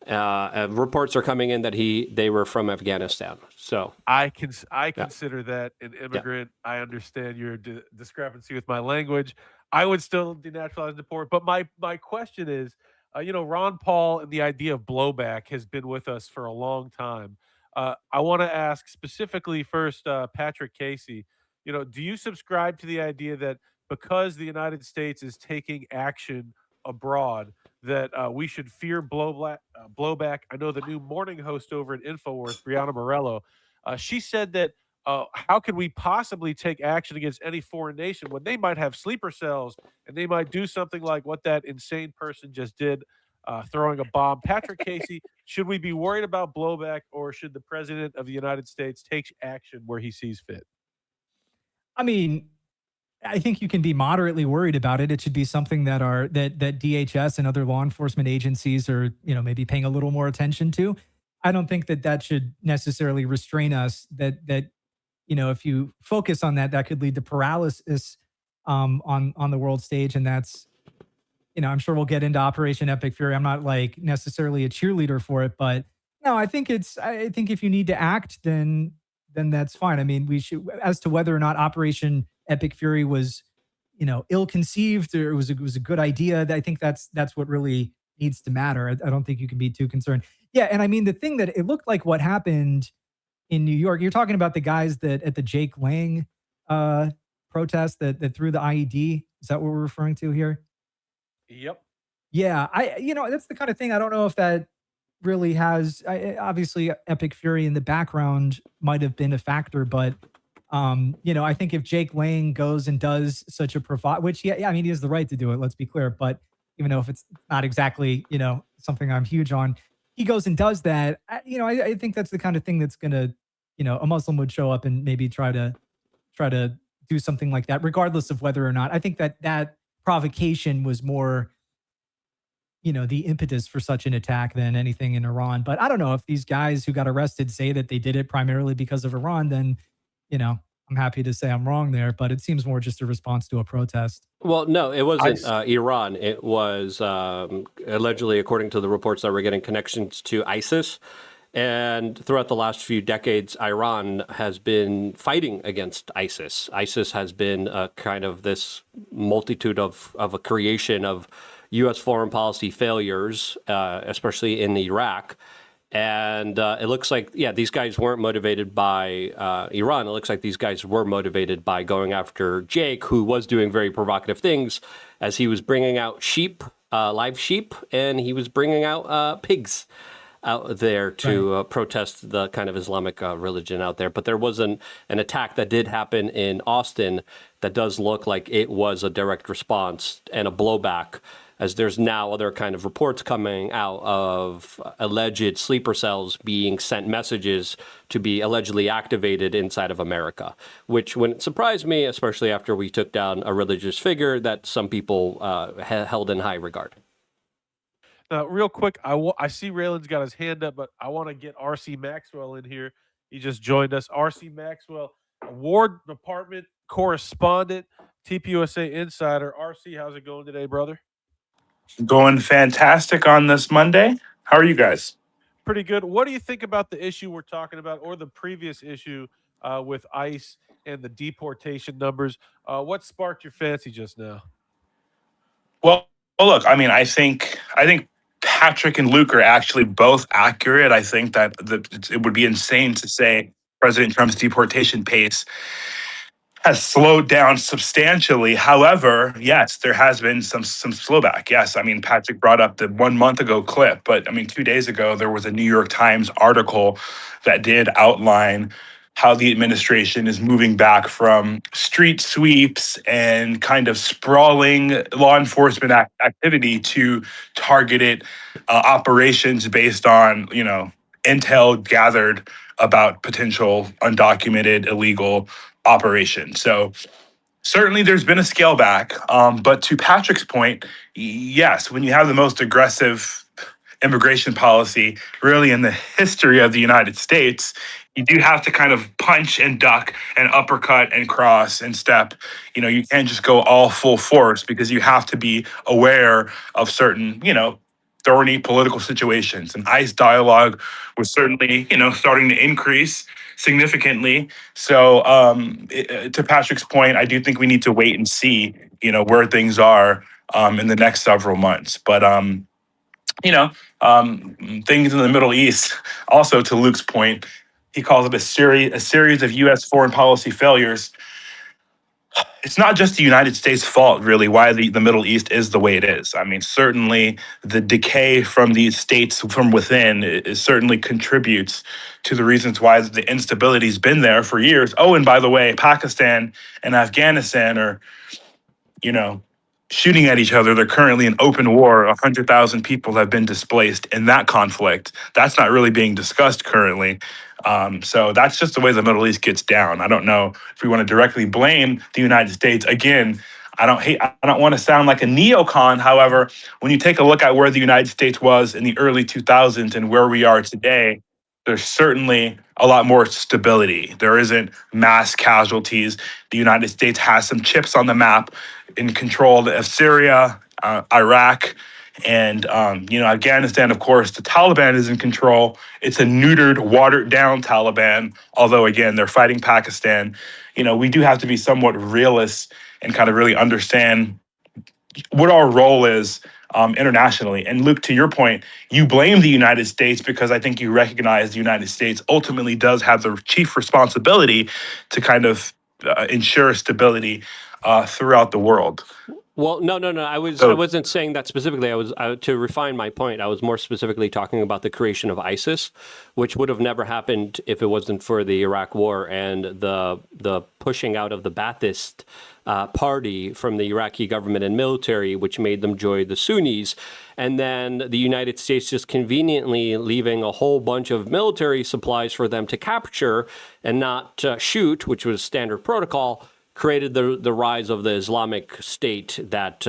Speaker 2: Reports are coming in that they were from Afghanistan. So
Speaker 20: I consider that an immigrant. I understand your discrepancy with my language. I would still denaturalize and deport. But my question is, Ron Paul and the idea of blowback has been with us for a long time. I want to ask specifically first, Patrick Casey, do you subscribe to the idea that because the United States is taking action abroad, that we should fear blowback? I know the new morning host over at InfoWars, Brianna Morello, she said that how could we possibly take action against any foreign nation when they might have sleeper cells and they might do something like what that insane person just did, throwing a bomb? Patrick Casey, should we be worried about blowback, or should the president of the United States take action where he sees fit?
Speaker 22: I mean, I think you can be moderately worried about it. It should be something that DHS and other law enforcement agencies are, maybe paying a little more attention to. I don't think that should necessarily restrain us. That if you focus on that could lead to paralysis on the world stage, and that's, I'm sure we'll get into Operation Epic Fury. I'm not necessarily a cheerleader for it, but no, I think if you need to act, then that's fine. I mean, we should, as to whether or not Operation Epic Fury was, ill-conceived or it was a good idea, I think that's what really needs to matter. I don't think you can be too concerned. Yeah, and I mean, the thing that it looked like what happened in New York, you're talking about the guys that at the Jake Lang protest that threw the IED. Is that what we're referring to here?
Speaker 20: Yep.
Speaker 22: Yeah, that's the kind of thing. I don't know if that really has. Obviously, Epic Fury in the background might have been a factor, but I think if Jake Lang goes and does such a which he has the right to do it. Let's be clear, but even though if it's not exactly something I'm huge on, he goes and does that. I think that's the kind of thing that's gonna, a Muslim would show up and maybe try to do something like that, regardless of whether or not. I think that provocation was more, the impetus for such an attack than anything in Iran. But I don't know if these guys who got arrested say that they did it primarily because of Iran, then, I'm happy to say I'm wrong there, but it seems more just a response to a protest.
Speaker 2: Well, no, it wasn't Iran. It was allegedly, according to the reports that we're getting, connections to ISIS. And throughout the last few decades, Iran has been fighting against ISIS. ISIS has been kind of this multitude of a creation of U.S. foreign policy failures, especially in Iraq. And it looks like, yeah, these guys weren't motivated by Iran. It looks like these guys were motivated by going after Jake, who was doing very provocative things as he was bringing out sheep, live sheep, and he was bringing out pigs out there to protest the kind of Islamic religion out there. But there was an attack that did happen in Austin that does look like it was a direct response and a blowback, as there's now other kind of reports coming out of alleged sleeper cells being sent messages to be allegedly activated inside of America, which wouldn't surprise me, especially after we took down a religious figure that some people held in high regard.
Speaker 20: Real quick, I see Raylan's got his hand up, but I want to get R.C. Maxwell in here. He just joined us. R.C. Maxwell, War Department correspondent, TPUSA insider. R.C., how's it going today, brother?
Speaker 4: Going fantastic on this Monday. How are you guys?
Speaker 20: Pretty good. What do you think about the issue we're talking about, or the previous issue with ICE and the deportation numbers? What sparked your fancy just now?
Speaker 4: Well, look, I mean, I think Patrick and Luke are actually both accurate. I think that it would be insane to say President Trump's deportation pace has slowed down substantially. However, yes, there has been some slowback. Yes, I mean, Patrick brought up the 1 month ago clip, but I mean, 2 days ago, there was a New York Times article that did outline how the administration is moving back from street sweeps and kind of sprawling law enforcement activity to targeted operations based on, intel gathered about potential undocumented illegal operation. So certainly there's been a scale back. But to Patrick's point, yes, when you have the most aggressive immigration policy really in the history of the United States, you do have to kind of punch and duck and uppercut and cross and step. You can't just go all full force, because you have to be aware of certain, thorny political situations. And ICE dialogue was certainly, starting to increase significantly. So to Patrick's point, I do think we need to wait and see, where things are in the next several months. But things in the Middle East, also to Luke's point, he calls it a series of U.S. foreign policy failures. It's not just the United States' fault, really, why the Middle East is the way it is. I mean, certainly the decay from these states from within certainly contributes to the reasons why the instability's been there for years. Oh, and by the way, Pakistan and Afghanistan are, shooting at each other. They're currently in open war. 100,000 people have been displaced in that conflict. That's not really being discussed currently. So that's just the way the Middle East gets down. I don't know if we want to directly blame the United States. Again, I don't want to sound like a neocon. However, when you take a look at where the United States was in the early 2000s and where we are today, there's certainly a lot more stability. There isn't mass casualties. The United States has some chips on the map in control of Syria, Iraq, and Afghanistan. Of course, the Taliban is in control. It's a neutered, watered down Taliban, although again, they're fighting Pakistan. We do have to be somewhat realists and kind of really understand what our role is internationally. And Luke, to your point, you blame the United States because I think you recognize the United States ultimately does have the chief responsibility to kind of ensure stability throughout the world.
Speaker 2: Well, no. I wasn't saying that specifically. I was to refine my point. I was more specifically talking about the creation of ISIS, which would have never happened if it wasn't for the Iraq War and the pushing out of the Ba'athist party from the Iraqi government and military, which made them join the Sunnis, and then the United States just conveniently leaving a whole bunch of military supplies for them to capture and not shoot, which was standard protocol, created the rise of the Islamic State that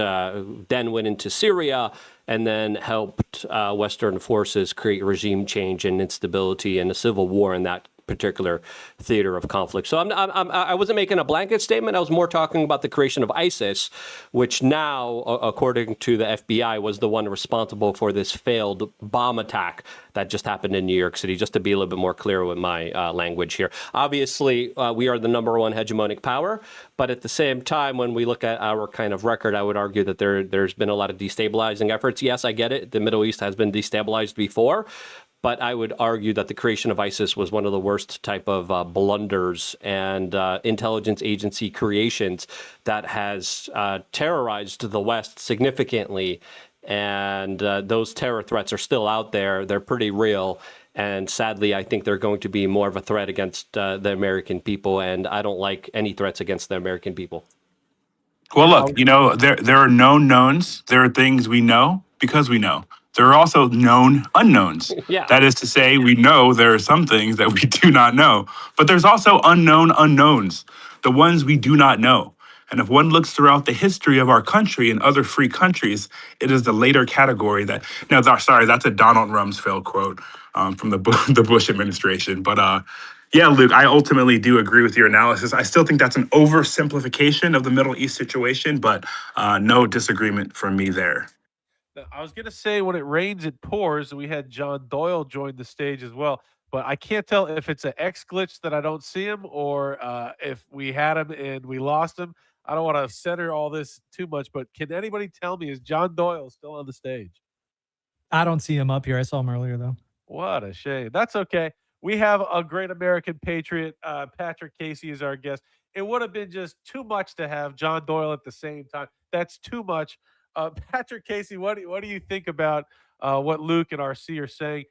Speaker 2: then went into Syria and then helped Western forces create regime change and instability and a civil war in that particular theater of conflict. So I wasn't making a blanket statement. I was more talking about the creation of ISIS, which now, according to the FBI, was the one responsible for this failed bomb attack that just happened in New York City, just to be a little bit more clear with my language here. Obviously, we are the #1 hegemonic power, but at the same time, when we look at our kind of record, I would argue that there's been a lot of destabilizing efforts. Yes, I get it. The Middle East has been destabilized before. But I would argue that the creation of ISIS was one of the worst type of blunders and intelligence agency creations that has terrorized the West significantly. And those terror threats are still out there. They're pretty real. And sadly, I think they're going to be more of a threat against the American people. And I don't like any threats against the American people.
Speaker 4: Well, look, there are known knowns. There are things we know because we know. There are also known unknowns.
Speaker 2: Yeah.
Speaker 4: That is to say, we know there are some things that we do not know, but there's also unknown unknowns, the ones we do not know. And if one looks throughout the history of our country and other free countries, it is the later category that. No, sorry, that's a Donald Rumsfeld quote from the the Bush administration. But yeah, Luke, I ultimately do agree with your analysis. I still think that's an oversimplification of the Middle East situation, but no disagreement from me there.
Speaker 20: Now, I was gonna say when it rains, it pours. We had John Doyle join the stage as well, but I can't tell if it's an X glitch that I don't see him or if we had him and we lost him. I don't want to center all this too much, but can anybody tell me is John Doyle still on the stage?
Speaker 22: I don't see him up here. I saw him earlier though.
Speaker 20: What a shame. That's okay. We have a great American patriot. Patrick Casey is our guest. It would have been just too much to have John Doyle at the same time. That's too much. Patrick Casey, what do you think about what Luke and RC are saying?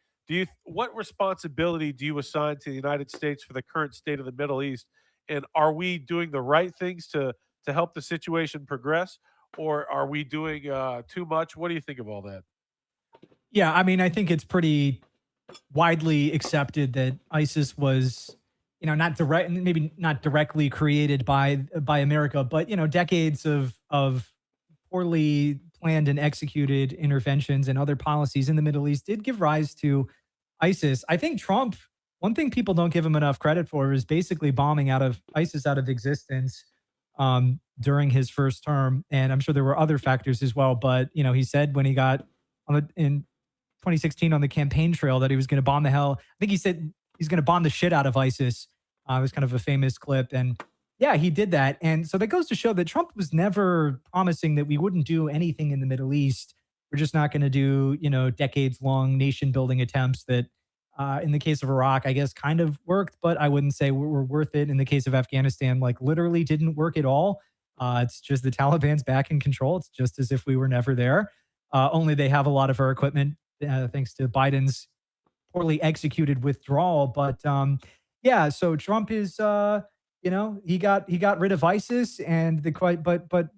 Speaker 20: What responsibility do you assign to the United States for the current state of the Middle East? And are we doing the right things to help the situation progress, or are we doing too much? What do you think of all that?
Speaker 22: Yeah, I mean, I think it's pretty widely accepted that ISIS was, not direct, maybe not directly created by America, but decades of poorly planned and executed interventions and other policies in the Middle East did give rise to ISIS. I think Trump, one thing people don't give him enough credit for is basically bombing out of ISIS out of existence during his first term, and I'm sure there were other factors as well. But he said when he got in 2016 on the campaign trail that he was going to bomb the hell. I think he said he's going to bomb the shit out of ISIS. It was kind of a famous clip. And yeah, he did that. And so that goes to show that Trump was never promising that we wouldn't do anything in the Middle East. We're just not going to do, decades long nation building attempts that, in the case of Iraq, I guess kind of worked, but I wouldn't say were worth it. In the case of Afghanistan, like literally didn't work at all. It's just the Taliban's back in control. It's just as if we were never there. Only they have a lot of our equipment thanks to Biden's poorly executed withdrawal. But yeah, so Trump is, he got rid of ISIS and but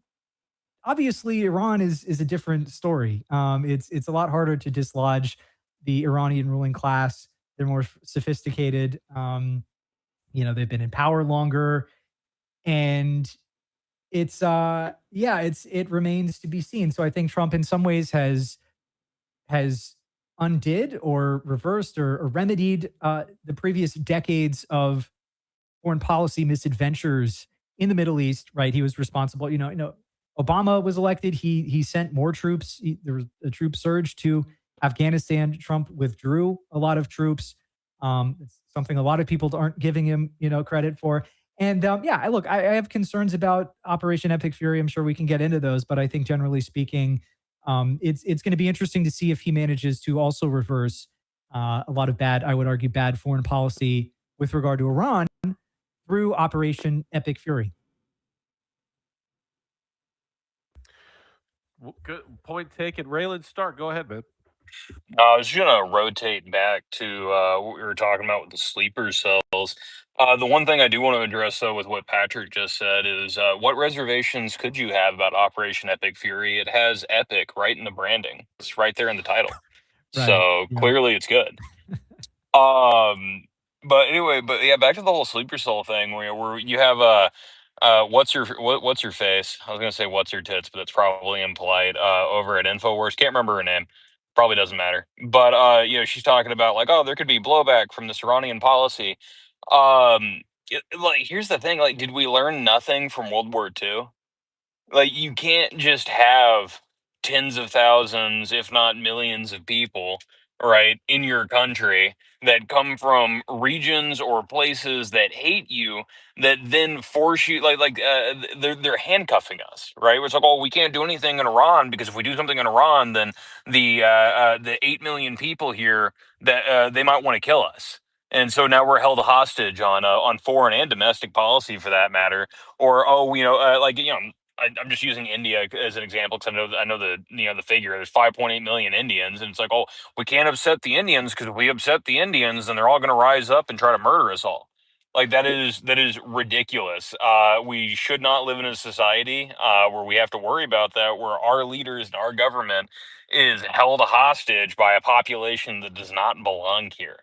Speaker 22: obviously Iran is a different story. It's a lot harder to dislodge the Iranian ruling class. They're more sophisticated. They've been in power longer, and it remains to be seen. So I think Trump in some ways has undid or reversed or remedied the previous decades of foreign policy misadventures in the Middle East. Right, he was responsible. Obama was elected. He sent more troops. There was a troop surge to Afghanistan. Trump withdrew a lot of troops. It's something a lot of people aren't giving him credit for. And I have concerns about Operation Epic Fury. I'm sure we can get into those, but I think generally speaking, it's going to be interesting to see if he manages to also reverse a lot of I would argue, bad foreign policy with regard to Iran through Operation Epic Fury.
Speaker 20: Good point taken. Raylan Stark, go ahead, man.
Speaker 23: I was going to rotate back to what we were talking about with the sleeper cells. The one thing I do want to address, though, with what Patrick just said is what reservations could you have about Operation Epic Fury? It has Epic right in the branding. It's right there in the title.
Speaker 22: Right,
Speaker 23: So
Speaker 22: yeah.
Speaker 23: clearly it's good. But anyway, yeah, back to the whole sleeper cell thing where you have what's your face? I was gonna say what's your tits, but that's probably impolite. Over at Infowars, can't remember her name. Probably doesn't matter. But she's talking about like, oh, there could be blowback from this Iranian policy. Like, here's the thing: like, did we learn nothing from World War II? Like, you can't just have tens of thousands, if not millions, of people right, in your country that come from regions or places that hate you, that then force you they're handcuffing us, right? It's like, oh, we can't do anything in Iran because if we do something in Iran, then the 8 million people here that they might want to kill us. And so now we're held hostage on foreign and domestic policy, for that matter. Or I'm just using India as an example because I know the figure. There's 5.8 million Indians, and it's like, oh, we can't upset the Indians because if we upset the Indians, then they're all going to rise up and try to murder us all. Like that is ridiculous. We should not live in a society where we have to worry about that, where our leaders and our government is held hostage by a population that does not belong here.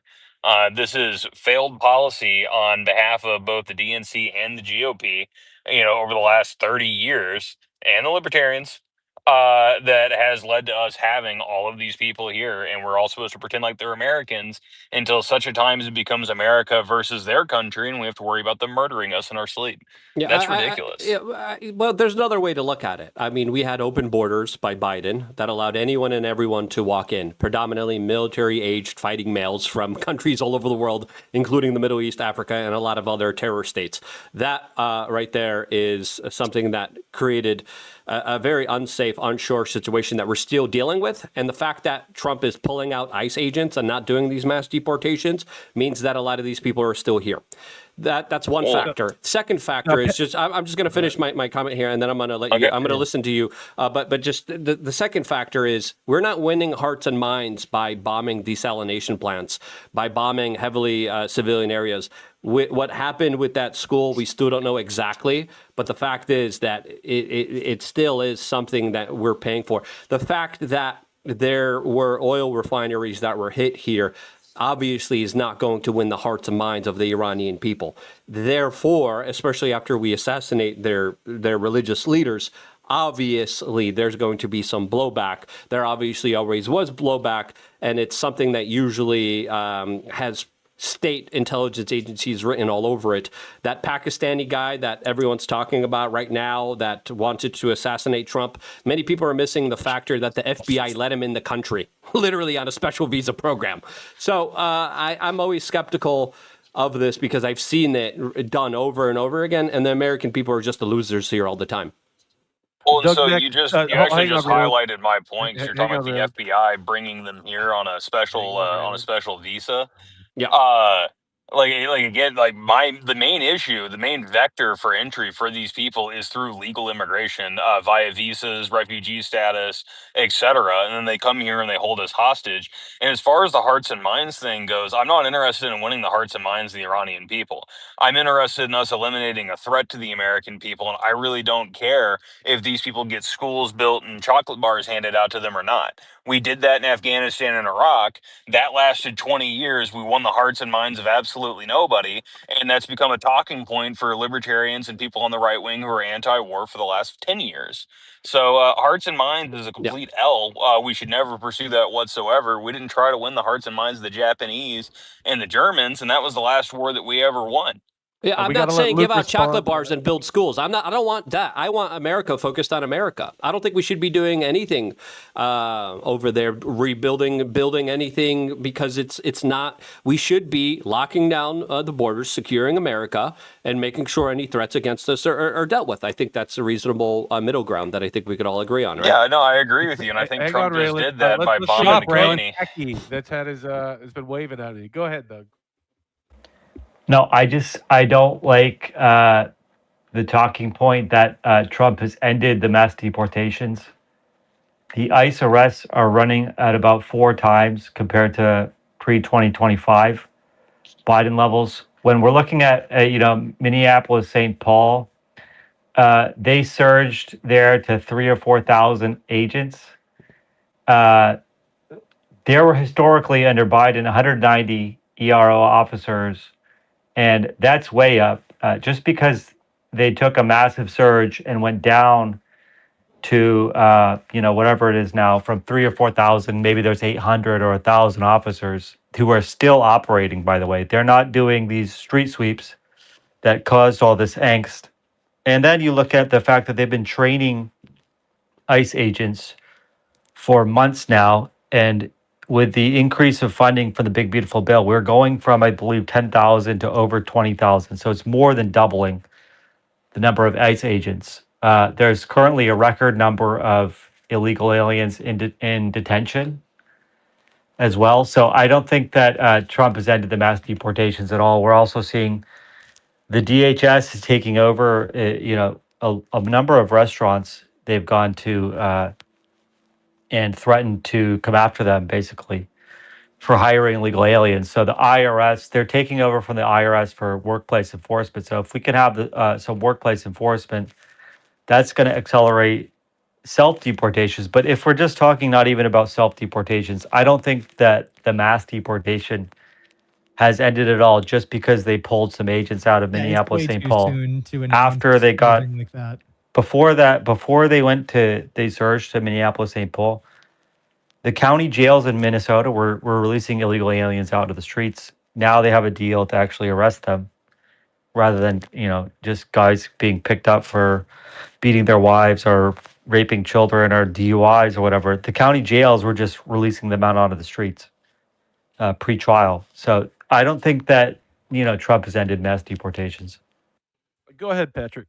Speaker 23: This is failed policy on behalf of both the DNC and the GOP, over the last 30 years, and the libertarians, that has led to us having all of these people here. And we're all supposed to pretend like they're Americans until such a time as it becomes America versus their country, and we have to worry about them murdering us in our sleep. That's ridiculous.
Speaker 2: Well, there's another way to look at it. I mean, we had open borders by Biden that allowed anyone and everyone to walk in, predominantly military-aged fighting males from countries all over the world, including the Middle East, Africa, and a lot of other terror states. That right there is something that created a very unsafe, unsure situation that we're still dealing with. And the fact that Trump is pulling out ICE agents and not doing these mass deportations means that a lot of these people are still here. That's one factor. Second factor is just, I'm just going to finish my comment here, and then I'm going to let you, I'm going to listen to you. But just the second factor is we're not winning hearts and minds by bombing desalination plants, by bombing heavily civilian areas. What happened with that school, we still don't know exactly, but the fact is that it still is something that we're paying for. The fact that there were oil refineries that were hit here obviously is not going to win the hearts and minds of the Iranian people. Therefore, especially after we assassinate their religious leaders, obviously there's going to be some blowback. There obviously always was blowback, and it's something that usually has state intelligence agencies written all over it. That Pakistani guy that everyone's talking about right now that wanted to assassinate Trump, many people are missing the factor that the FBI let him in the country, literally on a special visa program. So I'm always skeptical of this because I've seen it done over and over again, and the American people are just the losers here all the time.
Speaker 23: Well, and
Speaker 20: Doug,
Speaker 23: so
Speaker 20: Nick,
Speaker 23: you
Speaker 20: hang
Speaker 23: actually just
Speaker 20: on, Ram.
Speaker 23: highlighted my point, because you're talking
Speaker 20: Hang
Speaker 23: about
Speaker 20: on,
Speaker 23: the
Speaker 20: Ram.
Speaker 23: FBI bringing them here on a special visa.
Speaker 2: Yeah.
Speaker 23: Again, the main issue, the main vector for entry for these people is through legal immigration, via visas, refugee status, etc. And then they come here and they hold us hostage. And as far as the hearts and minds thing goes, I'm not interested in winning the hearts and minds of the Iranian people. I'm interested in us eliminating a threat to the American people, and I really don't care if these people get schools built and chocolate bars handed out to them or not. We did that in Afghanistan and Iraq. That lasted 20 years. We won the hearts and minds of absolutely nobody. And that's become a talking point for libertarians and people on the right wing who are anti-war for the last 10 years. So hearts and minds is a complete L. We should never pursue that whatsoever. We didn't try to win the hearts and minds of the Japanese and the Germans, and that was the last war that we ever won.
Speaker 2: Yeah, I'm not saying give out chocolate bars and build schools. I don't want that. I want America focused on America. I don't think we should be doing anything over there, building anything, because it's not. We should be locking down the borders, securing America, and making sure any threats against us are dealt with. I think that's a reasonable middle ground that I think we could all agree on, right?
Speaker 23: Yeah, no, I agree with you, and I think
Speaker 20: Hang
Speaker 23: Trump
Speaker 20: on,
Speaker 23: just
Speaker 20: Raylan.
Speaker 23: did that by
Speaker 20: Let's
Speaker 23: bombing
Speaker 20: shut
Speaker 23: the
Speaker 20: up,
Speaker 23: company.
Speaker 20: Raylan. That's had has been waving at me. Go ahead, Doug.
Speaker 3: No, I don't like the talking point that Trump has ended the mass deportations. The ICE arrests are running at about 4 times compared to pre-2025 Biden levels. When we're looking at Minneapolis, St. Paul, they surged there to 3,000 or 4,000 agents. There were historically under Biden 190 ERO officers. And that's way up. Just because they took a massive surge and went down to, whatever it is now, from 3,000 or 4,000, maybe there's 800 or 1,000 officers who are still operating, by the way. They're not doing these street sweeps that caused all this angst. And then you look at the fact that they've been training ICE agents for months now. And with the increase of funding for the big beautiful bill, we're going from, I believe, 10,000 to over 20,000. So it's more than doubling the number of ICE agents. There's currently a record number of illegal aliens in detention as well. So I don't think that Trump has ended the mass deportations at all. We're also seeing the DHS is taking over, a number of restaurants they've gone to and threatened to come after them, basically, for hiring illegal aliens. So the IRS, they're taking over from the IRS for workplace enforcement. So if we can have some workplace enforcement, that's going to accelerate self-deportations. But if we're just talking not even about self-deportations, I don't think that the mass deportation has ended at all just because they pulled some agents out of
Speaker 22: Yeah, it's
Speaker 3: Minneapolis,
Speaker 22: way
Speaker 3: St.
Speaker 22: too
Speaker 3: Paul.
Speaker 22: soon to announce
Speaker 3: After they got,
Speaker 22: anything like that.
Speaker 3: before they surged to Minneapolis, St. Paul, the county jails in Minnesota were releasing illegal aliens out to the streets. Now they have a deal to actually arrest them rather than, just guys being picked up for beating their wives or raping children or DUIs or whatever. The county jails were just releasing them out onto the streets pre-trial. So I don't think that, Trump has ended mass deportations.
Speaker 20: Go ahead, Patrick.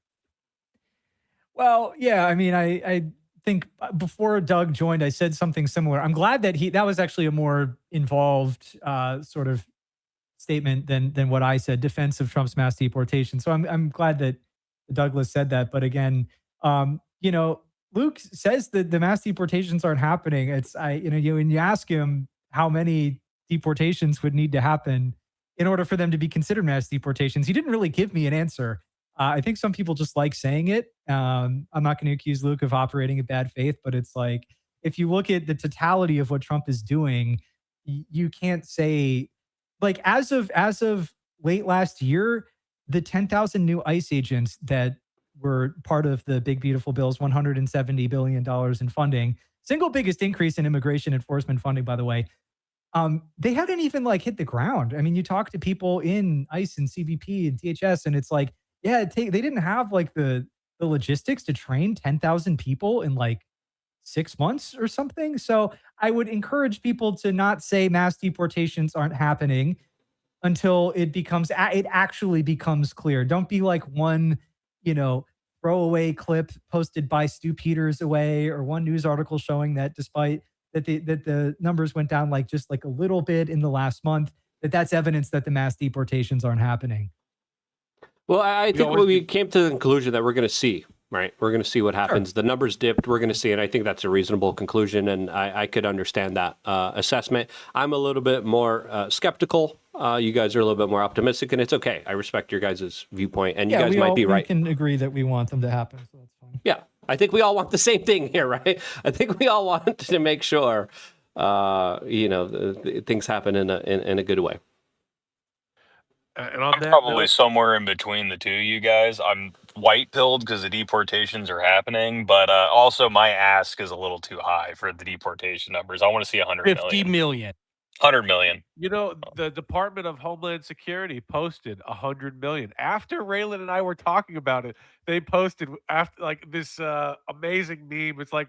Speaker 22: Well, yeah, I mean, I think before Doug joined, I said something similar. I'm glad that that was actually a more involved sort of statement than what I said, defense of Trump's mass deportation. So I'm glad that Douglas said that. But again, Luke says that the mass deportations aren't happening. When you ask him how many deportations would need to happen in order for them to be considered mass deportations, he didn't really give me an answer. I think some people just like saying it. I'm not going to accuse Luke of operating in bad faith, but it's like, if you look at the totality of what Trump is doing, you can't say, like, as of late last year, the 10,000 new ICE agents that were part of the big beautiful bill's $170 billion in funding, single biggest increase in immigration enforcement funding, by the way. They hadn't even hit the ground. I mean, you talk to people in ICE and CBP and DHS, and it's like, yeah, they didn't have the logistics to train 10,000 people in 6 months or something. So I would encourage people to not say mass deportations aren't happening until it actually becomes clear. Don't be like one, throwaway clip posted by Stu Peters away, or one news article showing that despite that the numbers went down just a little bit in the last month, that's evidence that the mass deportations aren't happening.
Speaker 2: Well, I think we came to the conclusion that we're going to see, right? We're going to see what happens. Sure. The numbers dipped. We're going to see, and I think that's a reasonable conclusion, and I could understand that assessment. I'm a little bit more skeptical. You guys are a little bit more optimistic, and it's okay. I respect your guys' viewpoint, and you guys might be right.
Speaker 22: We can agree that we want them to happen, so that's fine.
Speaker 2: Yeah, I think we all want the same thing here, right? I think we all want to make sure, things happen in a good way.
Speaker 23: And I'm probably somewhere in between the two, you guys. I'm white-pilled because the deportations are happening, but also my ask is a little too high for the deportation numbers. I want to see 100 million.
Speaker 21: 50 million.
Speaker 23: 100 million.
Speaker 20: The Department of Homeland Security posted 100 million. After Raylan and I were talking about it, they posted after this amazing meme. It's like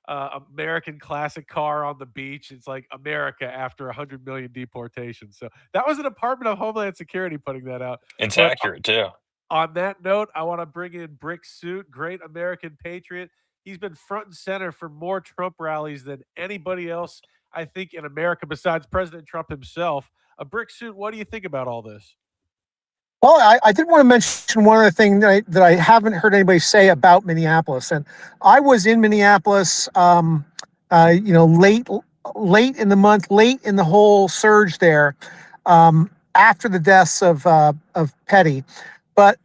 Speaker 20: American classic car on the beach. It's like America after 100 million deportations. So that was the Department of Homeland Security putting that out.
Speaker 23: It's accurate too.
Speaker 20: On that note, I want to bring in Brick Suit, great American patriot. He's been front and center for more Trump rallies than anybody else, I think, in America besides President Trump himself. A Brick Suit, what do you think about all this?
Speaker 5: Well, I did want to mention one other thing that I haven't heard anybody say about Minneapolis. And I was in Minneapolis, late in the month, late in the whole surge there, after the deaths of Petty. But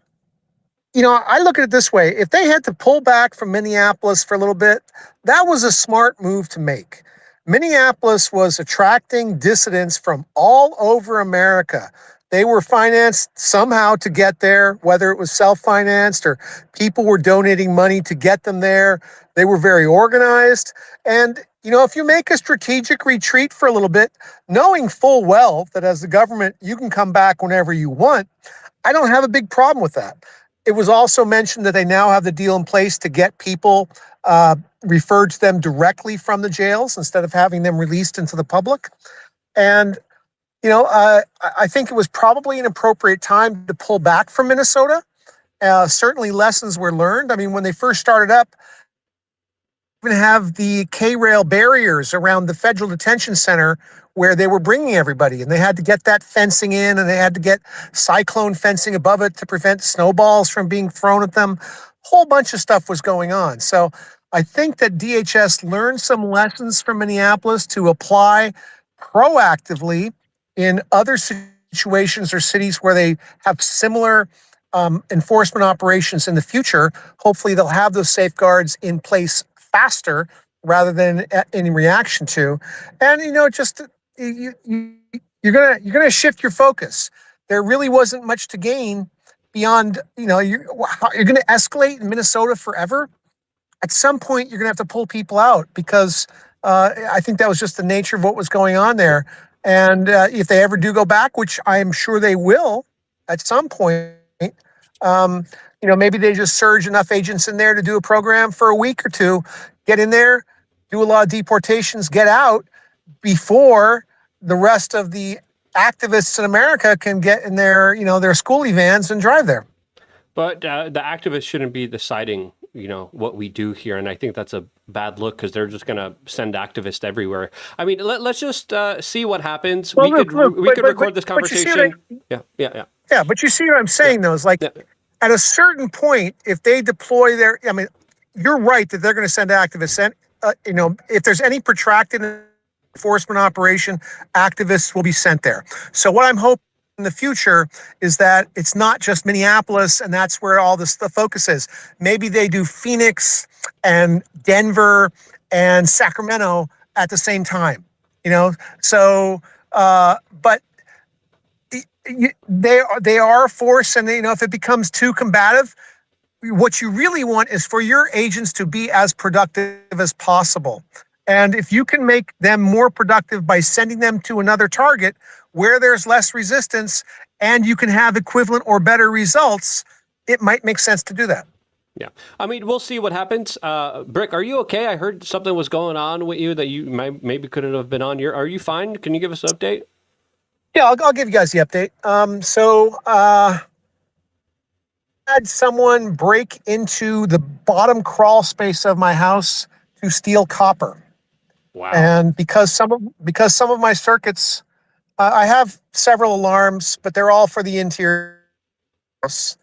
Speaker 5: I look at it this way. If they had to pull back from Minneapolis for a little bit, that was a smart move to make. Minneapolis was attracting dissidents from all over America. They were financed somehow to get there, whether it was self-financed or people were donating money to get them there. They were very organized. And, if you make a strategic retreat for a little bit, knowing full well that as the government, you can come back whenever you want, I don't have a big problem with that. It was also mentioned that they now have the deal in place to get people referred to them directly from the jails instead of having them released into the public. And, I think it was probably an appropriate time to pull back from Minnesota. Certainly lessons were learned. I mean, when they first started up, even have the K-rail barriers around the federal detention center where they were bringing everybody, and they had to get that fencing in, and they had to get cyclone fencing above it to prevent snowballs from being thrown at them. Whole bunch of stuff was going on. So I think that DHS learned some lessons from Minneapolis to apply proactively in other situations or cities where they have similar enforcement operations in the future. Hopefully they'll have those safeguards in place faster rather than in reaction to. And just you're gonna shift your focus. There really wasn't much to gain beyond, you're gonna escalate in Minnesota forever. At some point you're gonna have to pull people out because I think that was just the nature of what was going on there. And if they ever do go back, which I am sure they will at some point, maybe they just surge enough agents in there to do a program for a week or two, get in there, do a lot of deportations, get out before the rest of the activists in America can get in their schoolie vans and drive there.
Speaker 2: But the activists shouldn't be deciding, what we do here. And I think that's a bad look because they're just going to send activists everywhere. I mean, let's just see what happens.
Speaker 5: Well,
Speaker 2: we could record this conversation. Yeah.
Speaker 5: Yeah, but you see what I'm saying, though, is like at a certain point, if they deploy you're right that they're going to send activists. And, if there's any protracted enforcement operation, activists will be sent there. So what I'm hoping in the future is that it's not just Minneapolis and that's where all the focus is. Maybe they do Phoenix and Denver and Sacramento at the same time, So, but they are a force, and if it becomes too combative, what you really want is for your agents to be as productive as possible. And if you can make them more productive by sending them to another target where there's less resistance and you can have equivalent or better results, it might make sense to do that.
Speaker 2: Yeah. I mean, we'll see what happens. Brick, are you okay? I heard something was going on with you that you maybe couldn't have been on. Are you fine? Can you give us an update?
Speaker 5: Yeah, I'll give you guys the update. Had someone break into the bottom crawl space of my house to steal copper.
Speaker 2: Wow.
Speaker 5: And because some of my circuits, I have several alarms, but they're all for the interior house.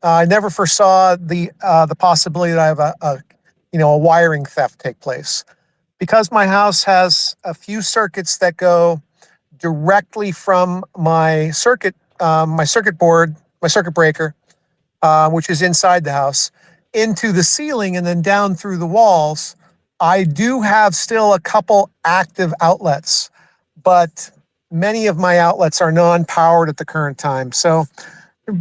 Speaker 5: I never foresaw the possibility that I have a wiring theft take place. Because my house has a few circuits that go directly from my circuit board, my circuit breaker, which is inside the house, into the ceiling and then down through the walls. I do have still a couple active outlets, but many of my outlets are non-powered at the current time. So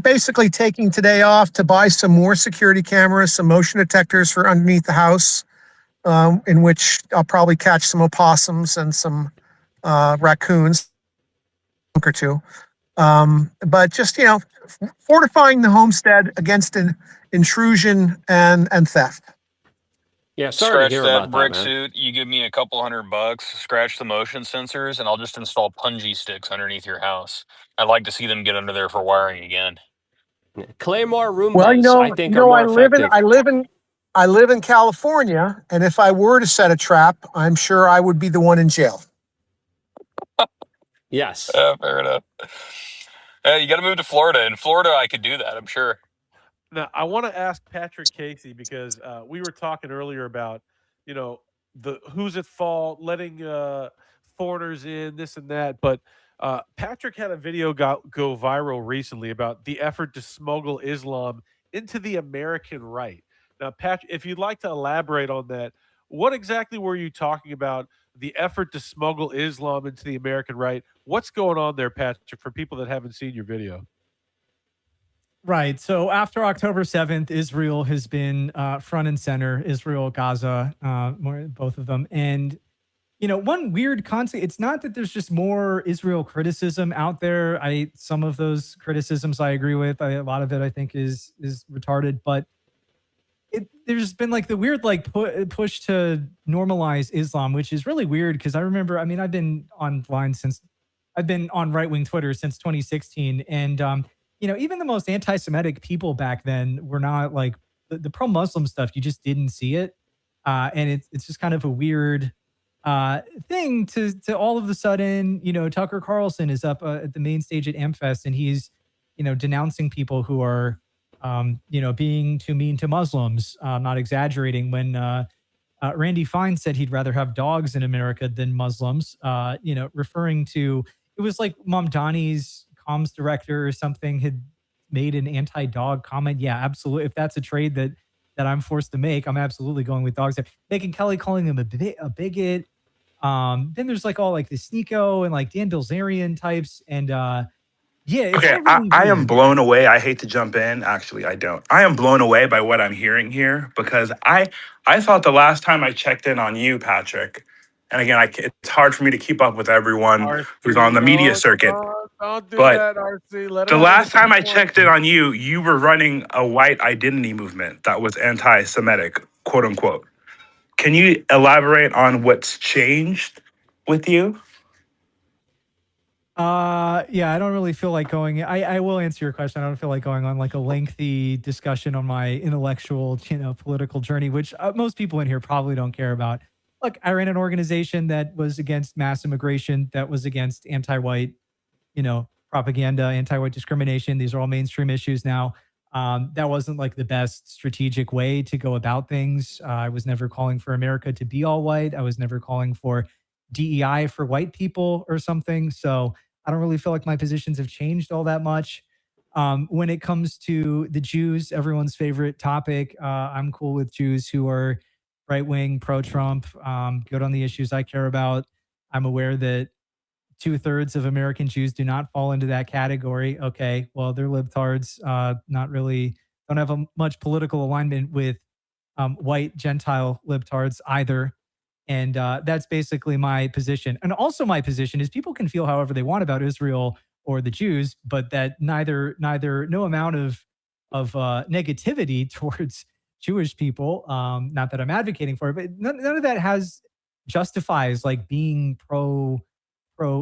Speaker 5: basically taking today off to buy some more security cameras, some motion detectors for underneath the house, in which I'll probably catch some opossums and some raccoons or two. But just, fortifying the homestead against an intrusion and theft.
Speaker 2: Yeah, sorry to hear
Speaker 23: Scratch
Speaker 2: about
Speaker 23: that brick
Speaker 2: that, man.
Speaker 23: suit. You give me a couple $100, scratch the motion sensors, and I'll just install punji sticks underneath your house. I'd like to see them get under there for wiring again.
Speaker 2: Claymore Roombas,
Speaker 5: Well,
Speaker 2: I think, are more effective.
Speaker 5: I live in California, and if I were to set a trap, I'm sure I would be the one in jail.
Speaker 2: Yes.
Speaker 23: Fair enough. You got to move to Florida. In Florida, I could do that, I'm sure.
Speaker 20: Now, I want to ask Patrick Casey because we were talking earlier about, the who's at fault, letting foreigners in, this and that. But Patrick had a video go viral recently about the effort to smuggle Islam into the American right. Now, Patrick, if you'd like to elaborate on that, what exactly were you talking about? The effort to smuggle Islam into the American right. What's going on there, Patrick, for people that haven't seen your video?
Speaker 22: Right. So after October 7th, Israel has been front and center, Israel, Gaza, both of them. And one weird concept, it's not that there's just more Israel criticism out there. Some of those criticisms I agree with. A lot of it I think is retarded, but there's been like the weird like push to normalize Islam, which is really weird because I remember, I mean, I've been on right wing Twitter since 2016, and even the most anti-Semitic people back then were not like the pro Muslim stuff. You just didn't see it, and it's just kind of a weird thing to all of a sudden, Tucker Carlson is up at the main stage at Amfest, and he's denouncing people who are being too mean to Muslims. I'm not exaggerating when Randy Fine said he'd rather have dogs in America than Muslims, referring to, it was like Mamdani's comms director or something had made an anti-dog comment. Yeah, absolutely. If that's a trade that I'm forced to make, I'm absolutely going with dogs. Megyn Kelly calling him a bigot. Then there's like all like the Sneeko and like Dan Bilzerian types. And yeah, it's
Speaker 4: Okay,
Speaker 22: all really
Speaker 4: I am
Speaker 22: weird.
Speaker 4: blown away. I hate to jump in. Actually, I don't. I am blown away by what I'm hearing here because I thought the last time I checked in on you, Patrick, and again, it's hard for me to keep up with everyone who's on
Speaker 20: RC,
Speaker 4: the media
Speaker 20: don't,
Speaker 4: circuit.
Speaker 20: don't do
Speaker 4: But
Speaker 20: that, RC. Let
Speaker 4: the
Speaker 20: her finish
Speaker 4: last
Speaker 20: her
Speaker 4: time I
Speaker 20: point.
Speaker 4: checked in on you, you were running a white identity movement that was anti-Semitic, quote unquote. Can you elaborate on what's changed with you?
Speaker 22: Yeah, I don't really feel like going. I will answer your question. I don't feel like going on like a lengthy discussion on my intellectual, political journey, which most people in here probably don't care about. Look, I ran an organization that was against mass immigration, that was against anti-white, propaganda, anti-white discrimination. These are all mainstream issues now. That wasn't like the best strategic way to go about things. I was never calling for America to be all white. I was never calling for DEI for white people or something. So I don't really feel like my positions have changed all that much. When it comes to the Jews, everyone's favorite topic, I'm cool with Jews who are right wing, pro Trump, good on the issues I care about. I'm aware that two-thirds of American Jews do not fall into that category. Okay, well, they're libtards, not really, don't have much political alignment with white Gentile libtards either. And that's basically my position. And also my position is people can feel however they want about Israel or the Jews, but that neither no amount of negativity towards Jewish people, not that I'm advocating for it, but none of that justifies like being pro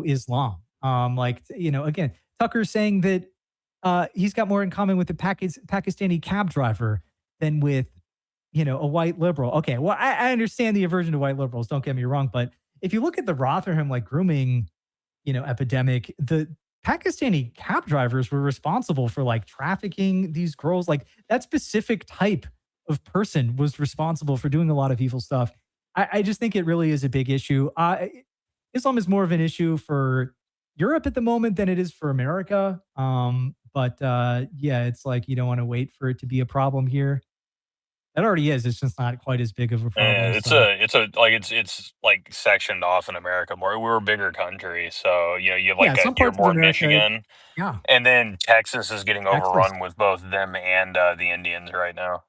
Speaker 22: Islam. Like, again, Tucker saying that he's got more in common with the Pakistani cab driver than with, a white liberal. Okay, well, I understand the aversion to white liberals. Don't get me wrong, but if you look at the Rotherham like grooming, epidemic, the Pakistani cab drivers were responsible for like trafficking these girls. Like that specific type of person was responsible for doing a lot of evil stuff. I just think it really is a big issue. Islam is more of an issue for Europe at the moment than it is for America. But yeah, it's like you don't want to wait for it to be a problem here. It already is. It's just not quite as big of a problem.
Speaker 23: It's
Speaker 22: So
Speaker 23: it's like sectioned off in America more. We're a bigger country, so you have
Speaker 22: yeah,
Speaker 23: like
Speaker 22: some
Speaker 23: you're
Speaker 22: parts of
Speaker 23: more
Speaker 22: America,
Speaker 23: Michigan,
Speaker 22: yeah,
Speaker 23: and then Texas is getting
Speaker 22: Texas.
Speaker 23: overrun with both them and the Indians right now.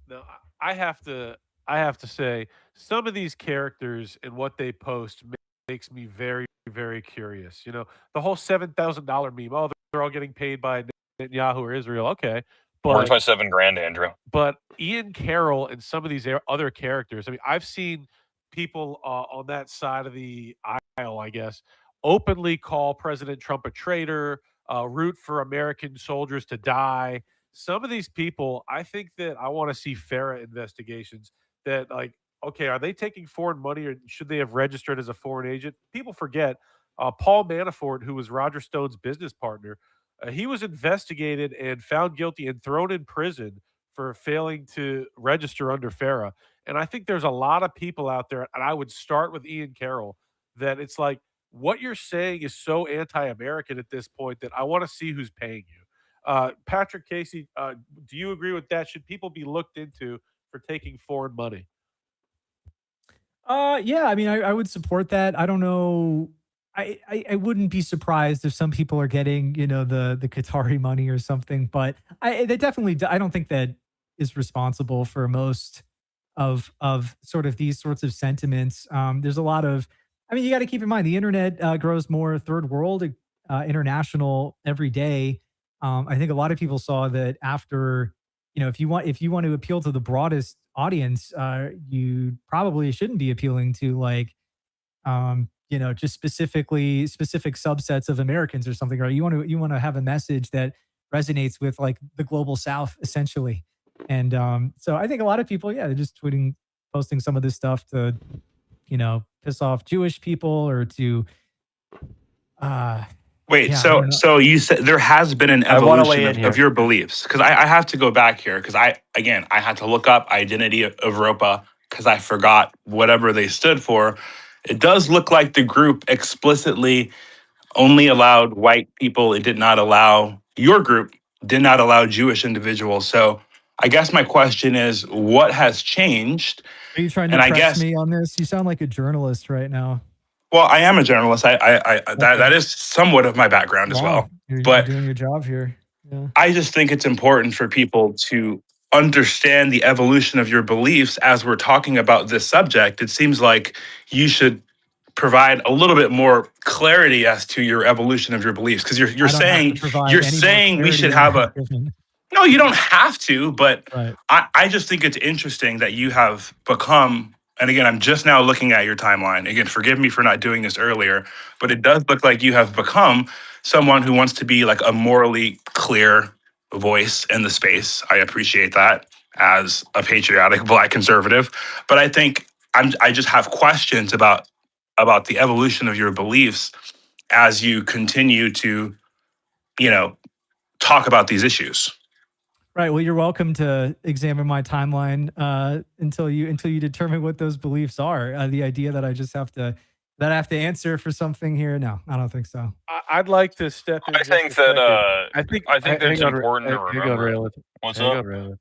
Speaker 20: No, I have to say some of these characters and what they post makes me very, very curious. The whole $7,000 meme. Oh, they're all getting paid by Netanyahu or Israel. Okay,
Speaker 23: Where's
Speaker 20: but
Speaker 23: my 7 grand, Andrew?
Speaker 20: Ian Carroll and some of these other characters. I mean, I've seen people on that side of the aisle, I guess, openly call President Trump a traitor, root for American soldiers to die. Some of these people, I think that I want to see FARA investigations that, like, okay, are they taking foreign money or should they have registered as a foreign agent? People forget Paul Manafort, who was Roger Stone's business partner, he was investigated and found guilty and thrown in prison for failing to register under FARA. And I think there's a lot of people out there, and I would start with Ian Carroll, that it's like what you're saying is so anti-American at this point that I want to see who's paying you. Patrick Casey, do you agree with that? Should people be looked into for taking foreign money?
Speaker 22: Yeah, I mean, I would support that. I don't know. I wouldn't be surprised if some people are getting, the Qatari money or something, but they definitely, I don't think that is responsible for most of sort of these sorts of sentiments. There's a lot of, I mean, you got to keep in mind the internet grows more third world, international every day. I think a lot of people saw that after, if you want to appeal to the broadest audience, you probably shouldn't be appealing to like just specific subsets of Americans or something, right? You want to have a message that resonates with like the global South, essentially. And so I think a lot of people, yeah, they're just posting some of this stuff to, piss off Jewish people or to,
Speaker 4: Wait,
Speaker 22: yeah, I don't know.
Speaker 4: so you said there has been an
Speaker 3: I want to weigh
Speaker 4: evolution
Speaker 3: in
Speaker 4: of
Speaker 3: here.
Speaker 4: your beliefs? Because I have to go back here because I had to look up identity of Europa because I forgot whatever they stood for. It does look like the group explicitly only allowed white people. It did not allow your group, did not allow Jewish individuals. So I guess my question is, what has changed?
Speaker 22: Are you trying to
Speaker 4: And I
Speaker 22: press
Speaker 4: guess,
Speaker 22: me on this? You sound like a journalist right now.
Speaker 4: well, I am a journalist. That
Speaker 22: Okay.
Speaker 4: is somewhat of my background as
Speaker 22: Wow,
Speaker 4: well.
Speaker 22: you're
Speaker 4: But
Speaker 22: doing your job here. Yeah.
Speaker 4: I just think it's important for people to understand the evolution of your beliefs as we're talking about this subject. It seems like you should provide a little bit more clarity as to your evolution of your beliefs because you're
Speaker 22: I don't have to
Speaker 4: saying
Speaker 22: provide any more
Speaker 4: we
Speaker 22: clarity
Speaker 4: should
Speaker 22: than
Speaker 4: have
Speaker 22: I've
Speaker 4: a
Speaker 22: given.
Speaker 4: no, you don't have to, but
Speaker 22: Right.
Speaker 4: I just think it's interesting that you have become, and again, I'm just now looking at your timeline. Again, forgive me for not doing this earlier, but it does look like you have become someone who wants to be like a morally clear voice in the space. I appreciate that as a patriotic Black conservative, but I think I just have questions about the evolution of your beliefs as you continue to, you know, talk about these issues.
Speaker 22: Right. Well, you're welcome to examine my timeline until you determine what those beliefs are. The idea that I have to answer for something here. No, I don't think so.
Speaker 20: I'd like to step in
Speaker 23: I
Speaker 20: just
Speaker 23: think
Speaker 20: a
Speaker 23: that
Speaker 20: second. I think
Speaker 23: I think that
Speaker 20: hang
Speaker 23: it's
Speaker 20: on,
Speaker 23: important to
Speaker 20: hang on,
Speaker 23: remember.
Speaker 20: Raylan.
Speaker 23: What's
Speaker 20: Hang
Speaker 23: up?
Speaker 20: on, Raylan.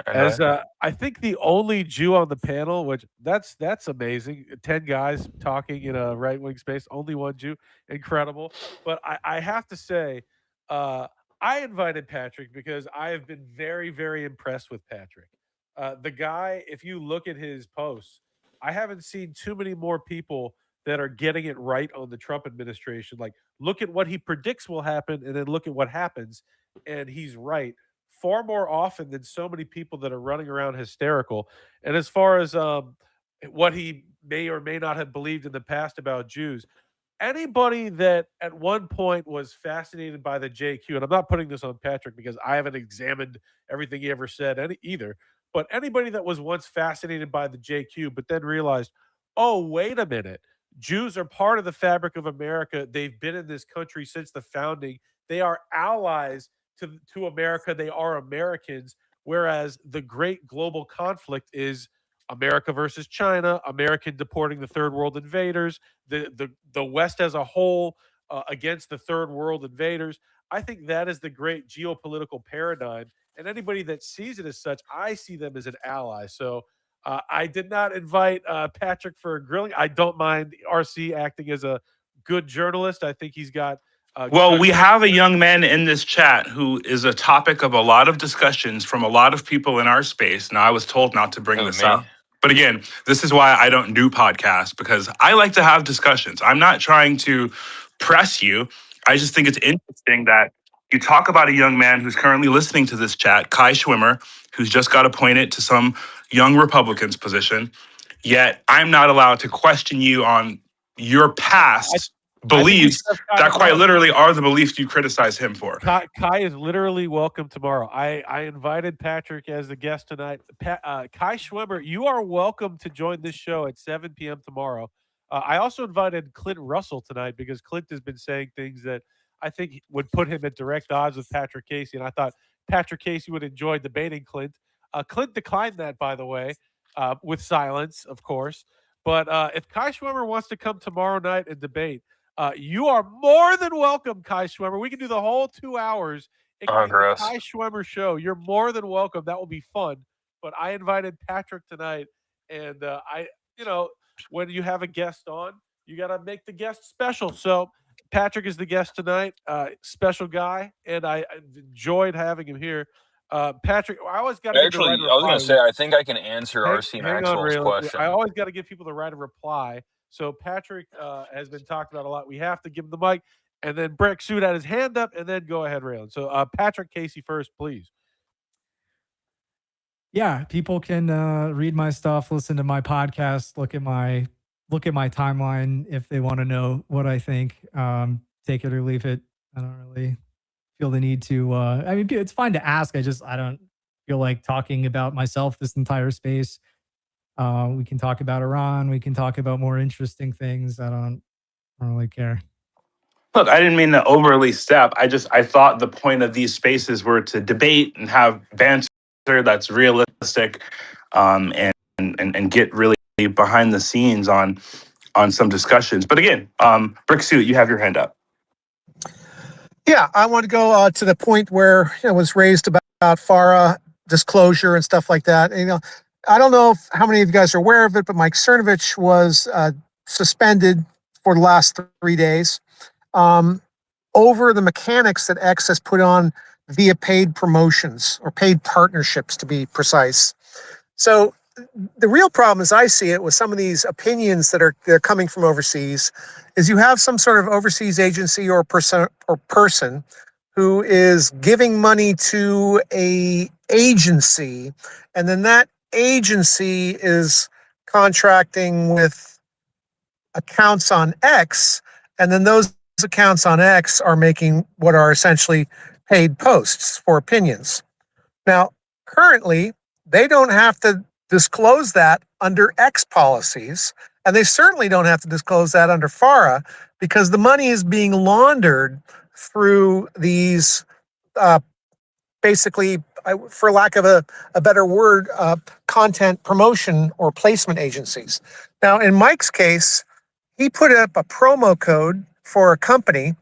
Speaker 23: And
Speaker 20: As I think the only Jew on the panel, which that's amazing. 10 guys talking in a right wing space, only one Jew, incredible. But I have to say, uh, I invited Patrick because I have been very very impressed with Patrick. The guy, if you look at his posts, I haven't seen too many more people that are getting it right on the Trump administration. Like, look at what he predicts will happen, and then look at what happens, and he's right far more often than so many people that are running around hysterical. And as far as what he may or may not have believed in the past about Jews, anybody that at one point was fascinated by the JQ, and I'm not putting this on Patrick because I haven't examined everything he ever said either, but anybody that was once fascinated by the JQ, but then realized, oh, wait a minute, Jews are part of the fabric of America. They've been in this country since the founding. They are allies to America. They are Americans. Whereas the great global conflict is America versus China, American deporting the third world invaders, the West as a whole against the third world invaders. I think that is the great geopolitical paradigm. And anybody that sees it as such, I see them as an ally. So I did not invite Patrick for a grilling. I don't mind RC acting as a good journalist. I think he's got
Speaker 4: Well,
Speaker 20: good
Speaker 4: we have a
Speaker 20: credibility.
Speaker 4: young man in this chat who is a topic of a lot of discussions from a lot of people in our space. Now, I was told not to bring
Speaker 23: Who,
Speaker 4: this
Speaker 23: me?
Speaker 4: up. But again, this is why I don't do podcasts because I like to have discussions. I'm not trying to press you. I just think it's interesting that you talk about a young man who's currently listening to this chat, Kai Schwimmer, who's just got appointed to some young Republicans position. Yet I'm not allowed to question you on your past
Speaker 20: I think we should
Speaker 4: beliefs
Speaker 20: have Kai
Speaker 4: that quite
Speaker 20: tomorrow.
Speaker 4: literally are the beliefs you criticize him for.
Speaker 20: Kai is literally welcome tomorrow. I invited Patrick as the guest tonight. Kai Schwimmer, you are welcome to join this show at 7 p.m. tomorrow. I also invited Clint Russell tonight because Clint has been saying things that I think would put him at direct odds with Patrick Casey, and I thought Patrick Casey would enjoy debating Clint. Clint declined that, by the way, with silence, of course. But if Kai Schwimmer wants to come tomorrow night and debate, you are more than welcome, Kai Schwimmer. We can do the whole 2 hours. It can
Speaker 23: Oh,
Speaker 20: be the
Speaker 23: gross.
Speaker 20: Kai Schwimmer show. You're more than welcome. That will be fun. But I invited Patrick tonight, and when you have a guest on, you got to make the guest special. So Patrick is the guest tonight, special guy, and I enjoyed having him here. Patrick, I always got to give the right
Speaker 23: Actually,
Speaker 20: to
Speaker 23: I was going
Speaker 20: reply.
Speaker 23: to say, I think I can answer
Speaker 20: Hang,
Speaker 23: RC
Speaker 20: hang on,
Speaker 23: Maxwell's
Speaker 20: Raylan.
Speaker 23: question.
Speaker 20: I always got to give people the right of reply. So Patrick has been talked about a lot. We have to give him the mic. And then Breck Suit had his hand up, and then go ahead, Raylan. So Patrick Casey first, please.
Speaker 22: Yeah, people can read my stuff, listen to my podcast, look at my timeline if they want to know what I think. Take it or leave it. I don't really feel the need to. I mean, it's fine to ask. I don't feel like talking about myself this entire space. We can talk about Iran. We can talk about more interesting things. I don't really care.
Speaker 4: Look, I didn't mean to overly step. I thought the point of these spaces were to debate and have banter that's realistic, and get really behind the scenes on some discussions. But again, Brick Suit, you have your hand up.
Speaker 5: Yeah, I want to go to the point where it was raised about FARA disclosure and stuff like that. And, I don't know how many of you guys are aware of it, but Mike Cernovich was suspended for the last 3 days over the mechanics that X has put on via paid promotions or paid partnerships, to be precise. So the real problem, as I see it, with some of these opinions they're coming from overseas, is you have some sort of overseas agency or person who is giving money to a agency, and then that agency is contracting with accounts on X, and then those accounts on X are making what are essentially paid posts for opinions. Now, currently, they don't have to disclose that under X policies, and they certainly don't have to disclose that under FARA, because the money is being laundered through these basically, for lack of a better word, content promotion or placement agencies. Now, in Mike's case, he put up a promo code for a company,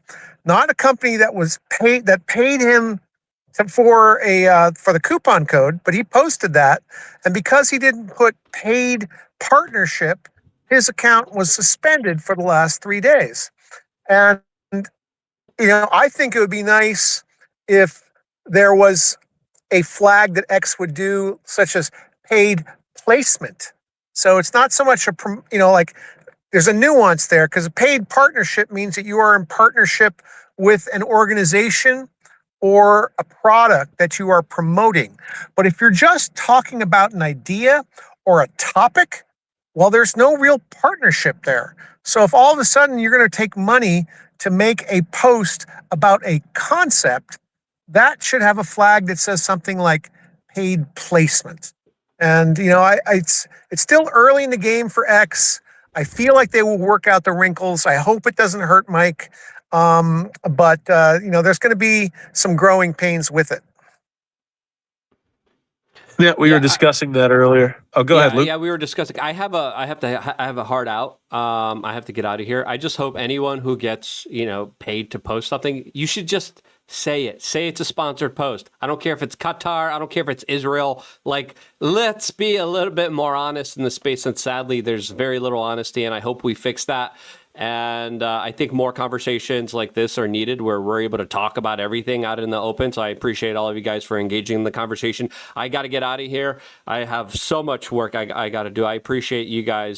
Speaker 5: not a company that was paid him for the coupon code, but he posted that, and because he didn't put paid partnership, his account was suspended for the last 3 days. And I think it would be nice if there was a flag that X would do, such as paid placement. So it's not so much like there's a nuance there, because a paid partnership means that you are in partnership with an organization or a product that you are promoting. But if you're just talking about an idea or a topic, well, there's no real partnership there. So if all of a sudden you're going to take money to make a post about a concept, that should have a flag that says something like paid placement. And, it's still early in the game for X. I feel like they will work out the wrinkles. I hope it doesn't hurt Mike. But there's going to be some growing pains with it.
Speaker 20: Yeah, we were discussing that earlier. Oh, go ahead, Luke.
Speaker 2: Yeah, we were discussing. I have a hard out. I have to get out of here. I just hope anyone who gets paid to post something, you should just say it. Say it's a sponsored post. I don't care if it's Qatar. I don't care if it's Israel. Like, let's be a little bit more honest in the space. And sadly, there's very little honesty, and I hope we fix that. And I think more conversations like this are needed where we're able to talk about everything out in the open. So I appreciate all of you guys for engaging in the conversation. I got to get out of here. I have so much work I got to do. I appreciate you guys